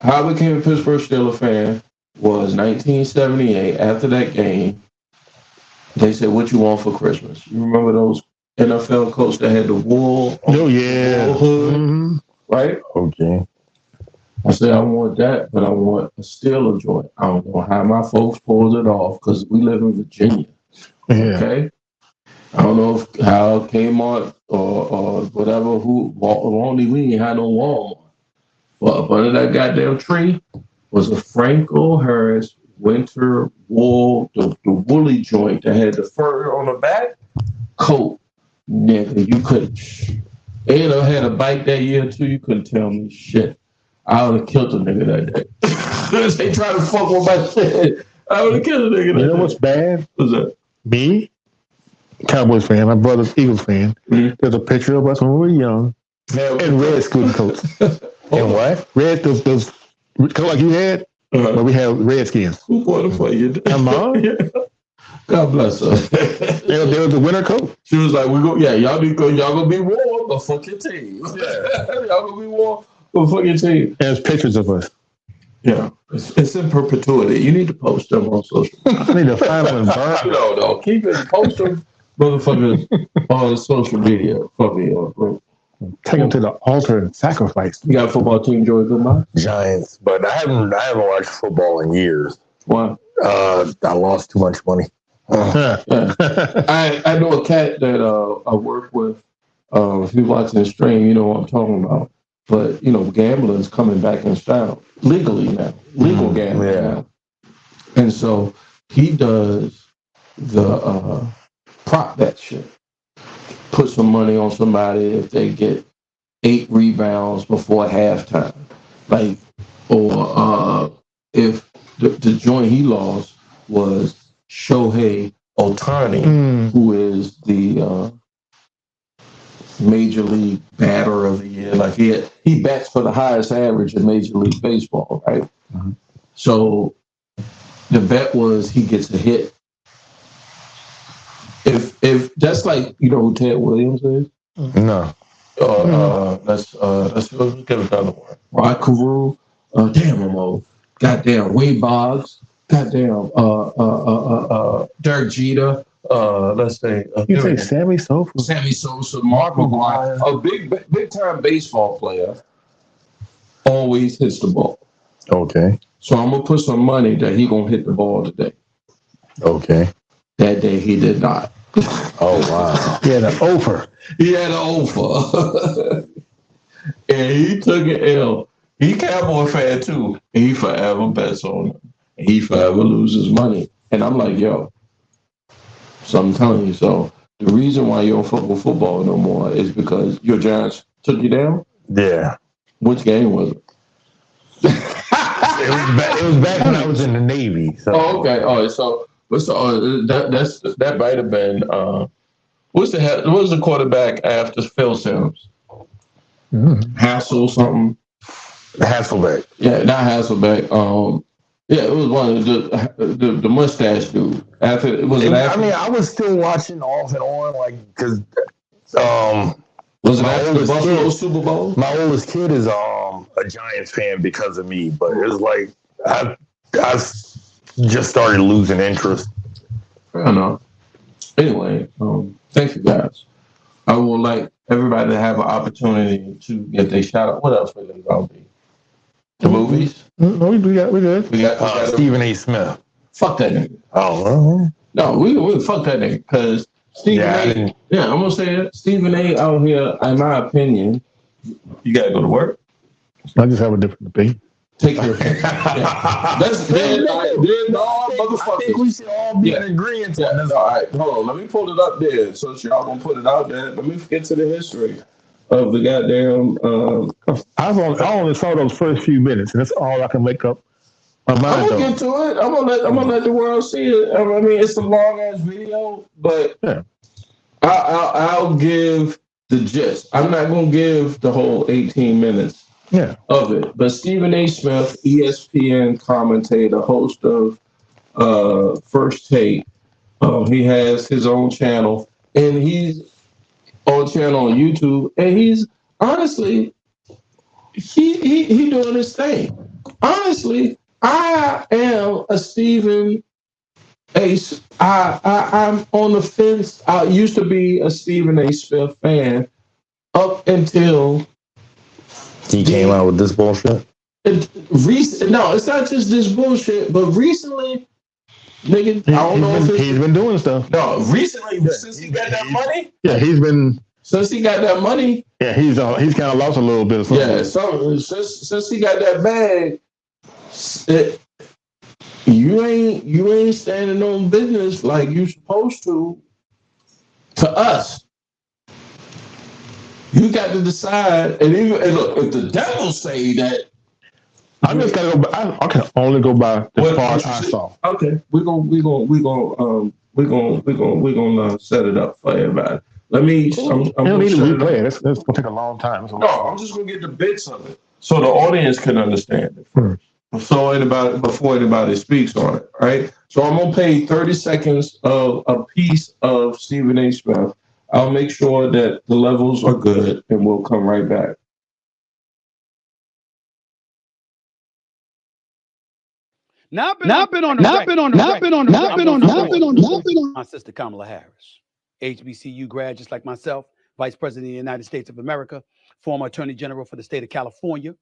How I became a Pittsburgh Steelers fan was 1978. After that game, they said, "What you want for Christmas?" You remember those NFL coats that had the wool? Oh yeah, wool hood, right? Okay. I said, I want that, but I want a Steelers joint. I don't know how my folks pulled it off because we live in Virginia. Yeah. Okay. I don't know how Kmart or whatever only we ain't had no Walmart. But up under that goddamn tree was a Franco Harris winter wool, the woolly joint that had the fur on the back coat. Nigga, you couldn't. And I had a bike that year too. You couldn't tell me shit. I would have killed a nigga that day. They try to fuck with my shit. I would have killed a nigga that day. You know what's bad? What's that? Me, Cowboys fan, my brother's Eagles fan. There's a picture of us when we were young in red scooting coats. And what? Red, those coat like you had, but we had Redskins. Who bought it for you? My mom. God bless her. There was a winter coat. She was like, y'all gonna be warm, but fuck your team. Y'all gonna be warm, but fuck your team. There's pictures of us. Yeah, it's in perpetuity. You need to post them on social. I need to find them and burn. No, keep it. Post them, motherfuckers, on social media. Fuck me up, bro. Take them to the altar and sacrifice. You got a football team, Joey Goodman? Giants, but I haven't watched football in years. Why? I lost too much money. I know a cat that I work with. If you're watching the stream, you know what I'm talking about. But gambling's coming back in style legally now, legal gambling now. And so he does the prop bet shit. Put some money on somebody if they get 8 rebounds before halftime, like, or if the joint he lost was Shohei Ohtani, who is the Major League Batter of the Year. Like he bats for the highest average in Major League Baseball, right? Mm-hmm. So the bet was he gets a hit. If that's like, who Ted Williams is? No. Let's get another one. Rod Carew. Damn, I'm old. Goddamn, Wade Boggs. Goddamn, Derek Jeter. Let's say you say Sammy Sosa, Mark McGwire, a big time baseball player, always hits the ball. Okay. So I'm gonna put some money that he gonna hit the ball today. Okay. That day he did not. Oh wow. He had an offer. And he took an L. He Cowboy fan too. And he forever bets on him. And he forever loses money. And I'm like, yo. So I'm telling you, so the reason why you don't fuck with football no more is because your Giants took you down? Yeah. Which game was it? It was back when I was in the Navy. So. Oh, okay. All right. So that might have been what was the quarterback after Phil Sims? Hassel something. Hasselbeck. Yeah, not Hasselbeck. Yeah, it was one of the mustache dude. I was still watching off and on, like, because was it after the Buffalo Super Bowl? My oldest kid is a Giants fan because of me, but it was like I just started losing interest. I don't know. Anyway, thank you guys. I would like everybody to have an opportunity to get their shout out. What else would they about be? The movies? We good. We got Stephen A. Smith. Fuck that nigga. Oh, well. No, we fuck that nigga because Stephen A. Yeah, I'm gonna say it. Stephen A. out here, in my opinion, you gotta go to work. I just have a different opinion. Take your opinion. That's motherfuckers. I think we should all be in agreement. Yeah, all right, hold on. Let me pull it up there. So y'all gonna put it out there. Let me get to the history of the goddamn. I only saw those first few minutes, and that's all I can make up my mind. I'm gonna get to it. I'm gonna let the world see it. I mean, it's a long ass video, but I'll give the gist. I'm not gonna give the whole 18 minutes. Of it. But Stephen A. Smith, ESPN commentator, host of First Take, he has his own channel, and he's on channel on YouTube, and he's honestly he doing his thing. Honestly, I am a Stephen A. I'm on the fence. I used to be a Stephen A. Smith fan up until he came out with this bullshit? No, it's not just this bullshit, but recently, nigga, I don't know if he's been doing stuff. No, recently, since he got that money? Yeah, he's been... Since he got that money? Yeah, he's kind of lost a little bit of something. Yeah, since he got that bag, you ain't standing on business like you supposed to us. You got to decide, and look, if the devil say that, I just gotta go. I can only go by the part I saw. Okay, we're gonna set it up for everybody. Let me. I'm don't need to replay it. That's gonna take a long time. No, I'm just gonna get the bits of it so the audience can understand it first. Before anybody speaks on it, right? So I'm gonna play 30 seconds of a piece of Stephen A. Smith. I'll make sure that the levels are good, and we'll come right back. Not been on my sister Kamala Harris, HBCU grad just like myself, Vice President of the United States of America, former Attorney General for the state of California,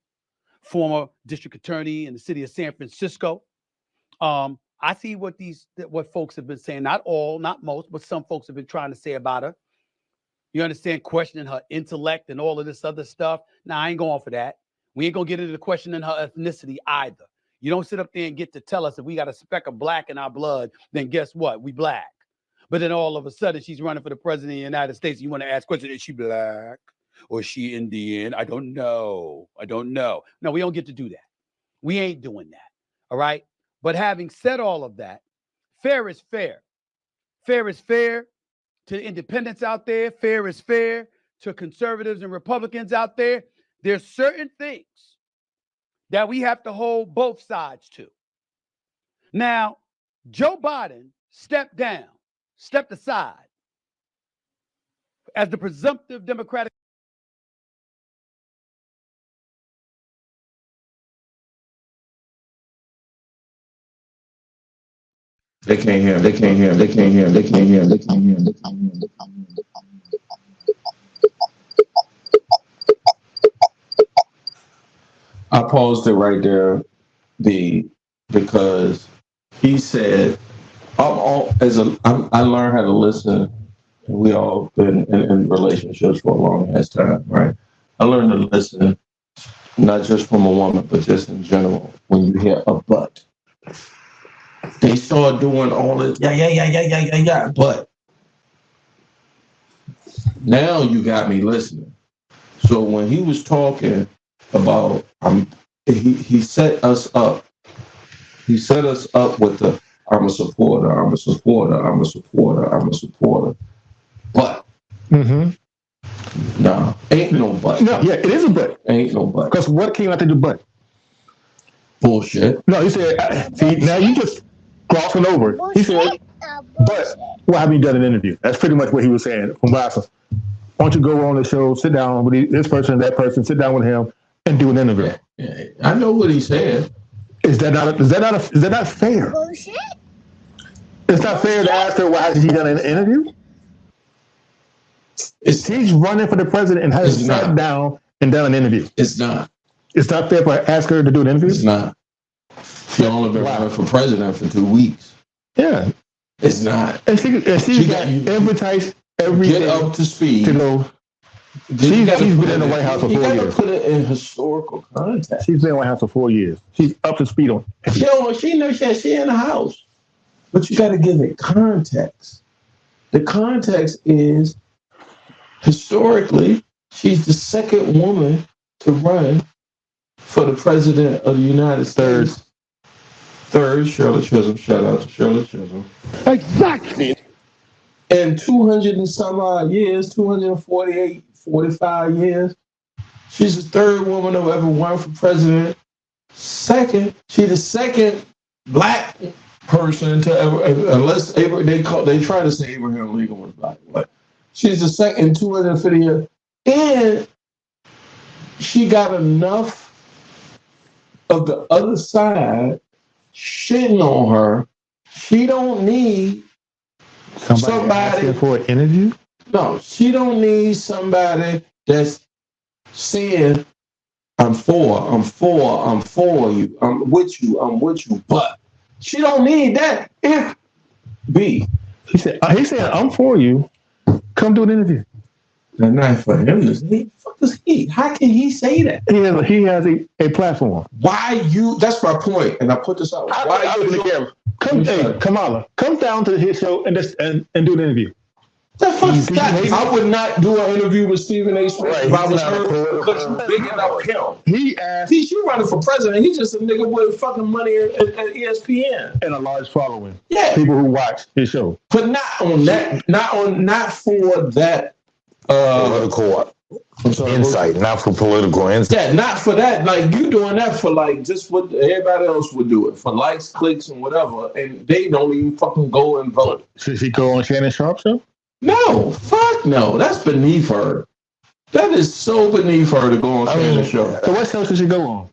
former District Attorney in the city of San Francisco. I I see what folks have been saying. Not all, not most, but some folks have been trying to say about her. You understand? Questioning her intellect and all of this other stuff. Now, I ain't going for that. We ain't gonna get into the questioning her ethnicity either. You don't sit up there and get to tell us if we got a speck of black in our blood, then guess what? We black. But then all of a sudden she's running for the president of the United States. You want to ask questions, is she black or is she Indian? I don't know. No, we don't get to do that. We ain't doing that. All right. But having said all of that, fair is fair. Fair is fair to independents out there. Fair is fair to conservatives and Republicans out there. There's certain things that we have to hold both sides to. Now, Joe Biden stepped aside as the presumptive Democratic. They can't hear him. I paused it right there, because he said, I learned how to listen. And we all been in relationships for a long ass time, right? I learned to listen, not just from a woman, but just in general. When you hear a but, they start doing all this, yeah. But now you got me listening. So when he was talking about, he set us up. He set us up with the I'm a supporter. But no, ain't no but. No, yeah, it is a but. Ain't no but. Because what came after the but? Bullshit. No, he said, see, now you just glossing over. He said, but why haven't you done an interview? That's pretty much what he was saying from Why don't you go on the show, sit down with this person, that person, sit down with him, and do an interview? Yeah, I know what he said. Is that not fair? Bullshit. It's not fair to ask her why hasn't she done an interview? She's running for the president and has sat down and done an interview. It's not. It's not fair to ask her to do an interview? It's not. She only been running for president for 2 weeks. Yeah. It's not. And she got advertised every day. Get up to speed. To go. She's been in the White House for 4 years. You got to put it in historical context. She's been in the White House for 4 years. She's up to speed on it. She knows she's in the House. But you got to give it context. The context is, historically, she's the second woman to run for the president of the United States. Third, Shirley Chisholm. Shout out to Shirley Chisholm. Exactly. In 200 and some odd years, 248, 45 years, she's the third woman to ever run for president. Second, she's the second black person to ever, unless they try to say Abraham Lincoln was black, but she's the second in 250 years. And she got enough of the other side shitting on her. She don't need somebody asking for an interview. No, she don't need somebody that's saying, I'm for you, I'm with you. But she don't need that. If B. He said, I'm for you. Come do an interview. That's not for him to say. Fuck is he? How can he say that? He has a platform. Why you? That's my point, and I put this out. Kamala, come down to his show and do an interview. I would not do an interview with Stephen A. Smith if I was her, because you're big enough him. He asked. You running for president. He's just a nigga with fucking money at ESPN and a large following. Yeah, people who watch his show. But not on that. Not for that. Political insight, not for political insight. Yeah, not for that. Like, you doing that for like just what everybody else would do it for, likes, clicks, and whatever, and they don't even fucking go and vote. Should she go on Shannon Sharp show? No, fuck no. That's beneath her. That is so beneath her to go on Shannon Sharp. So what show should she go on?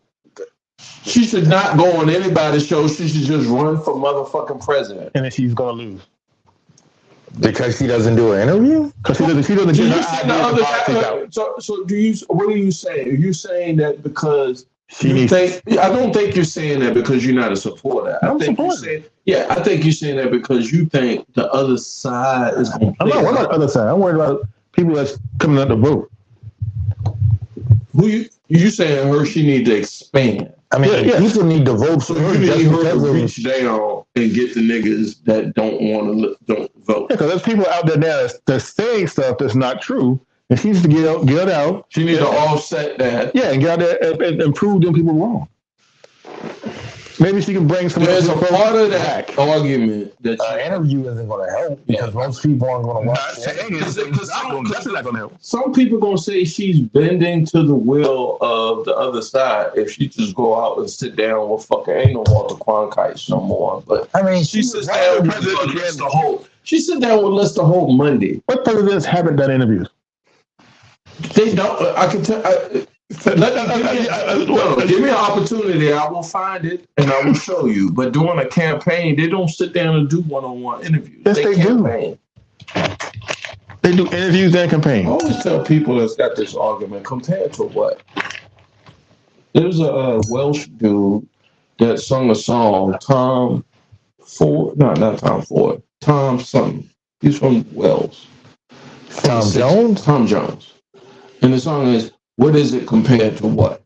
She should not go on anybody's show. She should just run for motherfucking president. And then she's gonna lose. Because she doesn't do an interview? Because she doesn't get her So do you? What are you saying? Are you saying that because I don't think you're saying that because you're not a supporter. I think you're saying that because you think the other side is going to play. I'm not worried about the other side. I'm worried about people that's coming out to vote. Who you saying her? She need to expand. I mean, people need to vote. So you need her to reach down and get the niggas that don't vote. Yeah, because there's people out there now that's saying stuff that's not true, and she needs to get out. She needs to offset that. Yeah, and get out there and prove them people wrong. Maybe she can bring some. There's a part of that argument that interview isn't going to help because most people aren't going to watch. That's not going to help. Some people going to say she's bending to the will of the other side if she just go out and sit down with fucking ain't no Walter Cronkite no more. But I mean, she sits down with Lester Holt. She sit down with Lester Holt Monday. What presidents haven't done interviews? They don't. I can tell. Give me an opportunity. I will find it and I will show you. But during a campaign, they don't sit down and do one-on-one interviews. Yes, they do. They do interviews and campaign. I always tell people that's got this argument compared to what? There's a Welsh dude that sung a song, Tom Ford. No, not Tom Ford. Tom something. He's from Wales. Tom Jones? Tom Jones. And the song is, what is it compared to what?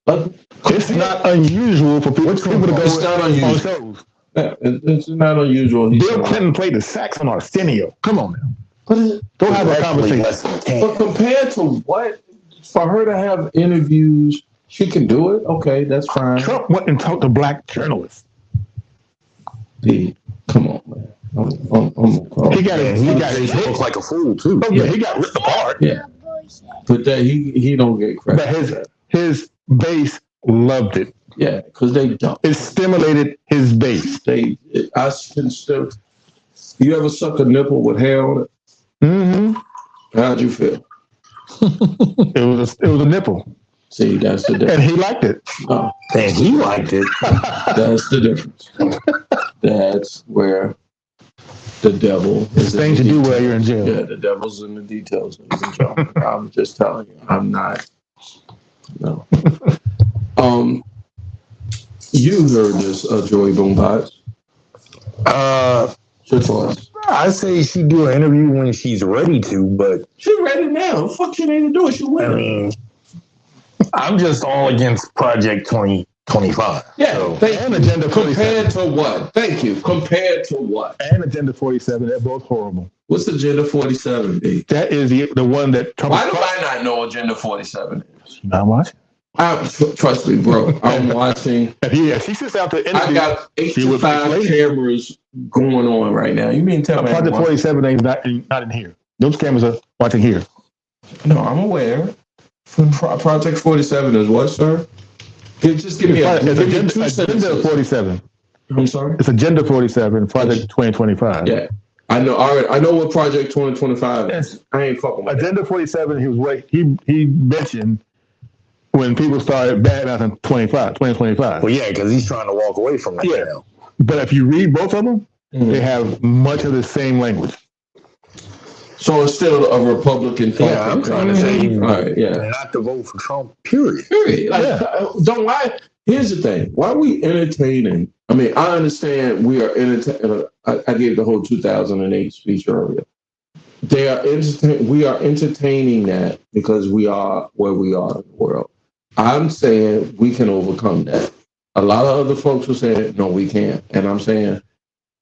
It's not unusual for people to go on shows. Yeah, it's not unusual. Bill Clinton played the sax on Arsenio. Come on now. Go have a conversation. But compared to what? For her to have interviews, she can do it? Okay, that's fine. Trump went and talked to black journalists. Come on, man. He got his look like a fool, too. Oh, yeah, he got ripped apart. Yeah. But that he don't get credit. But his base loved it. Yeah, because they don't. It stimulated his base. You ever suck a nipple with hair on it? Mm-hmm. How'd you feel? It was a nipple. See, that's the difference. And he liked it. Oh. And he liked it. That's the difference. That's where the devil is. Things to do while you're in jail. Yeah, the devil's in the details. I'm just telling you. I'm not. No. You heard this, Joey Boombots. Your thoughts? I say she do an interview when she's ready to, but she's ready now. Fuck, she need to do it. She will. I mean, I'm just all against Project 2025. Yeah, so. And Agenda 47. Compared to what? Thank you. Compared to what? And Agenda 47. They're both horrible. What's Agenda 47, B? That is the one that Trump. Why do I not know Agenda 47 is? Not watching. Trust me, bro. I'm watching. Yeah, she sits out the interview. I got 8 to 5 cameras going on right now. You mean tell me? Project 47 is not in here. Those cameras are watching here. No, I'm aware. Project 47 is what, sir? Just give me Agenda 47. I'm sorry? It's Agenda 47, Project 2025. Yeah. I know. All right. I know what Project 2025 is. I ain't fucking with Agenda 47, he mentioned when people started badmouthing 2025. Well, yeah, because he's trying to walk away from that now. But if you read both of them, they have much of the same language. So it's still a Republican thing. Yeah, I'm trying to say not to vote for Trump, period. Like, don't lie. Here's the thing. Why are we entertaining? I mean, I understand we are entertaining. I gave the whole 2008 speech earlier. We are entertaining that because we are where we are in the world. I'm saying we can overcome that. A lot of other folks are saying, no, we can't. And I'm saying,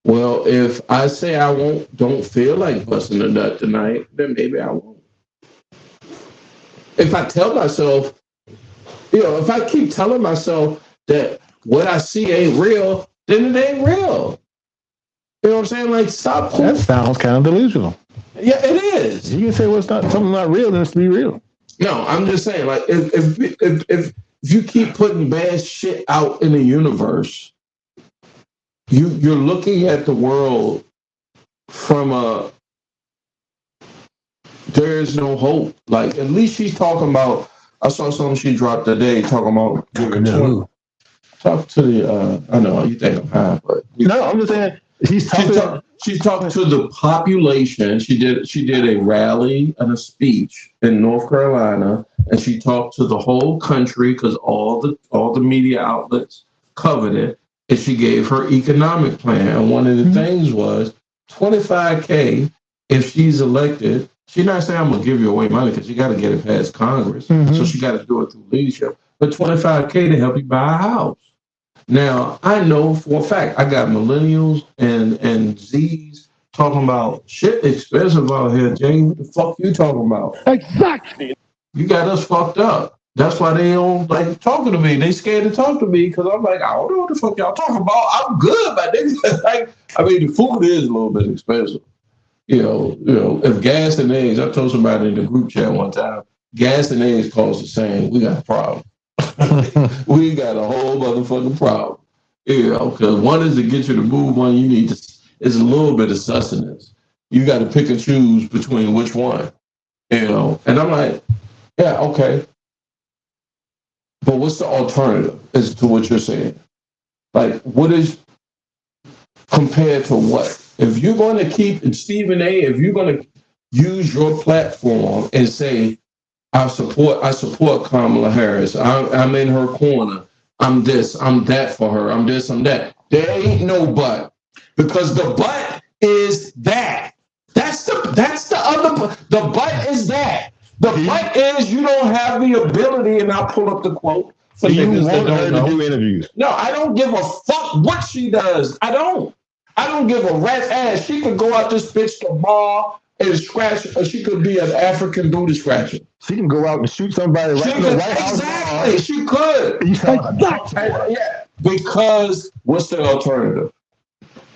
well, if I say I don't feel like busting a nut tonight, then maybe I won't. If I tell myself, if I keep telling myself that what I see ain't real, then it ain't real. You know what I'm saying? Like, stop. That sounds kind of delusional. Yeah, it is. You can say, well, something not real, then it's to be real. No, I'm just saying, like, if you keep putting bad shit out in the universe, you're looking at the world from there is no hope. Like, at least she's talking about. I saw something she dropped today talking about giving talk to the. I know you think I'm high, but no, I'm just saying she's talking to the population. She did a rally and a speech in North Carolina, and she talked to the whole country because all the media outlets covered it, and she gave her economic plan. And one of the things was $25K if she's elected. She's not saying I'm gonna give you away money because you got to get it past Congress, so she got to do it through leadership. But $25K to help you buy a house. Now I know for a fact I got millennials and Z's talking about shit expensive out here. Jay, what the fuck you talking about? Exactly. You got us fucked up. That's why they don't like talking to me. They scared to talk to me because I'm like, I don't know what the fuck y'all talking about. I'm good, but they like, I mean, the food is a little bit expensive. You know, if gas and eggs, I told somebody in the group chat one time, gas and eggs cost the same. We got a problem. We got a whole motherfucking problem. You know, because one is to get you to move, one you need is a little bit of sustenance. You got to pick and choose between which one. You know, and I'm like, yeah, okay. But what's the alternative as to what you're saying? Like, what is compared to what? If you're going to keep, and Stephen A., if you're going to use your platform and say, I support Kamala Harris. I'm in her corner. I'm this, I'm that for her. I'm this, I'm that. There ain't no but. Because the but is that. That's the other, the but is that. The but is you don't have the ability, and I'll pull up the quote. So you want her to do interviews? No, I don't give a fuck what she does. I don't give a rat's ass. She could go out this bitch tomorrow and scratch, or she could be an African booty scratcher. She can go out and shoot somebody right in the White House. Exactly, she could. Yeah, because what's the alternative?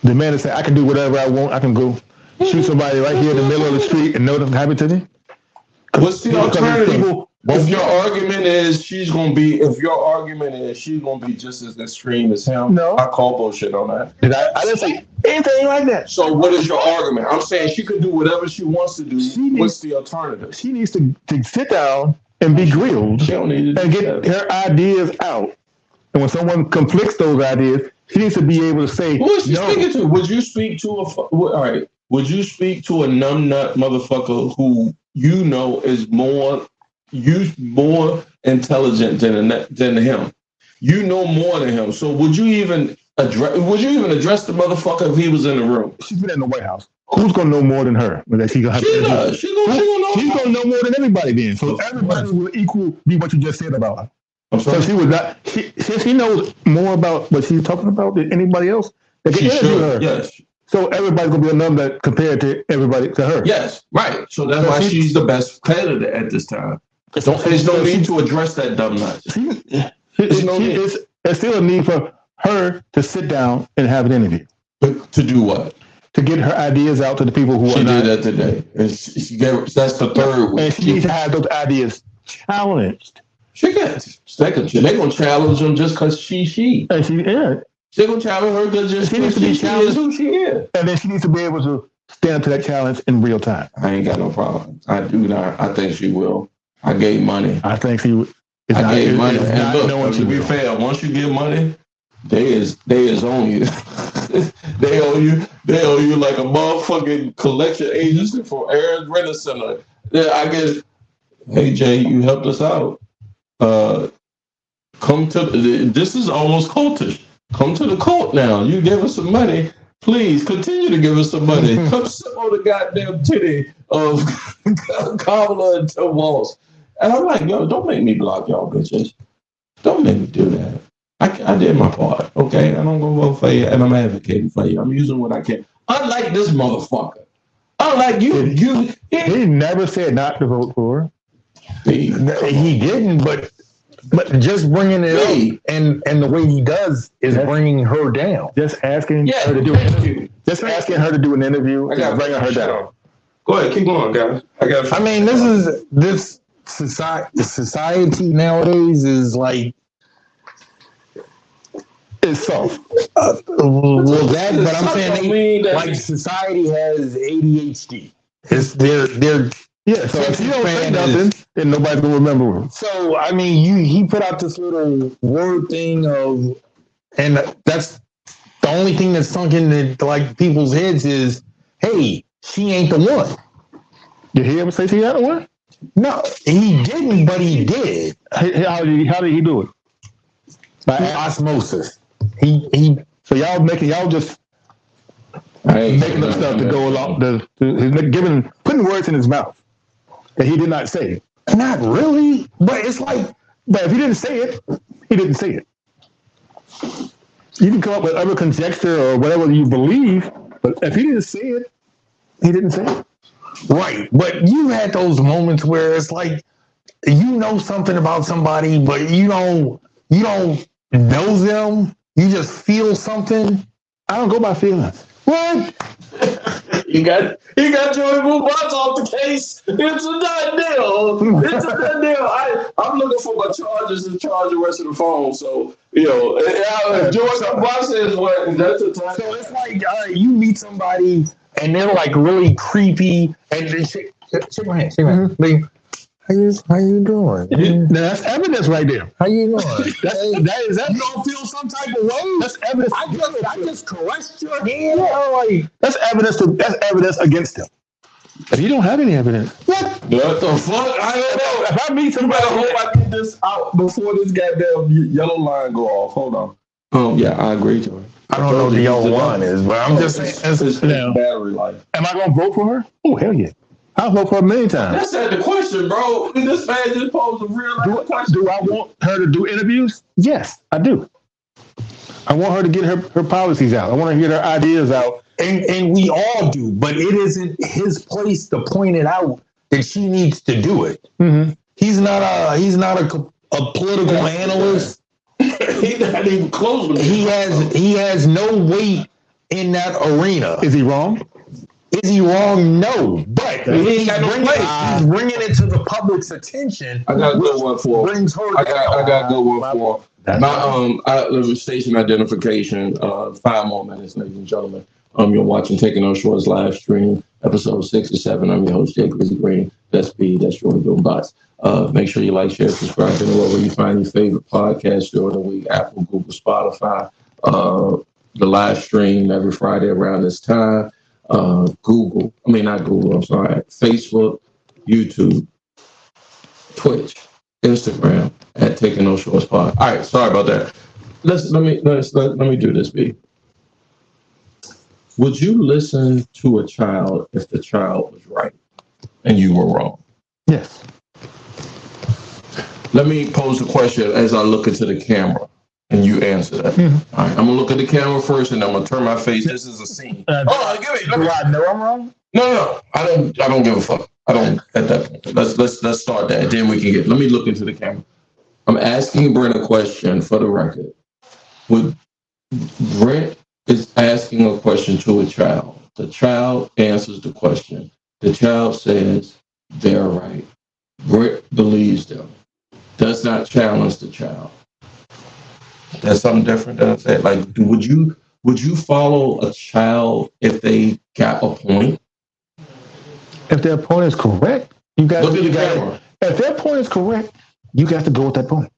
The man is saying, I can do whatever I want. I can go shoot somebody right here in the middle of the street and know nothing happened to me. What's the alternative? If your argument is she's gonna be just as extreme as him, no, I call bullshit on that. I didn't say anything like that. So what is your argument? I'm saying she can do whatever she wants to do. What's the alternative? She needs to sit down and be grilled and get her ideas out. And when someone conflicts those ideas, she needs to be able to say, who is she speaking to? Would you speak to would you speak to a numbnut motherfucker who you know is more intelligent than him? You know more than him. So would you even address the motherfucker if he was in the room? She's been in the White House. Who's gonna know more than her? She's gonna know more than everybody then. So everybody will be what you just said about her. So she was not. She knows more about what she's talking about than anybody else that can interview her. Yes. So everybody's gonna be a number compared to her. Yes, right. So that's why she's the best candidate at this time. There's no need to address that dumb nut. There's still a need for her to sit down and have an interview. To do what? To get her ideas out to the people who she did that today. That's the third week. And she needs to have those ideas challenged. They're gonna challenge them just because she. And they're gonna challenge her because just she needs to be challenged. Who she is. And then she needs to be able to stand up to that challenge in real time. I ain't got no problem. I do not. I think she will. I gave money. I think she would. I gave money. And look, to be fair, once you give money, they is on you. they owe you like a motherfucking collection agency for Aaron Renner Center. I guess, hey Jay, you helped us out. Come to this is almost cultish. Come to the cult now. You gave us some money. Please continue to give us some money. Come sit on the goddamn titty of Kamala and Tim Walz. And I'm like, yo, don't make me block y'all bitches. Don't make me do that. I did my part, okay? I don't go vote for you, and I'm advocating for you. I'm using what I can. Unlike this motherfucker. Unlike you. He never said not to vote for her. He didn't, but just bringing it up and the way he does is bringing her down. Just asking her to do an interview. Just asking her to do an interview. I got bringing her down. Go ahead, keep going, guys. I mean, this society nowadays is like it's soft. But I'm saying like society has ADHD. They're yeah, so if you don't say nothing, then nobody's gonna remember him. So I mean, he put out this little word thing and that's the only thing that's sunk into like people's heads is, hey, she ain't the one. Did he ever say she ain't the one? No, he didn't, but he did. How did he do it? By osmosis. He. So y'all just making up stuff to go along. Putting words in his mouth that he did not say. Not really, but it's like. But if he didn't say it, he didn't say it. You can come up with other conjecture or whatever you believe, but if he didn't say it, he didn't say it. Right, but you had those moments where it's like you know something about somebody, but you don't know them. You just feel something. I don't go by feelings. What? You got Joey Boombox off the case. It's a done deal. It's a done deal. I'm looking for my chargers and charge the rest of the phone. So Joey Boombox says what? That's the time. So it's like you meet somebody and they're like really creepy and they shake my hand. Like, how you doing? Now that's evidence right there. How you doing? that you don't feel some type of way? That's evidence. I just caressed your hand. Like, that's evidence against him. If you don't have any evidence, what the fuck? I don't know. If I meet somebody, I hope I get this out before this goddamn yellow line go off. Hold on. Yeah, I agree, Joey. I don't know what the yellow line is, but I'm just saying it's battery life. Am I gonna vote for her? Oh hell yeah. I'll vote for her many times. That's not the question, bro. This man just posed a real life question. Do I want her to do interviews? Yes, I do. I want her to get her policies out. I want her to get her ideas out. And we all do, but it isn't his place to point it out that she needs to do it. Mm-hmm. He's not a political analyst. He's not even close with it. He has no weight in that arena. Is he wrong? Is he wrong? No, but he's bringing it to the public's attention. I got a good one for. I got a good one for. My station identification. 5 more minutes, ladies and gentlemen. You're watching Taking No Shorts live stream, episode 67. I'm your host, Jay Grizzly Green. That's B. That's Joey Boombox. Make sure you like, share, subscribe to wherever you find your favorite podcast during the week. Apple, Google, Spotify. The live stream every Friday around this time. Facebook, YouTube, Twitch, Instagram at Taking No Shorts Pod. All right, sorry about that. Let me do this, B. Would you listen to a child if the child was right and you were wrong? Yes. Let me pose a question as I look into the camera. And you answer that. Mm-hmm. All right, I'm gonna look at the camera first, and I'm gonna turn my face. This is a scene. Do I know I'm wrong? No. I don't give a fuck. I don't at that point. Let's start that. Then we can get. Let me look into the camera. I'm asking Brent a question for the record. Brent is asking a question to a child. The child answers the question. The child says they're right. Brent believes them. Does not challenge the child. That's something different than I said. Like, would you follow a child if they got a point? If their point is correct, you got look at the camera. If their point is correct, you got to go with that point.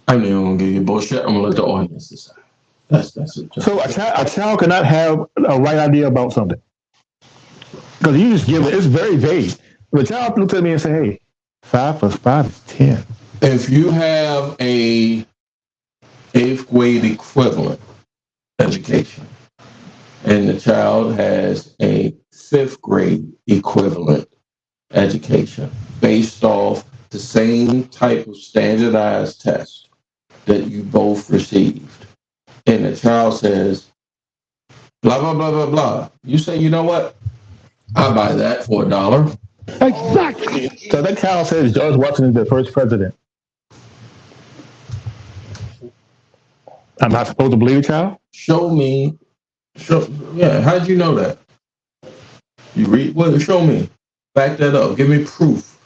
I knew I'm gonna give you bullshit. I'm gonna let the audience decide. That's it. So a child cannot have a right idea about something because you just give it. It's very vague. The child looks at me and say, "Hey, 5 + 5 is 10." If you have a 8th grade equivalent education and the child has a 5th grade equivalent education based off the same type of standardized test that you both received, and the child says, blah, blah, blah, blah, blah. You say, you know what? I'll buy that for $1. Exactly. So that child says George Washington is the first president. I'm not supposed to believe a child? Show me. How did you know that? You read? Well, show me. Back that up. Give me proof.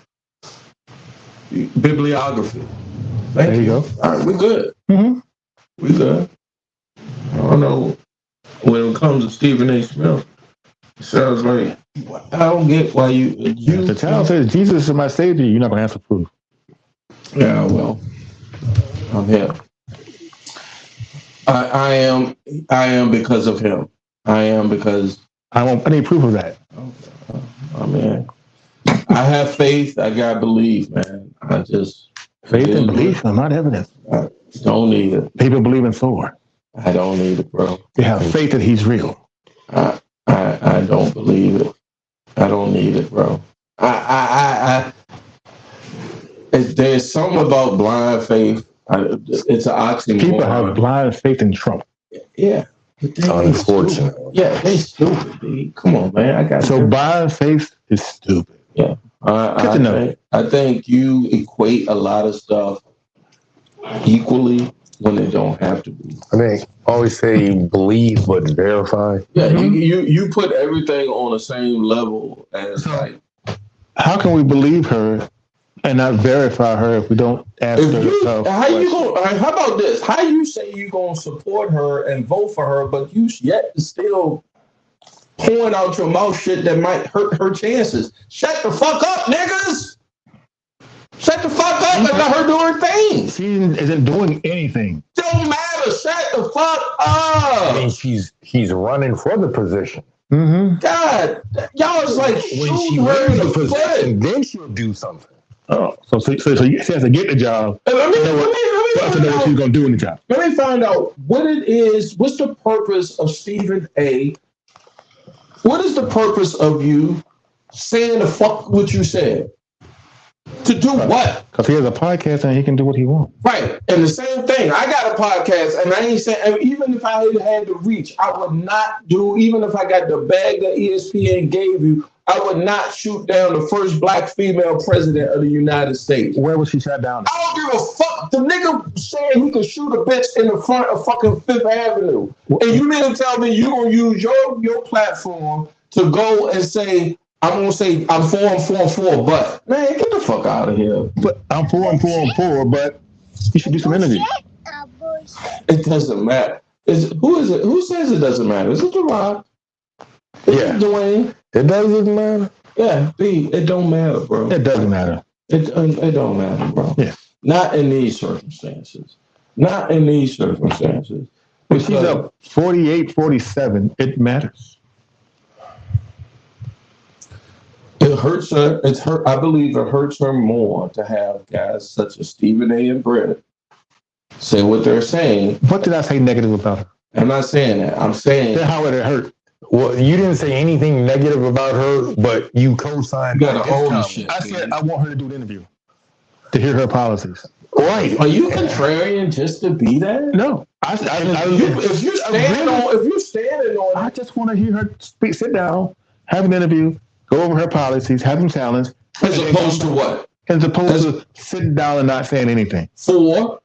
Bibliography. There you go. All right, we're good. Mm-hmm. We good. I don't know. When it comes to Stephen A. Smith, it sounds like I don't get why you. If the child says Jesus is my savior, you're not gonna have to prove. Yeah, well, I'm here. I am because of him. I am because I need proof of that. I mean, I have faith. I got belief, man. I just faith and belief are not evidence. I don't need it. People believe in Thor. I don't need it, bro. They have faith that he's real. I don't believe it. I don't need it, bro. There's something about blind faith. It's an oxymoron. People have blind faith in Trump. Yeah. Unfortunate. Yeah, they stupid, dude. Come on, man. So blind faith is stupid. Yeah. I think you equate a lot of stuff equally when they don't have to be. I think always say believe but verify. Yeah, you put everything on the same level as like. How can we believe her and not verify her if we don't ask her? How about this? How you say you gonna support her and vote for her, but you yet still pouring out your mouth shit that might hurt her chances? Shut the fuck up, niggas! Shut the fuck up and let her do her thing. She isn't doing anything. Don't matter. Shut the fuck up. I mean, she's running for the position. Mm-hmm. God, y'all is like when she wins the position, then she'll do something. Oh, so she has to get the job. Let me know what she's gonna do in the job. Let me find out what it is. What's the purpose of Stephen A? What is the purpose of you saying the fuck what you said? To do what? Because he has a podcast and he can do what he wants. Right. And the same thing. I got a podcast and I ain't saying, even if I had the reach, I would not do, even if I got the bag that ESPN gave you, I would not shoot down the first black female president of the United States. Where was she shot down? I don't give a fuck. The nigga saying he could shoot a bitch in the front of fucking Fifth Avenue. And you mean to tell me you gonna use your platform to go and say, I'm gonna say I'm for, but man, get the fuck out of here. But I'm for, but you should do some interviews. It doesn't matter. Who is it? Who says it doesn't matter? Is it Gerard? Yeah, Dwayne. It doesn't matter. Yeah, it don't matter, bro. It doesn't matter. It don't matter, bro. Yeah. Not in these circumstances. Not in these circumstances. When she's up 48-47, it matters. It hurts her. I believe it hurts her more to have guys such as Stephen A. and Brett say what they're saying. What did I say negative about her? I'm not saying that. I'm saying how would it hurt? Well, you didn't say anything negative about her, but you co-signed. You got to hold shit. I said I want her to do the interview to hear her policies. Right? Are you contrarian just to be that? No. If you're standing on, I just want to hear her speak. Sit down, have an interview. Go over her policies, have them challenged. As opposed to what? As opposed to sitting down and not saying anything. For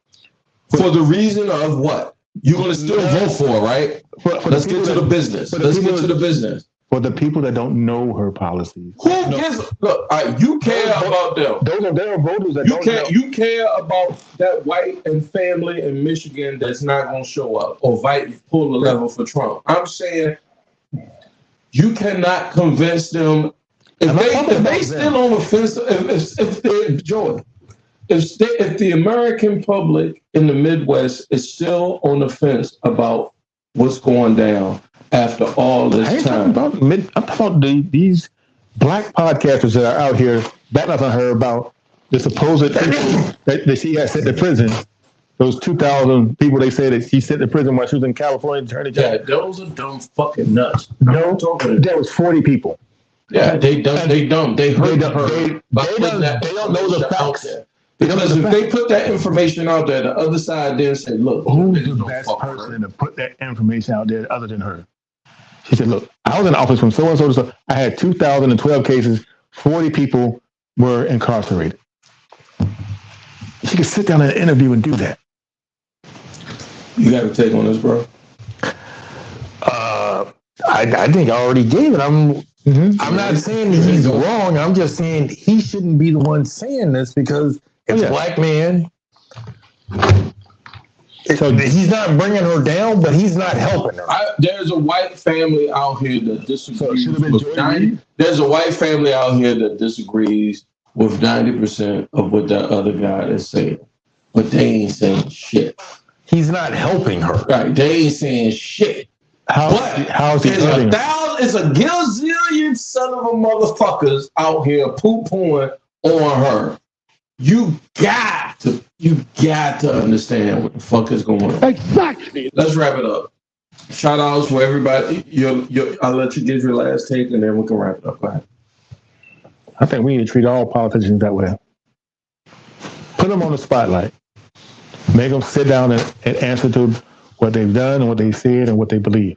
the reason of what? You're going to still vote for, right? Let's get to the business. Let's get to the business. For the people that don't know her policies. Who gives? Look, you care about them. Those are their voters that don't know. You care about that white and family in Michigan that's not going to show up or pull the level for Trump. I'm saying you cannot convince them. If they still on the fence, if the American public in the Midwest is still on the fence about what's going down after all this time. I'm talking about these black podcasters that are out here batting up on her about the supposed people that she has sent to prison. Those 2,000 people they say that she sent to prison while she was in California attorney general. Yeah, those are dumb fucking nuts. No, there was 40 people. Yeah, they dumb. They hurt her. They don't know the facts. Because if they put that information out there, the other side then say, look, who's the best person to put that information out there other than her? She said, look, I was in office from so and so to so. I had 2,012 cases, 40 people were incarcerated. She could sit down in an interview and do that. You got to take on this, bro. I think I already gave it. I'm not saying that he's wrong. I'm just saying he shouldn't be the one saying this because it's a black man. So he's not bringing her down, but he's not helping her. There's a white family out here that disagrees with There's a white family out here that disagrees with 90% of what that other guy is saying, but they ain't saying shit. He's not helping her. Right? They ain't saying shit. How's he there's hurting 1,000 it's a gazillion son of a motherfuckers out here poo-pooing on her. You got to understand what the fuck is going on. Exactly. Let's wrap it up. Shout outs for everybody. I'll let you give your last take and then we can wrap it up. Go ahead. I think we need to treat all politicians that way. Put them on the spotlight. Make them sit down and answer to what they've done and what they said and what they believe.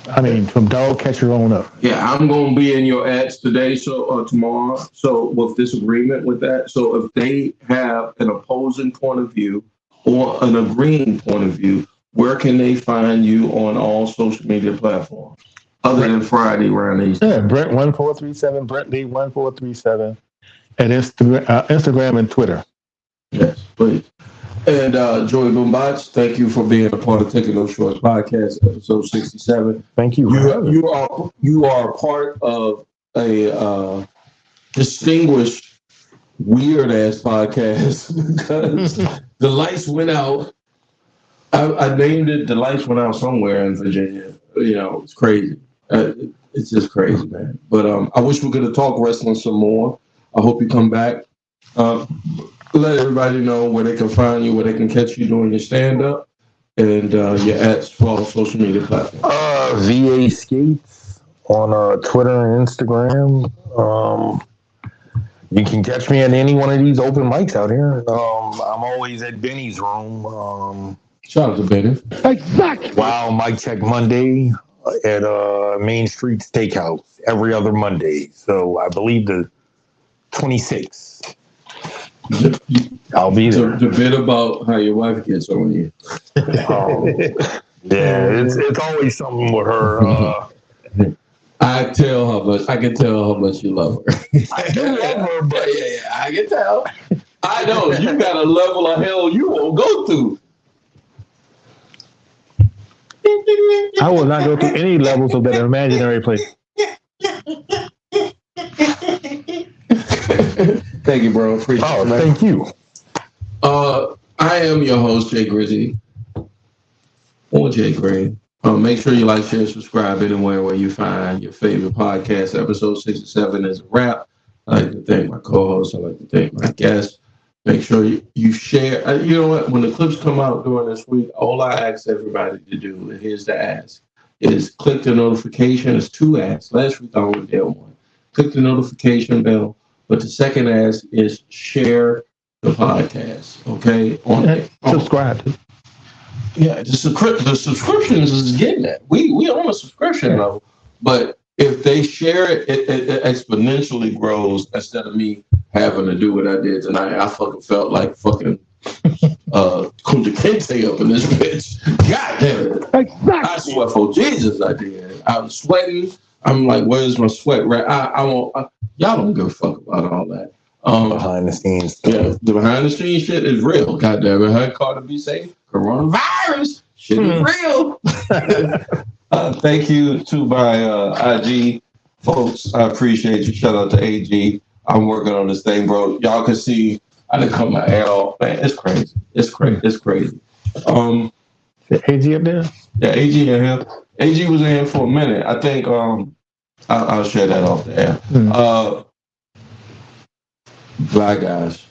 I mean, from dog catcher on up. Yeah, I'm going to be in your ads today, tomorrow. So with disagreement with that, so if they have an opposing point of view or an agreeing point of view, where can they find you on all social media platforms other than Friday around these? Yeah, Brent 1437, Brent Lee 1437, at Instagram and Twitter. Yes, please. And Joey Boombots, thank you for being a part of Taking Those Shorts podcast, episode 67. Thank you. You are a part of a distinguished, weird ass podcast because the lights went out. I named it "The Lights Went Out" somewhere in Virginia. You know, it's crazy. It's just crazy, man. But I wish we could have talked wrestling some more. I hope you come back. Let everybody know where they can find you, where they can catch you doing your stand-up, and your ads for all social media platforms. VA Skates on Twitter and Instagram. You can catch me at any one of these open mics out here. I'm always at Benny's room. Shout out to Benny. Exactly. Wow, mic check Monday at Main Street Steakhouse every other Monday. So I believe the 26th. I'll be there. The bit about how your wife gets on you. Yeah, it's always something with her. I can tell how much you love her. I do love her, but yeah, I can tell. I know you got a level of hell you won't go through. I will not go through any levels of that imaginary place. Thank you, bro. Appreciate it. Thank you. I am your host, Jay Grizzy. Or Jay Gray. Make sure you like, share, subscribe anywhere where you find your favorite podcast. Episode 67 is a wrap. I like to thank my co-host. I like to thank my guests. Make sure you share. You know what? When the clips come out during this week, all I ask everybody to do, and here's the ask, is click the notification. It's 2 asks. Last week I only did 1. Click the notification bell. But the second ask is share the podcast, okay? Subscribe. Yeah, the subscriptions is getting that. We on a subscription level, but if they share it, it exponentially grows instead of me having to do what I did tonight. I fucking felt like fucking Kunta Kinte up in this bitch. God damn it. Exactly. I swear for Jesus I did. I was sweating. I'm like, where's my sweat? Right? Y'all don't give a fuck about all that. Behind the scenes. Yeah, the behind the scenes shit is real. God damn it. Heard Carter B say coronavirus. Shit is real. Thank you to my IG folks. I appreciate you. Shout out to AG. I'm working on this thing, bro. Y'all can see I done cut my hair off. Man, it's crazy. It's crazy. It's crazy. AG up there? Yeah, AG in here. AG was in here for a minute. I think I'll share that off the air. Bye, guys.